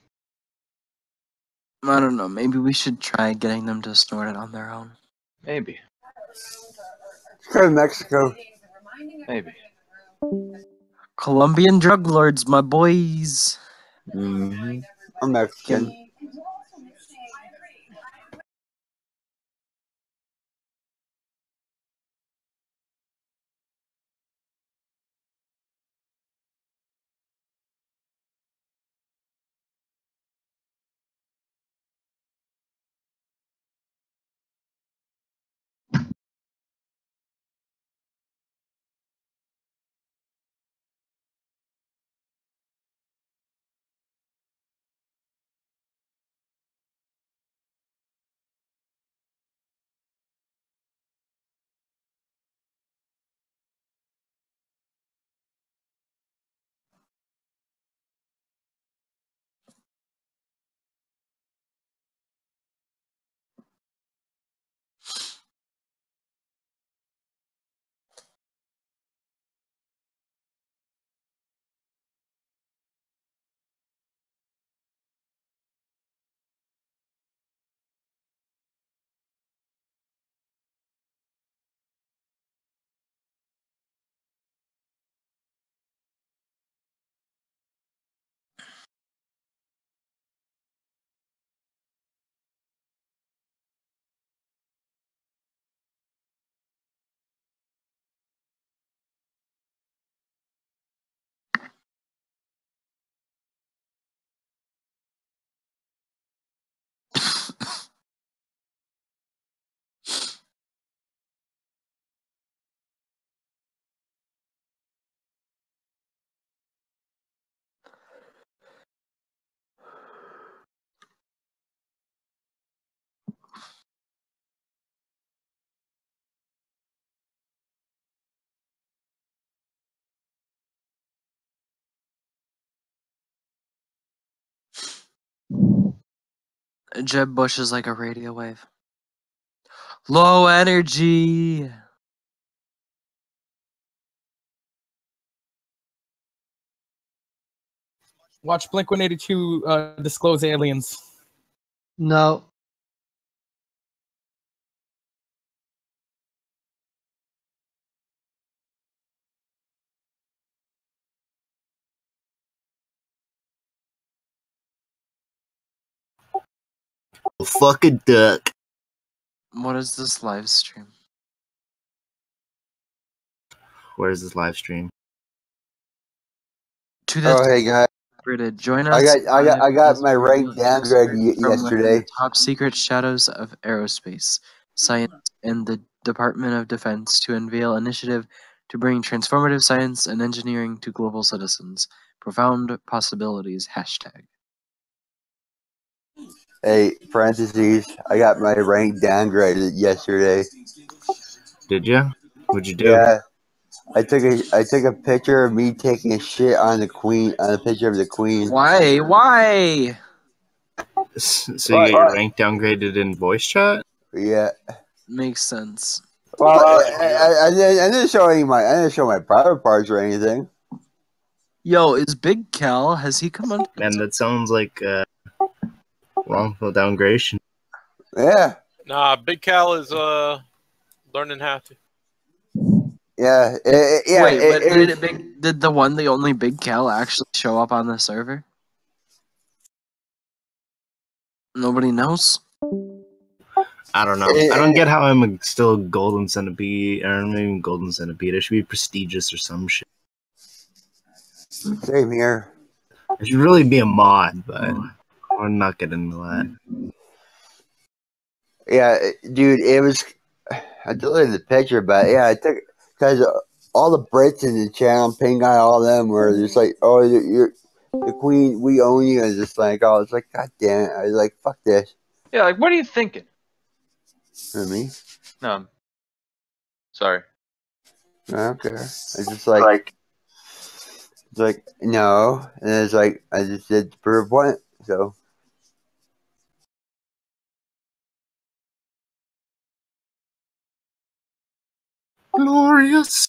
I don't know. Maybe we should try getting them to snort it on their own. Maybe. Let's go to Mexico. Maybe. Colombian drug lords, my boys. Mm-hmm. I'm Mexican. Jeb Bush is like a radio wave. Low energy. Watch Blink 182 disclose aliens. No. Fuck a duck. What is this live stream? Where's this live stream? To Oh, hey guys. Join I us. I got as my we rank reveal downgrade insight from yesterday. the top secret shadows of aerospace, science, and the Department of Defense to unveil initiative to bring transformative science and engineering to global citizens. Profound possibilities. Hashtag. Hey, parentheses. I got my rank downgraded yesterday. Did you? What'd you do? Yeah. I took a picture of me taking a shit on the queen, on a picture of the queen. Why? Why? So you get your rank downgraded in voice chat? Yeah. Makes sense. Well, I didn't show I didn't show my private parts or anything. Yo, is Big Cal? Has he come on? Man, that sounds like wrongful downgradation. Yeah. Nah, Big Cal is learning how to. Yeah. Wait, but did the only Big Cal actually show up on the server? Nobody knows. I don't know. I don't get how I'm still a golden centipede. I don't even golden centipede. I should be prestigious or some shit. Same here. I should really be a mod, but I'm not getting into that. Yeah, dude, it was. I deleted the picture, but yeah, I took because all the Brits in the channel, Pink Guy, all of them were just like, "Oh, you're the queen. We own you." And just like, oh, it's like, God damn it! I was like, "Fuck this." Yeah, like, what are you thinking? For me, No. Sorry. I don't care. It's just like, it's like no, and it's like I just did to prove a point. So Glorious.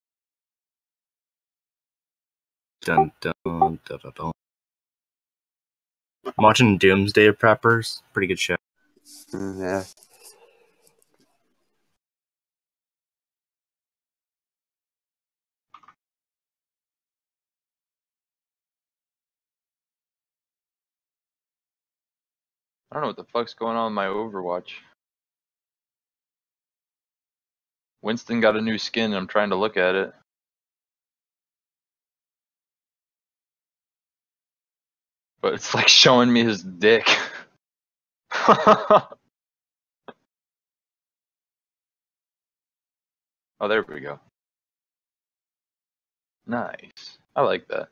Dun, dun, dun, dun, dun. I'm watching Doomsday Preppers. Pretty good show. yeah. I don't know what the fuck's going on with my Overwatch. Winston got a new skin and I'm trying to look at it. But it's like showing me his dick. Oh, there we go. Nice. I like that.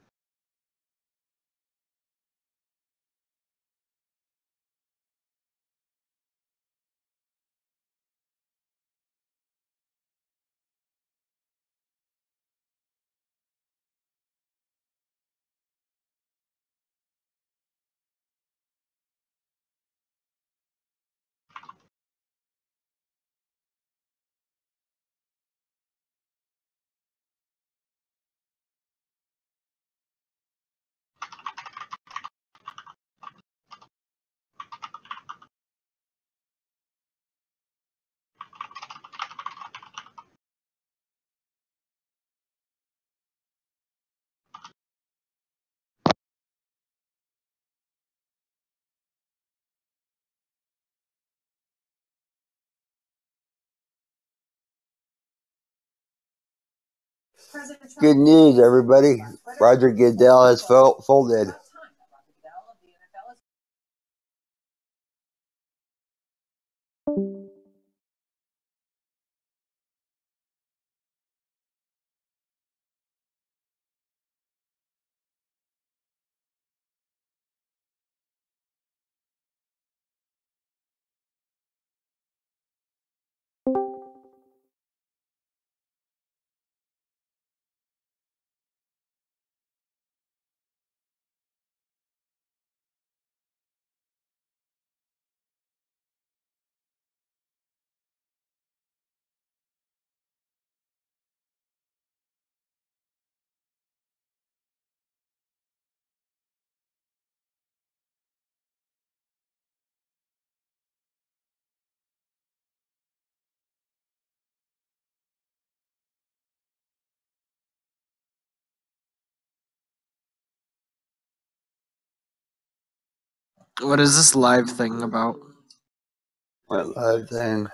Good news, everybody. Roger Goodell has folded. What is this live thing about? What live thing?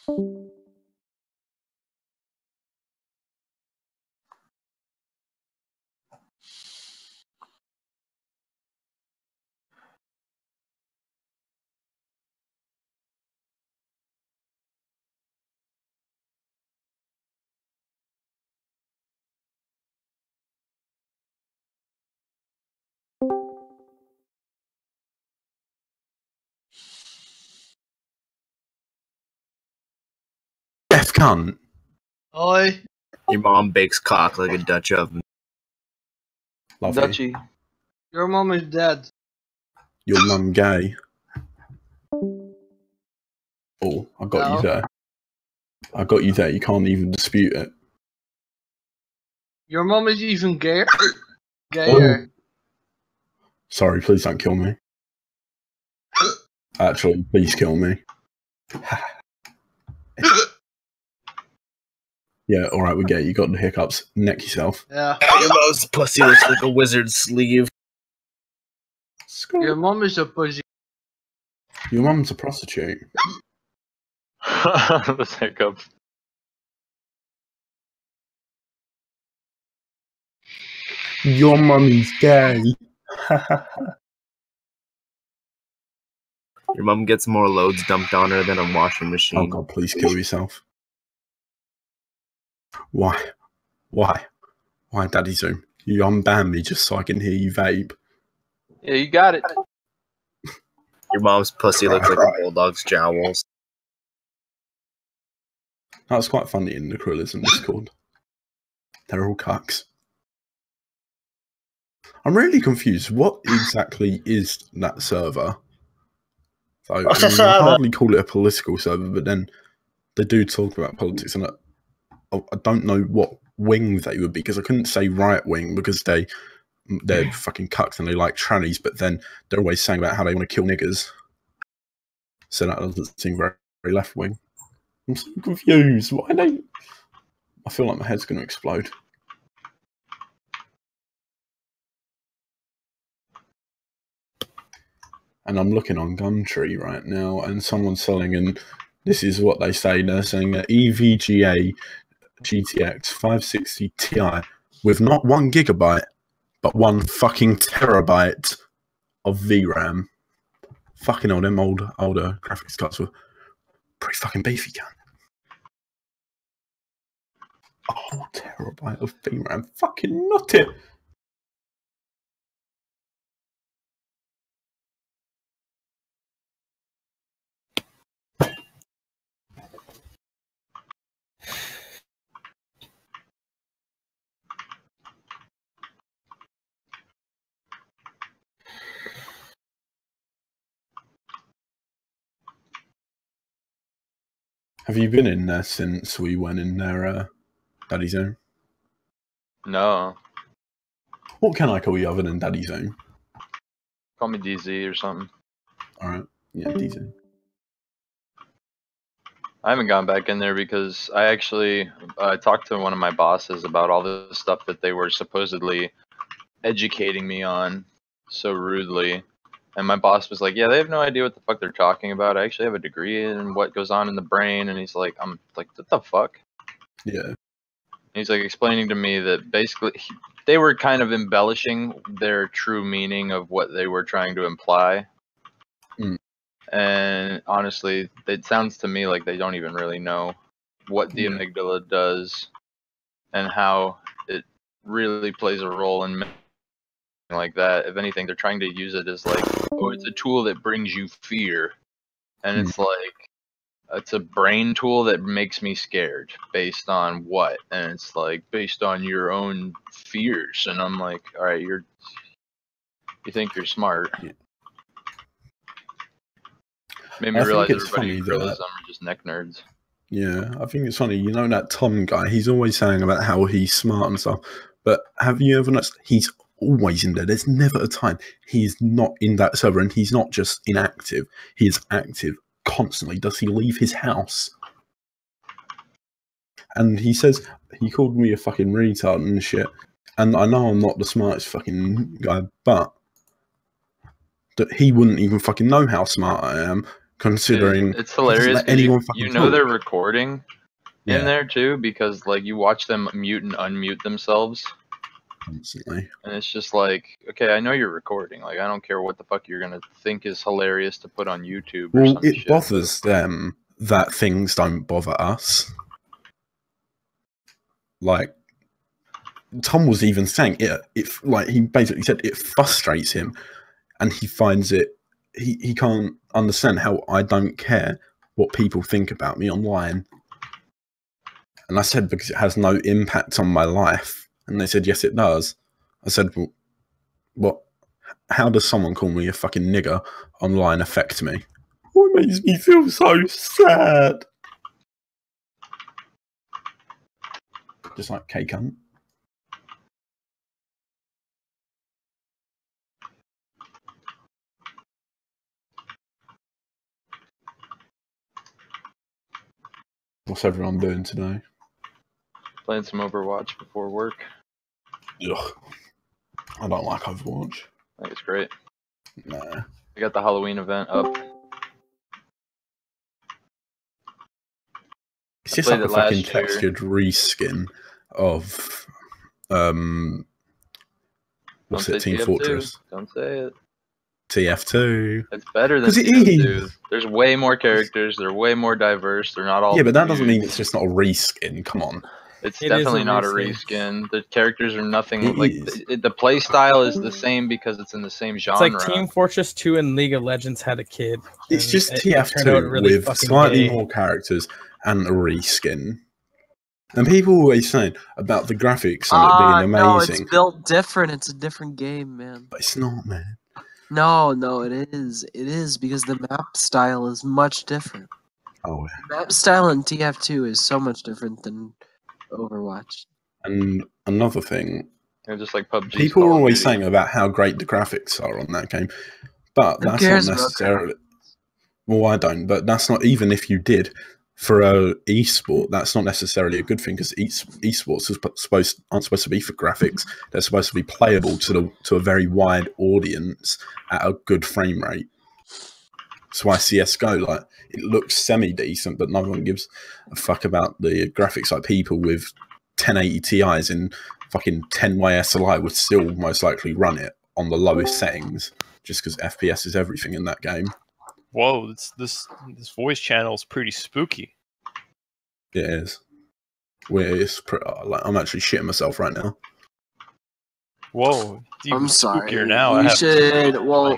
Deaf cunt. Oi. Your mom bakes cock like a Dutch oven. Love you. Dutchy. Your mom is dead. Your mum gay. Oh, I got you No. there. I got you there. You can't even dispute it. Your mom is even gayer. Gayer. Sorry, please don't kill me. Actually, please kill me. Yeah, alright, we get it. You got the hiccups. Neck yourself. Yeah. Your mom's pussy looks like a wizard's sleeve. Your mom is a pussy. Your mum's a prostitute. The hiccups. Your mummy's gay. Your mom gets more loads dumped on her than a washing machine. Oh god, please kill yourself. Why? Why? Why, Daddy Zoom? You unban me just so I can hear you vape. Yeah, you got it. Your mom's pussy looks like a bulldog's jowls. That was quite funny in the Krillism Discord. They're all cucks. I'm really confused. What exactly is that server? So, What's I a mean, I server? hardly call it a political server, but then they do talk about politics, and I don't know what wing they would be, because I couldn't say right wing because they're fucking cucks and they like trannies, but then they're always saying about how they want to kill niggers. So that doesn't seem very, very left wing. I'm so confused. Why don't I feel like my head's going to explode? And I'm looking on Gumtree right now, and someone's selling, and this is what they say. They're saying an EVGA GTX 560 Ti with not 1 gigabyte, but 1 fucking terabyte of VRAM. Fucking hell, them older graphics cards were pretty fucking beefy, cunt. A whole terabyte of VRAM. Fucking not it. Have you been in there since we went in there, Daddy Zone? No. What can I call you other than Daddy Zone? Call me DZ or something. Alright, yeah, DZ. I haven't gone back in there because I actually talked to one of my bosses about all the stuff that they were supposedly educating me on so rudely. And my boss was like, yeah, they have no idea what the fuck they're talking about. I actually have a degree in what goes on in the brain. And he's like, I'm like, what the fuck? Yeah. And he's like explaining to me that basically they were kind of embellishing their true meaning of what they were trying to imply. Mm. And honestly, it sounds to me like they don't even really know what the amygdala does and how it really plays a role in like that. If anything, they're trying to use it as like, oh, it's a tool that brings you fear, and it's like, it's a brain tool that makes me scared. Based on what? And it's like based on your own fears. And I'm like, all right, you think you're smart. Yeah. Made me I realize think it's everybody in funny that- Krillism are just neck nerds. Yeah, I think it's funny. You know that Tom guy? He's always saying about how he's smart and stuff. But have you ever noticed he's always in there? There's never a time he's not in that server, and he's not just inactive. He is active constantly. Does he leave his house? And he says he called me a fucking retard and shit. And I know I'm not the smartest fucking guy, but that he wouldn't even fucking know how smart I am. considering It's he doesn't hilarious. let 'Cause anyone you fucking know talk. they're recording Yeah. in there too, because like you watch them mute and unmute themselves. Constantly. And it's just like, okay, I know you're recording. Like, I don't care what the fuck you're gonna think is hilarious to put on YouTube or Well, some it shit. bothers them that things don't bother us. Like, Tom was even saying like he basically said it frustrates him, and he finds it. He can't understand how I don't care what people think about me online. And I said, because it has no impact on my life. And they said, yes, it does. I said, well, what? How does someone call me a fucking nigger online affect me? Oh, it makes me feel so sad. Just like K-cunt. What's everyone doing today? Playing some Overwatch before work. Ugh. I don't like Overwatch. I think it's great. Nah. I got the Halloween event up. It's just like a fucking textured reskin of what's it, Team TF2. Fortress? Don't say it. TF2. It's better than 'Cause it TF2. is. There's way more characters. They're way more diverse. They're not all. Yeah, but that doesn't dudes. mean it's just not a reskin. Come on. It's It is definitely a not a reskin. reskin. The characters are nothing It like is. the play style is the same because it's in the same genre. It's like Team Fortress 2 and League of Legends had a kid. It's and just it turned out TF2 really with fucking slightly gay. more characters and a reskin. And people always saying about the graphics on it being No, it's amazing. built different. It's a different game, man. But it's not, man. No, it is. It is because the map style is much different. Oh, The map style in TF2 is so much different than Overwatch. and another thing, They're just like PUBG. people are always saying about how great the graphics are on that game, but Who that's cares not about necessarily. Well, I don't, but that's not, even if you did for a esport, that's not necessarily a good thing, because esports aren't supposed to be for graphics. They're supposed to be playable to a very wide audience at a good frame rate. That's why CS:GO, like, it looks semi decent, but no one gives a fuck about the graphics. Like, people with 1080 Ti's in fucking 10-way SLI would still most likely run it on the lowest settings, just because FPS is everything in that game. Whoa, this voice channel is pretty spooky. It is. I'm actually shitting myself right now. Whoa, it's even I'm sorry. spookier now. You should. Well,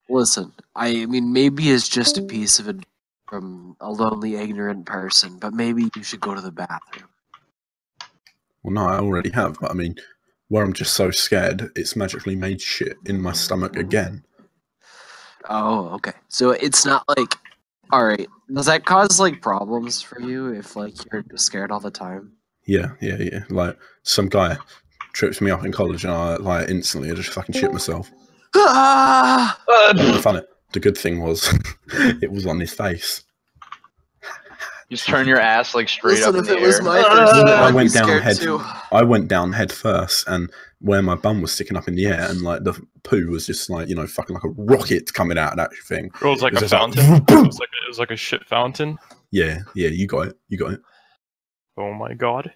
listen. I mean, maybe it's just a piece of it from a lonely, ignorant person, but maybe you should go to the bathroom. Well, no, I already have. But I mean, where I'm just so scared, it's magically made shit in my stomach again. Oh, okay. So it's not like, all right. Does that cause like problems for you if like you're scared all the time? Yeah. Like, some guy trips me up in college, and I instantly just fucking shit myself. The good thing was, it was on his face. You just turn your ass like straight up in the air. I went down head first, and where my bum was sticking up in the air, and like the poo was just like, fucking like a rocket coming out of that thing. It was like a just fountain. It was like a shit fountain. Yeah, you got it. Oh my god.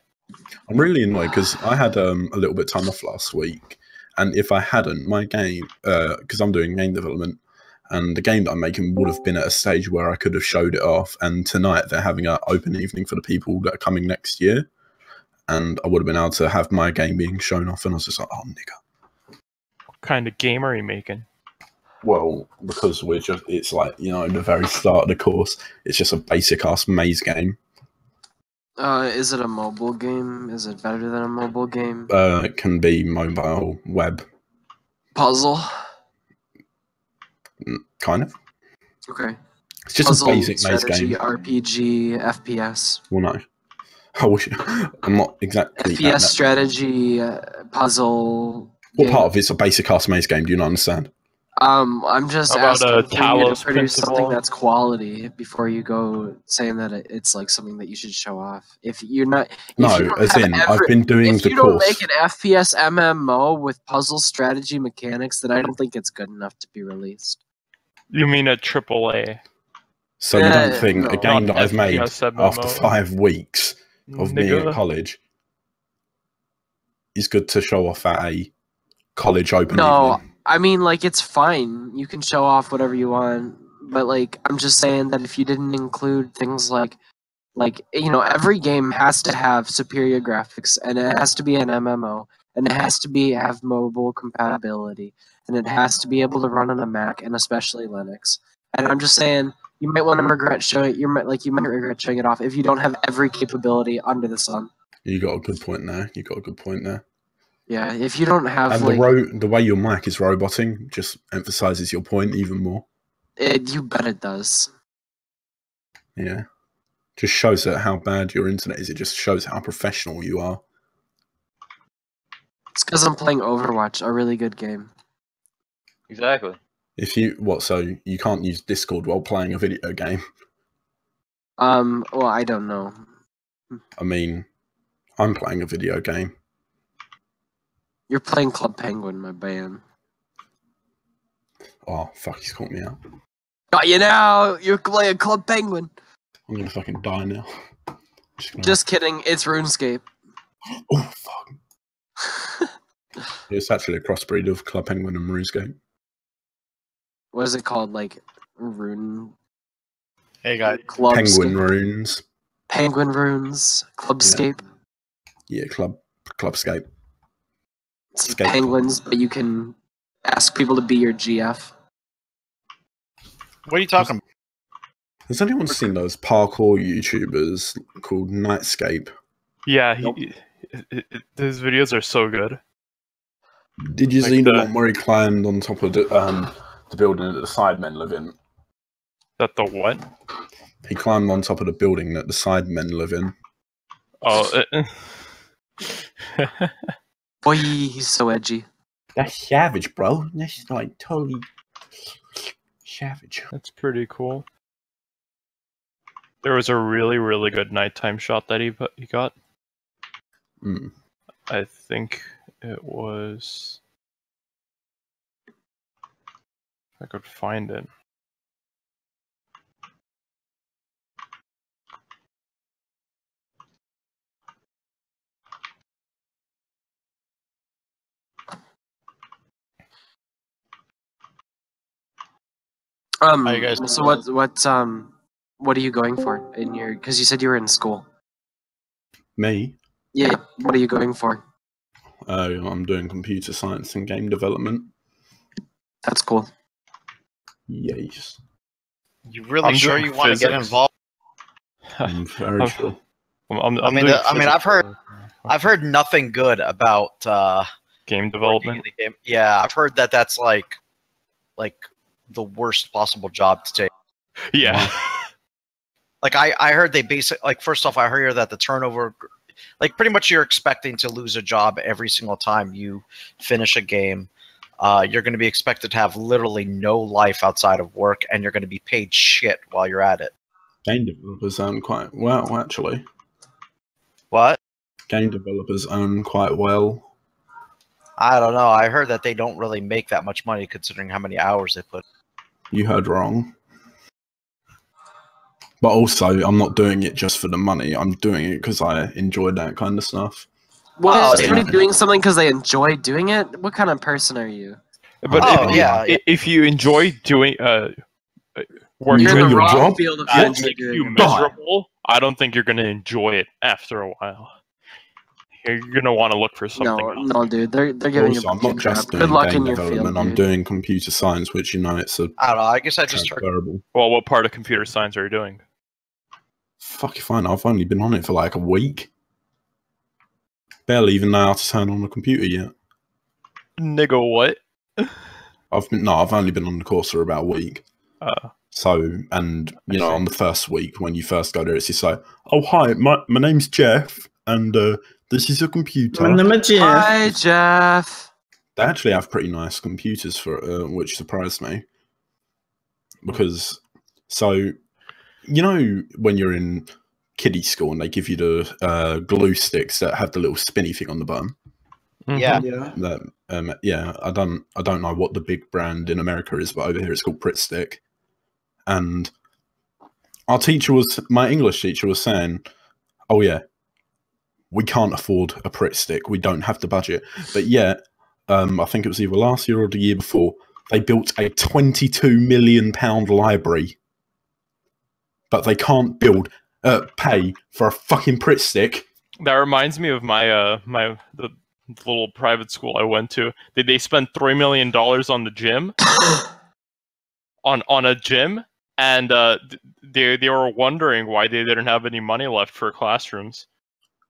I'm really annoyed because I had a little bit of time off last week, and if I hadn't, my game, because I'm doing game development, and the game that I'm making would have been at a stage where I could have showed it off. And tonight they're having an open evening for the people that are coming next year, and I would have been able to have my game being shown off. And I was just like, oh, nigga. What kind of game are you making? Well, because it's like, the very start of the course, it's just a basic ass maze game. Is it a mobile game? Is it better than a mobile game? It can be mobile, web. Puzzle? Kind of. Okay. It's just Puzzle, a basic strategy, maze game. RPG, FPS. Well, no. I wish I'm not exactly. FPS strategy, puzzle. What part of it's a basic ass maze game? Do you not understand? I'm just How about asking for you to Talos produce Principle? something that's quality before you go saying that it's like something that you should show off. If you're not, I've been doing if the you don't course. make an FPS MMO with puzzle strategy mechanics, then I don't think it's good enough to be released. You mean a AAA? So you don't think no. a game that I've made FPS after MMO. 5 weeks of being at Nigga. college is good to show off at a college open No, evening? I mean, like, it's fine. You can show off whatever you want. But, like, I'm just saying that if you didn't include things like, you know, every game has to have superior graphics, and it has to be an MMO, and it has to have mobile compatibility, and it has to be able to run on a Mac, and especially Linux. And I'm just saying, you might want to regret showing you might regret showing it off if you don't have every capability under the sun. You got a good point there. You got a good point there. Yeah, if you don't have And like the way your mic is roboting just emphasizes your point even more. you bet it does. Yeah. Just shows that how bad your internet is. It just shows how professional you are. It's because I'm playing Overwatch, a really good game. Exactly. If you so you can't use Discord while playing a video game. Well, I don't know. I mean, I'm playing a video game. You're playing Club Penguin, my band. Oh fuck, he's caught me out. Got you now. You're playing Club Penguin. I'm gonna fucking die now. Just kidding. It's RuneScape. Oh fuck. It's actually a crossbreed of Club Penguin and RuneScape. What is it called? Like Rune. Hey guys. Penguin runes. Penguin runes. Clubscape. Yeah, Clubscape. It's like penguins, but you can ask people to be your GF. What are you talking about? Has anyone seen those parkour YouTubers called Nightscape? Yeah, his videos are so good. Did you Like see the one where he climbed on top of the building that the Sidemen live in? That the what? He climbed on top of the building that the Sidemen live in. Oh. Boy, he's so edgy. That's savage, bro. That's like totally savage. That's pretty cool. There was a really, really good nighttime shot that he got. Mm. I think it was... If I could find it. So what are you going for in your? Because you said you were in school. Me? Yeah. What are you going for? I'm doing computer science and game development. That's cool. Yes. You really sure you want to get involved? I'm very sure. I've heard nothing good about game development. Yeah, I've heard that that's like the worst possible job to take. Yeah. Like I heard they first off, I heard that the turnover, like pretty much you're expecting to lose a job every single time you finish a game. You're going to be expected to have literally no life outside of work, and you're going to be paid shit while you're at it. Game developers earn quite well, actually. What? Game developers earn quite well. I don't know. I heard that they don't really make that much money considering how many hours they put. You heard wrong. But also, I'm not doing it just for the money. I'm doing it because I enjoy that kind of stuff. Well, is somebody doing something because they enjoy doing it? What kind of person are you? But if you enjoy doing working You're in at the your wrong job, field if that you makes enjoy you doing it. miserable. I don't think you're going to enjoy it after a while. You're going to want to look for something else. No, dude. They're giving Also, you I'm not just good doing luck game in your development. field, I'm dude. doing computer science, which, it's a I don't know. I guess I just transferable. Well, what part of computer science are you doing? Fuck if I know. I've only been on it for like a week. Barely even know how to turn on a computer yet. Nigga, what? I've only been on the course for about a week. So, and on the first week when you first go there, it's just like, oh hi, my name's Jeff, and this is a computer. My name is Jeff. Hi, Jeff. They actually have pretty nice computers for which surprised me, because when you're in kiddie school and they give you the glue sticks that have the little spinny thing on the bottom. Yeah. That I don't know what the big brand in America is, but over here it's called Pritt Stick. And my English teacher was saying, "Oh yeah, we can't afford a Pritt stick. We don't have the budget." But yet, I think it was either last year or the year before, they built a £22 million library, but they can't pay for a fucking Pritt stick. That reminds me of my the little private school I went to. They spent $3 million on the gym, on a gym, and they were wondering why they didn't have any money left for classrooms.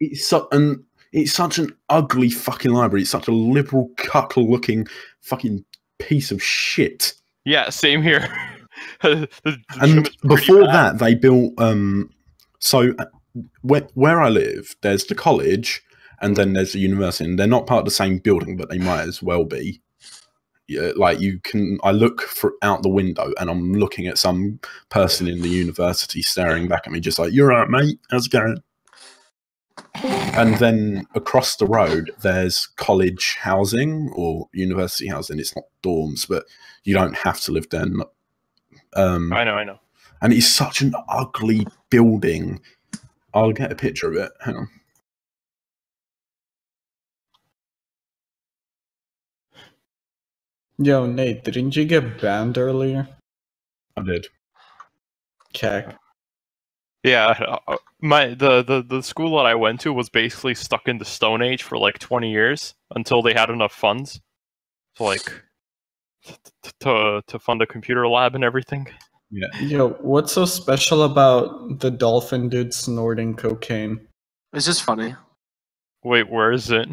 It's such an ugly fucking library. It's such a liberal cuckle-looking fucking piece of shit. Yeah, same here. the And before that, they built where I live, there's the college, and then there's the university, and they're not part of the same building, but they might as well be. Yeah, like I look out the window, and I'm looking at some person in the university staring back at me, just like, "You're right, mate. How's it going?" And then across the road, there's college housing or university housing. It's not dorms, but you don't have to live there. I know. And it's such an ugly building. I'll get a picture of it. Hang on. Yo, Nate, didn't you get banned earlier? I did. Check. Yeah, the school that I went to was basically stuck in the Stone Age for like 20 years until they had enough funds to to fund a computer lab and everything. Yeah. Yo, what's so special about the dolphin dude snorting cocaine? It's just funny. Wait, where is it?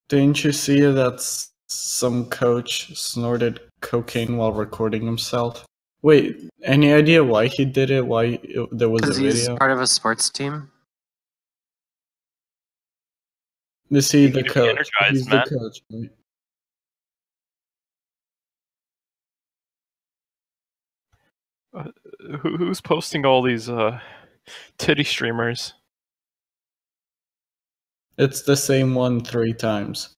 Didn't you see that some coach snorted cocaine while recording himself? Wait, any idea why he did it? Why there was a Because he's video? part of a sports team. Is he the need to be coach? energized, He's man. the coach, right? Who's posting all these titty streamers? It's the same one 3 times.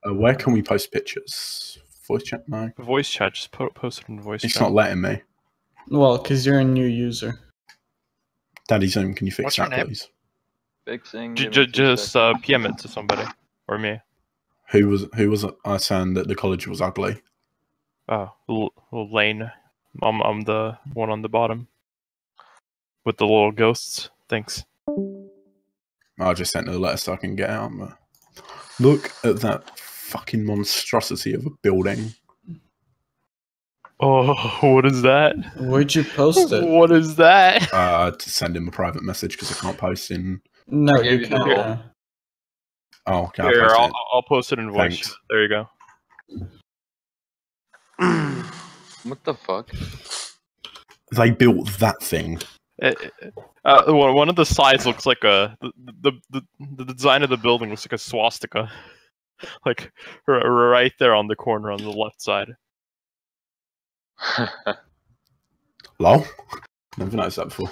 Where can we post pictures? Voice chat? No. Voice chat, just post it in voice chat. It's not letting me. Well, because you're a new user. Daddy Zoom, can you fix What's that, her name? please? Fixing. Just PM it to somebody or me. Who was I saying that the college was ugly? Oh, Lane. I'm the one on the bottom with the little ghosts. Thanks. I just sent her a letter so I can get out. But look at that fucking monstrosity of a building. Oh, what is that? Where'd you post it? What is that? To send him a private message because I can't post in. No, you can't. Oh, can Here, I post it? I'll post it in voice. Thanks. There you go. What the fuck? They built that thing. One of the sides looks like the design of the building looks like a swastika, like right there on the corner on the left side. Lol. Never noticed that before.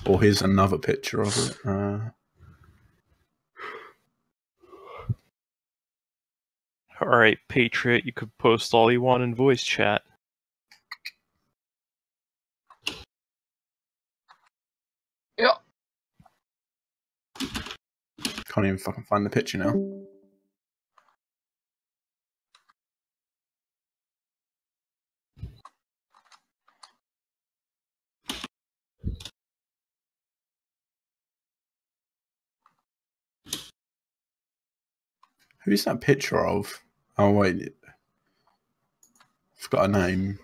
Or here's another picture of it. Alright, Patriot, you could post all you want in voice chat. Yeah. Can't even fucking find the picture now. Who's that picture of? Oh wait, forgot her name.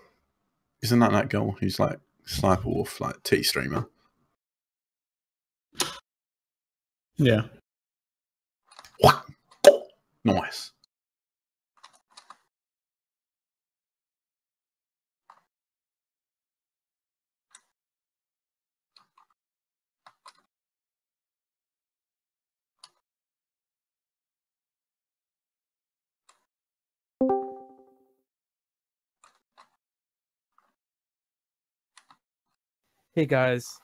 Isn't that girl who's like Sniper Wolf, like T streamer? Yeah. What? Nice. Hey guys.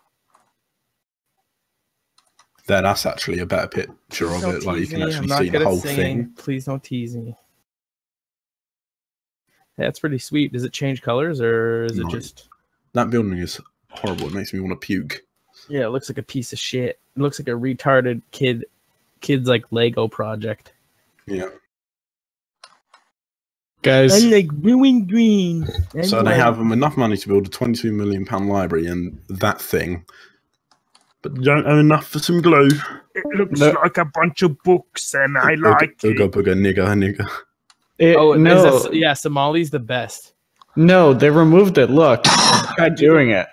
That's actually a better picture Please of don't it. Like you tease can me. I'm actually not see the good at whole singing. thing. Please don't tease me. That's pretty sweet. Does it change colors or is it No. just? That building is horrible. It makes me want to puke. Yeah, it looks like a piece of shit. It looks like a retarded kid's like Lego project. Yeah. Guys, I'm like ruined green. So they have enough money to build a £22 million library and that thing, but they don't have enough for some glue. It looks like a bunch of books, and I like Ooga it. booga nigga. Yeah, Somali's the best. No, they removed it. Look, try doing it.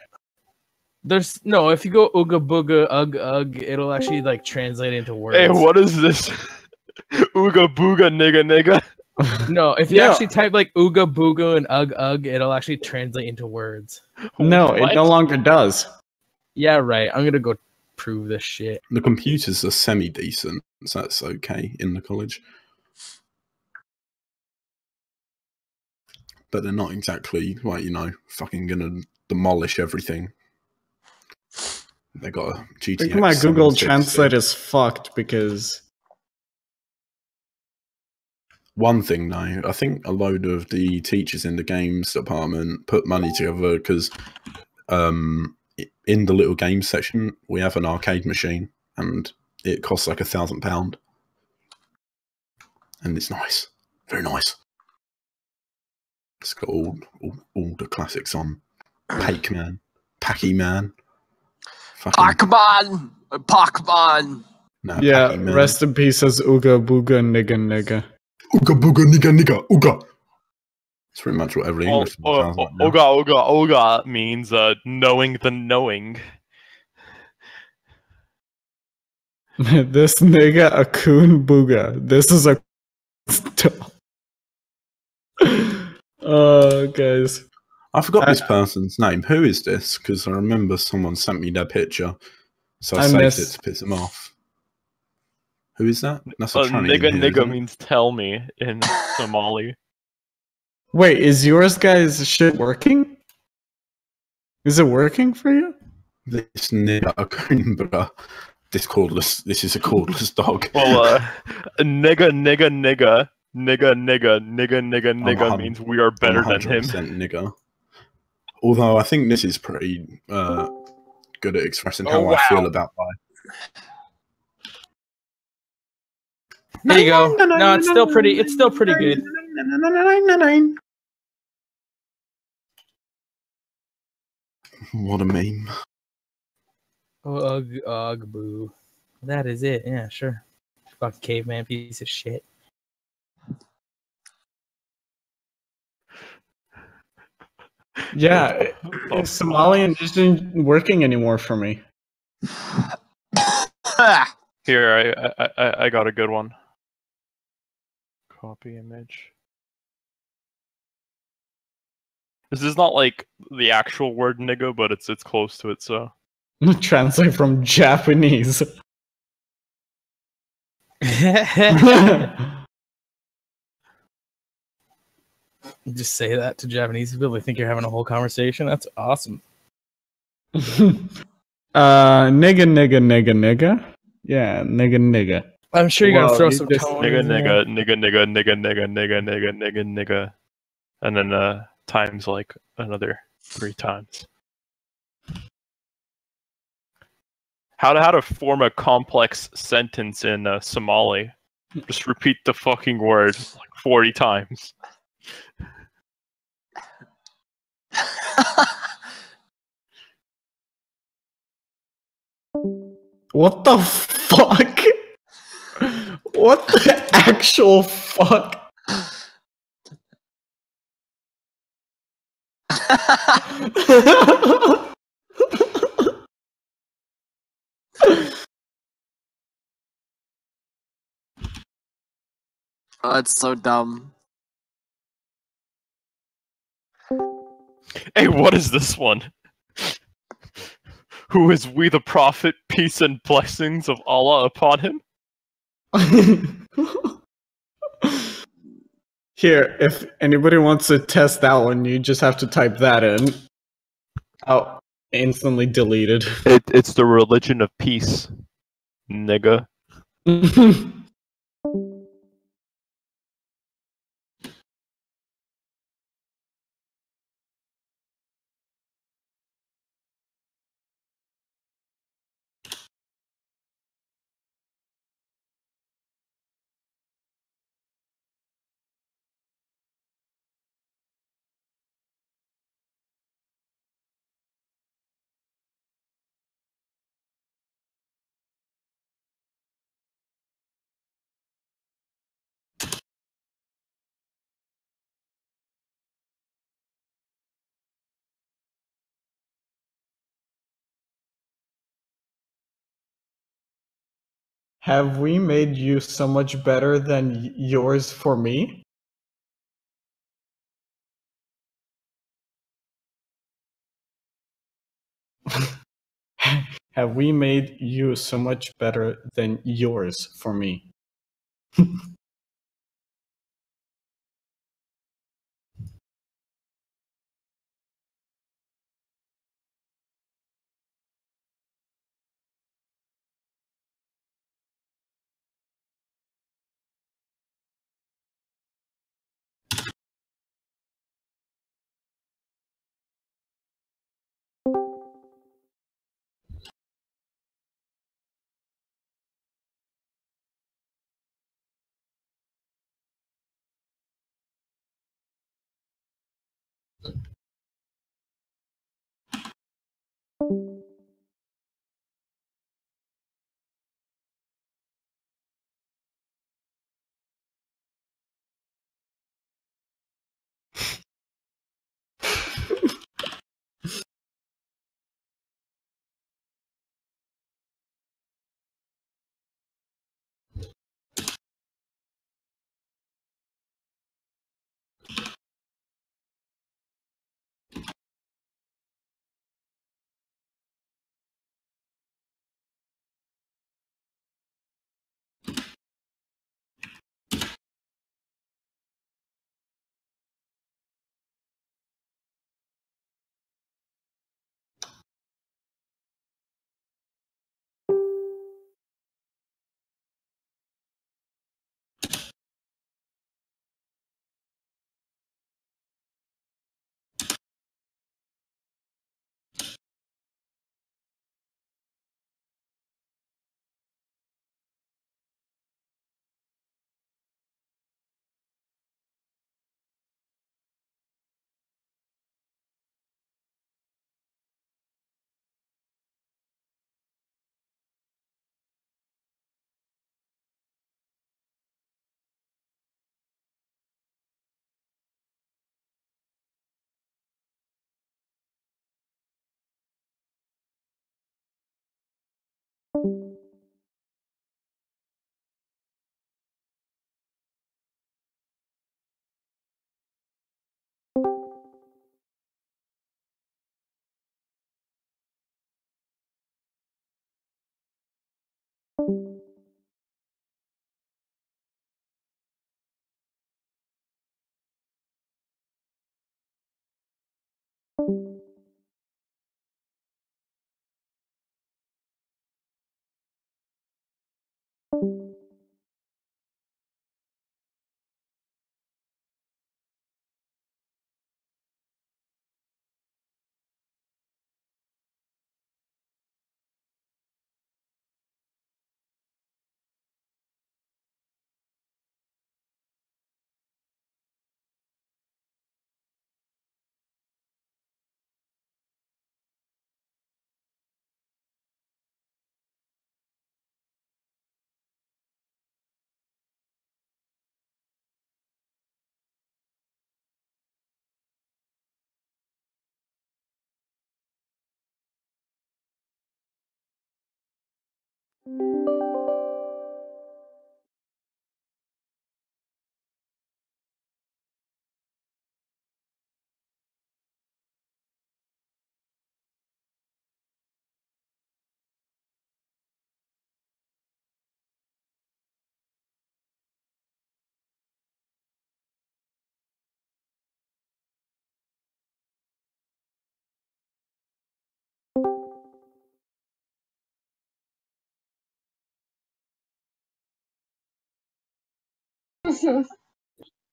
There's no. If you go ooga booga ugg, it'll actually like translate into words. Hey, what is this? Ooga booga nigga. No, if you actually type like ooga booga and ugg, it'll actually translate into words. No, it no longer does. Yeah, right. I'm gonna go prove this shit. The computers are semi-decent, so that's okay in the college. But they're not exactly, like, fucking gonna demolish everything. They got a GTX. I think my Google 760. Translate is fucked because... One thing, though, I think a load of the teachers in the games department put money together because in the little games section, we have an arcade machine and it costs like £1,000. And it's nice. Very nice. It's got all the classics on. Pac-Man. Pac-Man. Pac-Man! Pac-Man! No, Yeah, Pac-Man. rest in peace as Ooga Booga Nigga. Ooga Booga Nigga. Ooga. It's pretty much what every English sounds like now. Oga means knowing the knowing. This nigga a coon booga. This is a... guys. I forgot this person's name. Who is this? Because I remember someone sent me their picture, so I saved it to piss them off. Who is that? That's a tranny. Nigga means tell me in Somali. Wait, is yours guys shit working? Is it working for you? This nigga a coon booga. This is a cordless dog. Well, nigga means we are better than him. Nigga. Although I think this is pretty good at expressing how I feel about life. There you go. No, it's still pretty. It's still pretty good. What a meme. Ugh, boo. That is it. Yeah, sure. Fucking caveman piece of shit. Yeah, Somalian isn't working anymore for me. Here, I got a good one. Copy image. This is not like the actual word nigga, but it's close to it, so. Translate from Japanese. Just say that to Japanese people. They think you're having a whole conversation. That's awesome. Nigga. Yeah, nigga. I'm sure you're gonna throw some tones nigga, and then times like another 3 times. How to form a complex sentence in Somali? Just repeat the fucking word like 40 times. What the fuck? What the actual fuck? Oh, that's so dumb. Hey, what is this one? Who is we the prophet, peace and blessings of Allah upon him? Here, if anybody wants to test that one, you just have to type that in. Oh, instantly deleted. It's the religion of peace, nigga. Have we made you so much better than yours for me? Have we made you so much better than yours for me?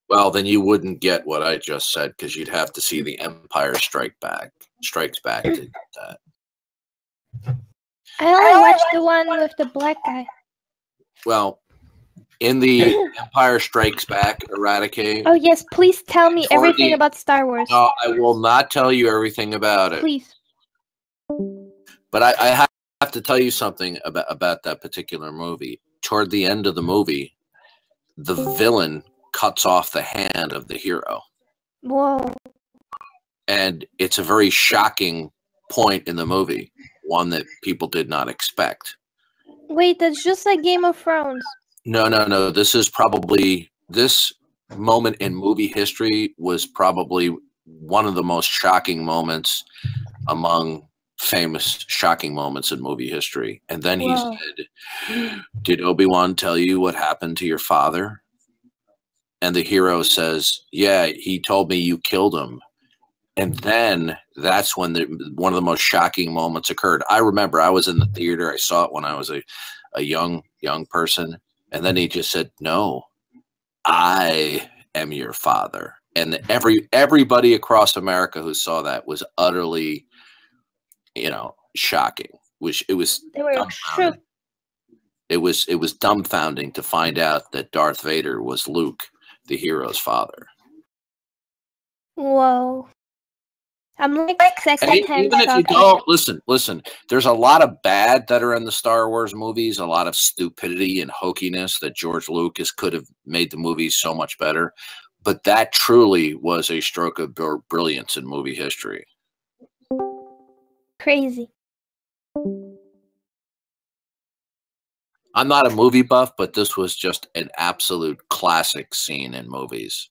Well, then you wouldn't get what I just said because you'd have to see the Empire Strikes Back to get that. I only watched the one with the black guy. Well, in the Empire Strikes Back, Eradicate. Oh yes, please tell me For everything the- about Star Wars. No, I will not tell you everything about it. Please. But I have to tell you something about that particular movie. Toward the end of the movie, the villain cuts off the hand of the hero. Whoa. And it's a very shocking point in the movie, one that people did not expect. Wait, that's just like Game of Thrones. No. This moment in movie history was probably one of the most shocking moments among famous shocking moments in movie history. And then he Whoa. said, "Did Obi-Wan tell you what happened to your father?" And the hero says, "Yeah, he told me you killed him." And then that's when one of the most shocking moments occurred. I remember I was in the theater. I saw it when I was a young person. And then he just said, "No, I am your father." And everybody across America who saw that was utterly, shocking. It was They were dumbfounding. It was dumbfounding to find out that Darth Vader was Luke, the hero's father. Whoa. I'm like second And hand even if you shocked. don't listen, there's a lot of bad that are in the Star Wars movies, a lot of stupidity and hokiness that George Lucas could have made the movies so much better. But that truly was a stroke of brilliance in movie history. Crazy. I'm not a movie buff, but this was just an absolute classic scene in movies.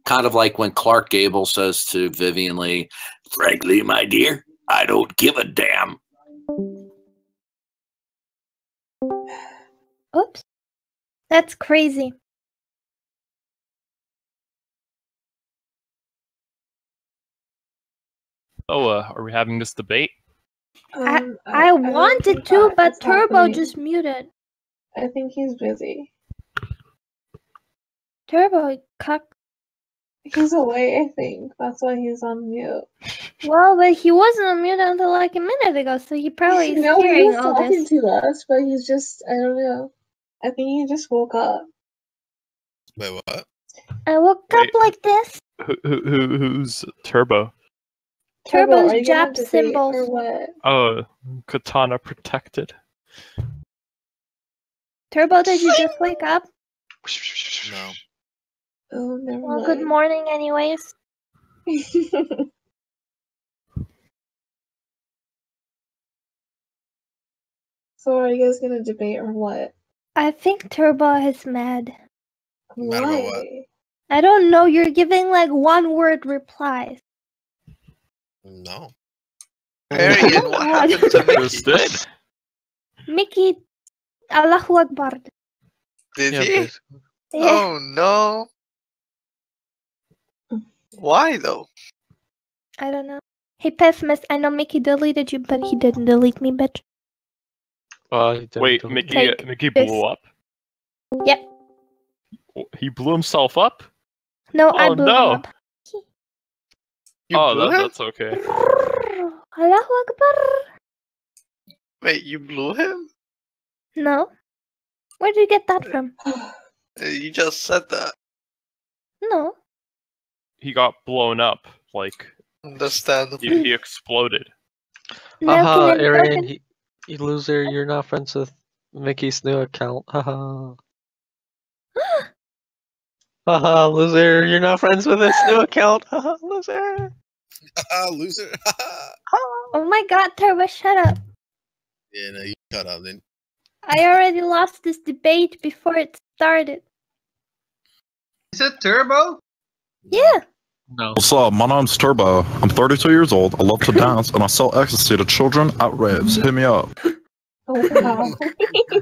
Kind of like when Clark Gable says to Vivian Leigh, "Frankly, my dear, I don't give a damn." Oops. That's crazy. Oh, are we having this debate? I wanted to, but Turbo just muted. I think he's busy. Turbo, cuck. He's away, I think. That's why he's on mute. Well, but he wasn't on mute until like a minute ago, so he probably is No, he hearing was all talking this. to us, but he's just, I don't know. I think he just woke up. Wait, what? I woke up like this. Who's Turbo? Turbo's are you gonna Jap debate symbols. or what? Oh, Katana protected. Turbo, did you just wake up? No. Oh, never Well, mind. good morning, anyways. So are you guys gonna debate or what? I think Turbo is mad. Mad about what? I don't know. You're giving like one-word replies. No. Arian, what happened to Mickey? Mickey, Allahu Akbar. Did Yeah, he? basically. Yeah. Oh no. Why though? I don't know. Hey, Pessimus, I know Mickey deleted you, but he didn't delete me, bitch. Wait, Mickey Take Mickey this. blew up? Yep. He blew himself up? No, I Oh blew him no. up. Oh, blew him? that's okay. Allahu Akbar. Wait, you blew him? No. Where did you get that from? You just said that. No. He got blown up, like Understandable. he exploded. Haha, Milking and Arian, milking. you loser, you're not friends with Mickey's new account. Haha. Haha, loser, you're not friends with his new account. Haha, loser. Loser. Oh my god, Turbo, shut up. Yeah, no, you cut up then. I already lost this debate before it started. Is it Turbo? Yeah. No. What's up? My name's Turbo. I'm 32 years old. I love to dance, and I sell ecstasy to children at raves. Hit me up. Oh wow.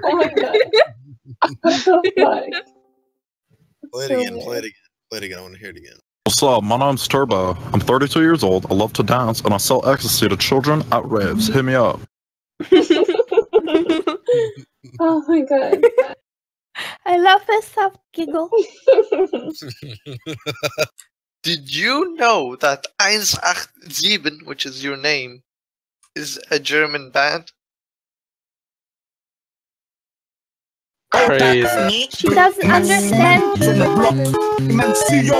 Oh my god. What the fuck? Play it So again. weird. Play it again. Play it again. I want to hear it again. What's up? My name's Turbo. I'm 32 years old. I love to dance, and I sell ecstasy to children at raves. Hit me up. Oh my god. I love his soft giggle. Did you know that 187, which is your name, is a German band? Crazy. She doesn't understand German.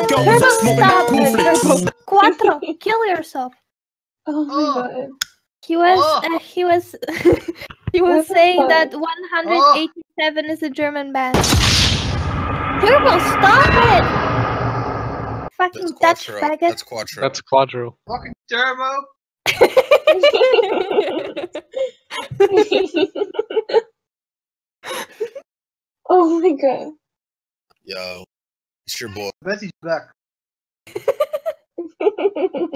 Turbo, stop it, Turbo. Quattro, kill yourself. Oh my god. He was he was What the saying fuck? that 187 is a German band. Turbo, stop it! Fucking Dutch faggot. That's Quattro. That's Quadro. Fucking Turbo. Oh my god. Yo, it's your boy. Betty's black. Turbo's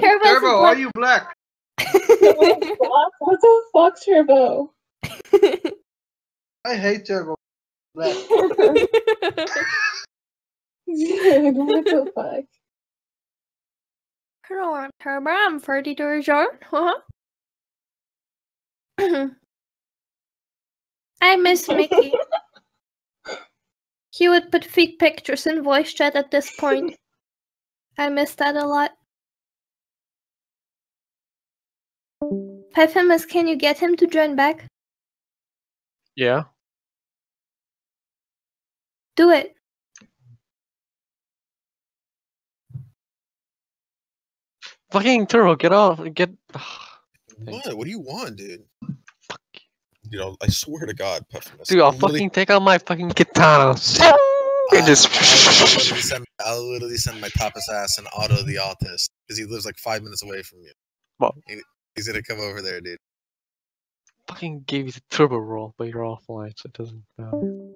Turbo, black. are you black? What the fuck, Turbo? I hate Turbo. Black. Dude, what the fuck? Hello, I'm Turbo. I'm 32 years old. I miss Mickey. He would put feet pictures in voice chat at this point. I miss that a lot. Peffimus, can you get him to join back? Yeah. Do it. Fucking Turbo, get off. Get. What? What do you want, dude? Fuck. Dude, I swear to God, Puffiness. Dude, I'll fucking take out my fucking katanas. I just. I'll literally send my tapas ass and Otto the autist because he lives like 5 minutes away from you. What? He's gonna come over there, dude. Fucking gave you the turbo roll, but you're offline, so it doesn't matter.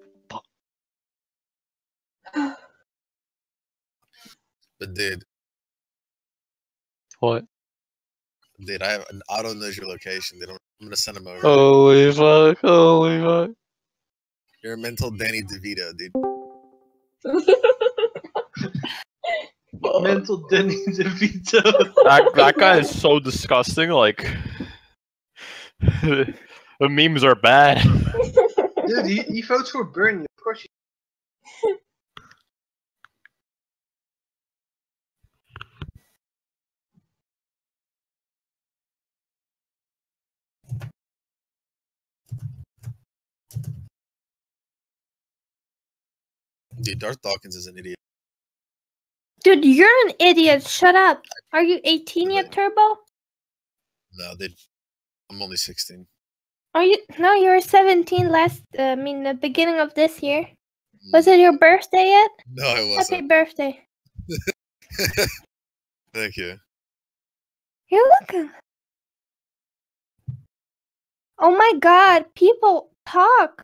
But dude, What? dude, I have an Otto knows your location. Dude, I'm gonna send him over. Holy fuck! Holy fuck! You're a mental Danny DeVito, dude. Mental Danny DeVito. That guy is so disgusting. Like, the memes are bad. Dude, he votes for Bernie. Of course. Dude, Darth Dawkins is an idiot. Dude, you're an idiot. Shut up. Are you 18 yet, Turbo? No, dude, I'm only 16. Are you? No, you were 17 the beginning of this year. Was it your birthday yet? No, it wasn't. Happy birthday. Thank you. You're welcome. Oh my god, people talk.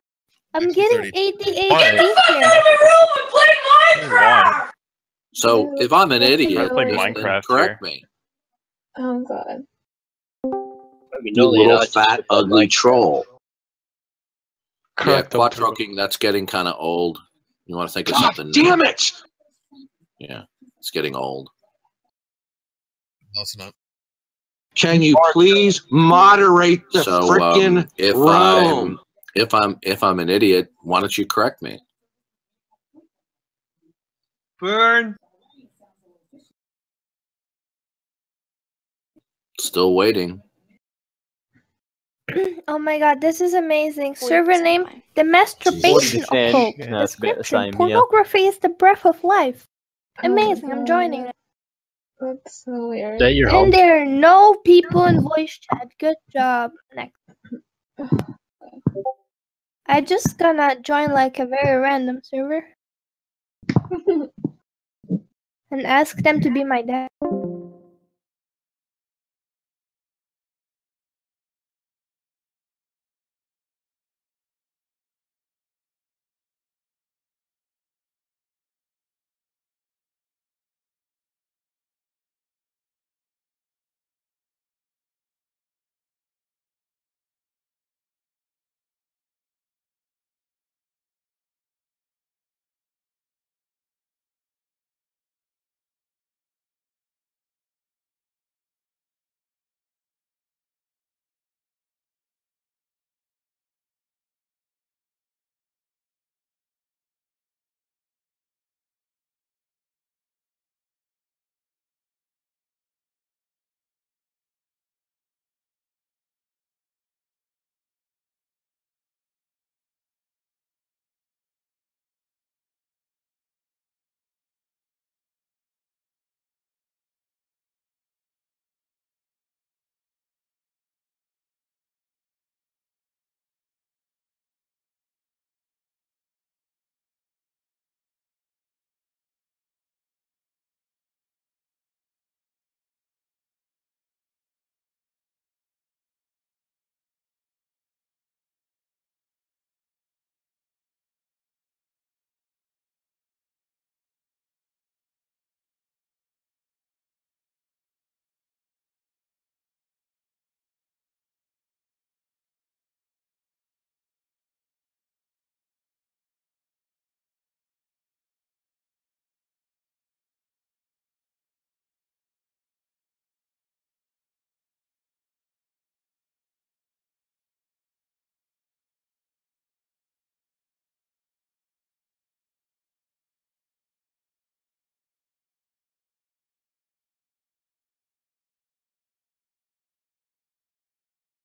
I'm getting ADHD here. So if I'm an idiot, I play then Minecraft correct here. me. Oh god. You little fat, ugly troll. Yeah, Correct. Quattro King, that's getting kind of old. You want to think of something Damn new. it! Yeah, it's getting old. No, it's not. Can you please moderate the frickin' room? If I'm an idiot, why don't you correct me? Burn. Still waiting. Oh my god, this is amazing. Server name, the masturbation occult. Description, pornography is the breath of life. Amazing, I'm joining it. That's so weird. That your And there are no people in voice chat. Good job. Next. I just gonna join like a very random server. And ask them to be my dad.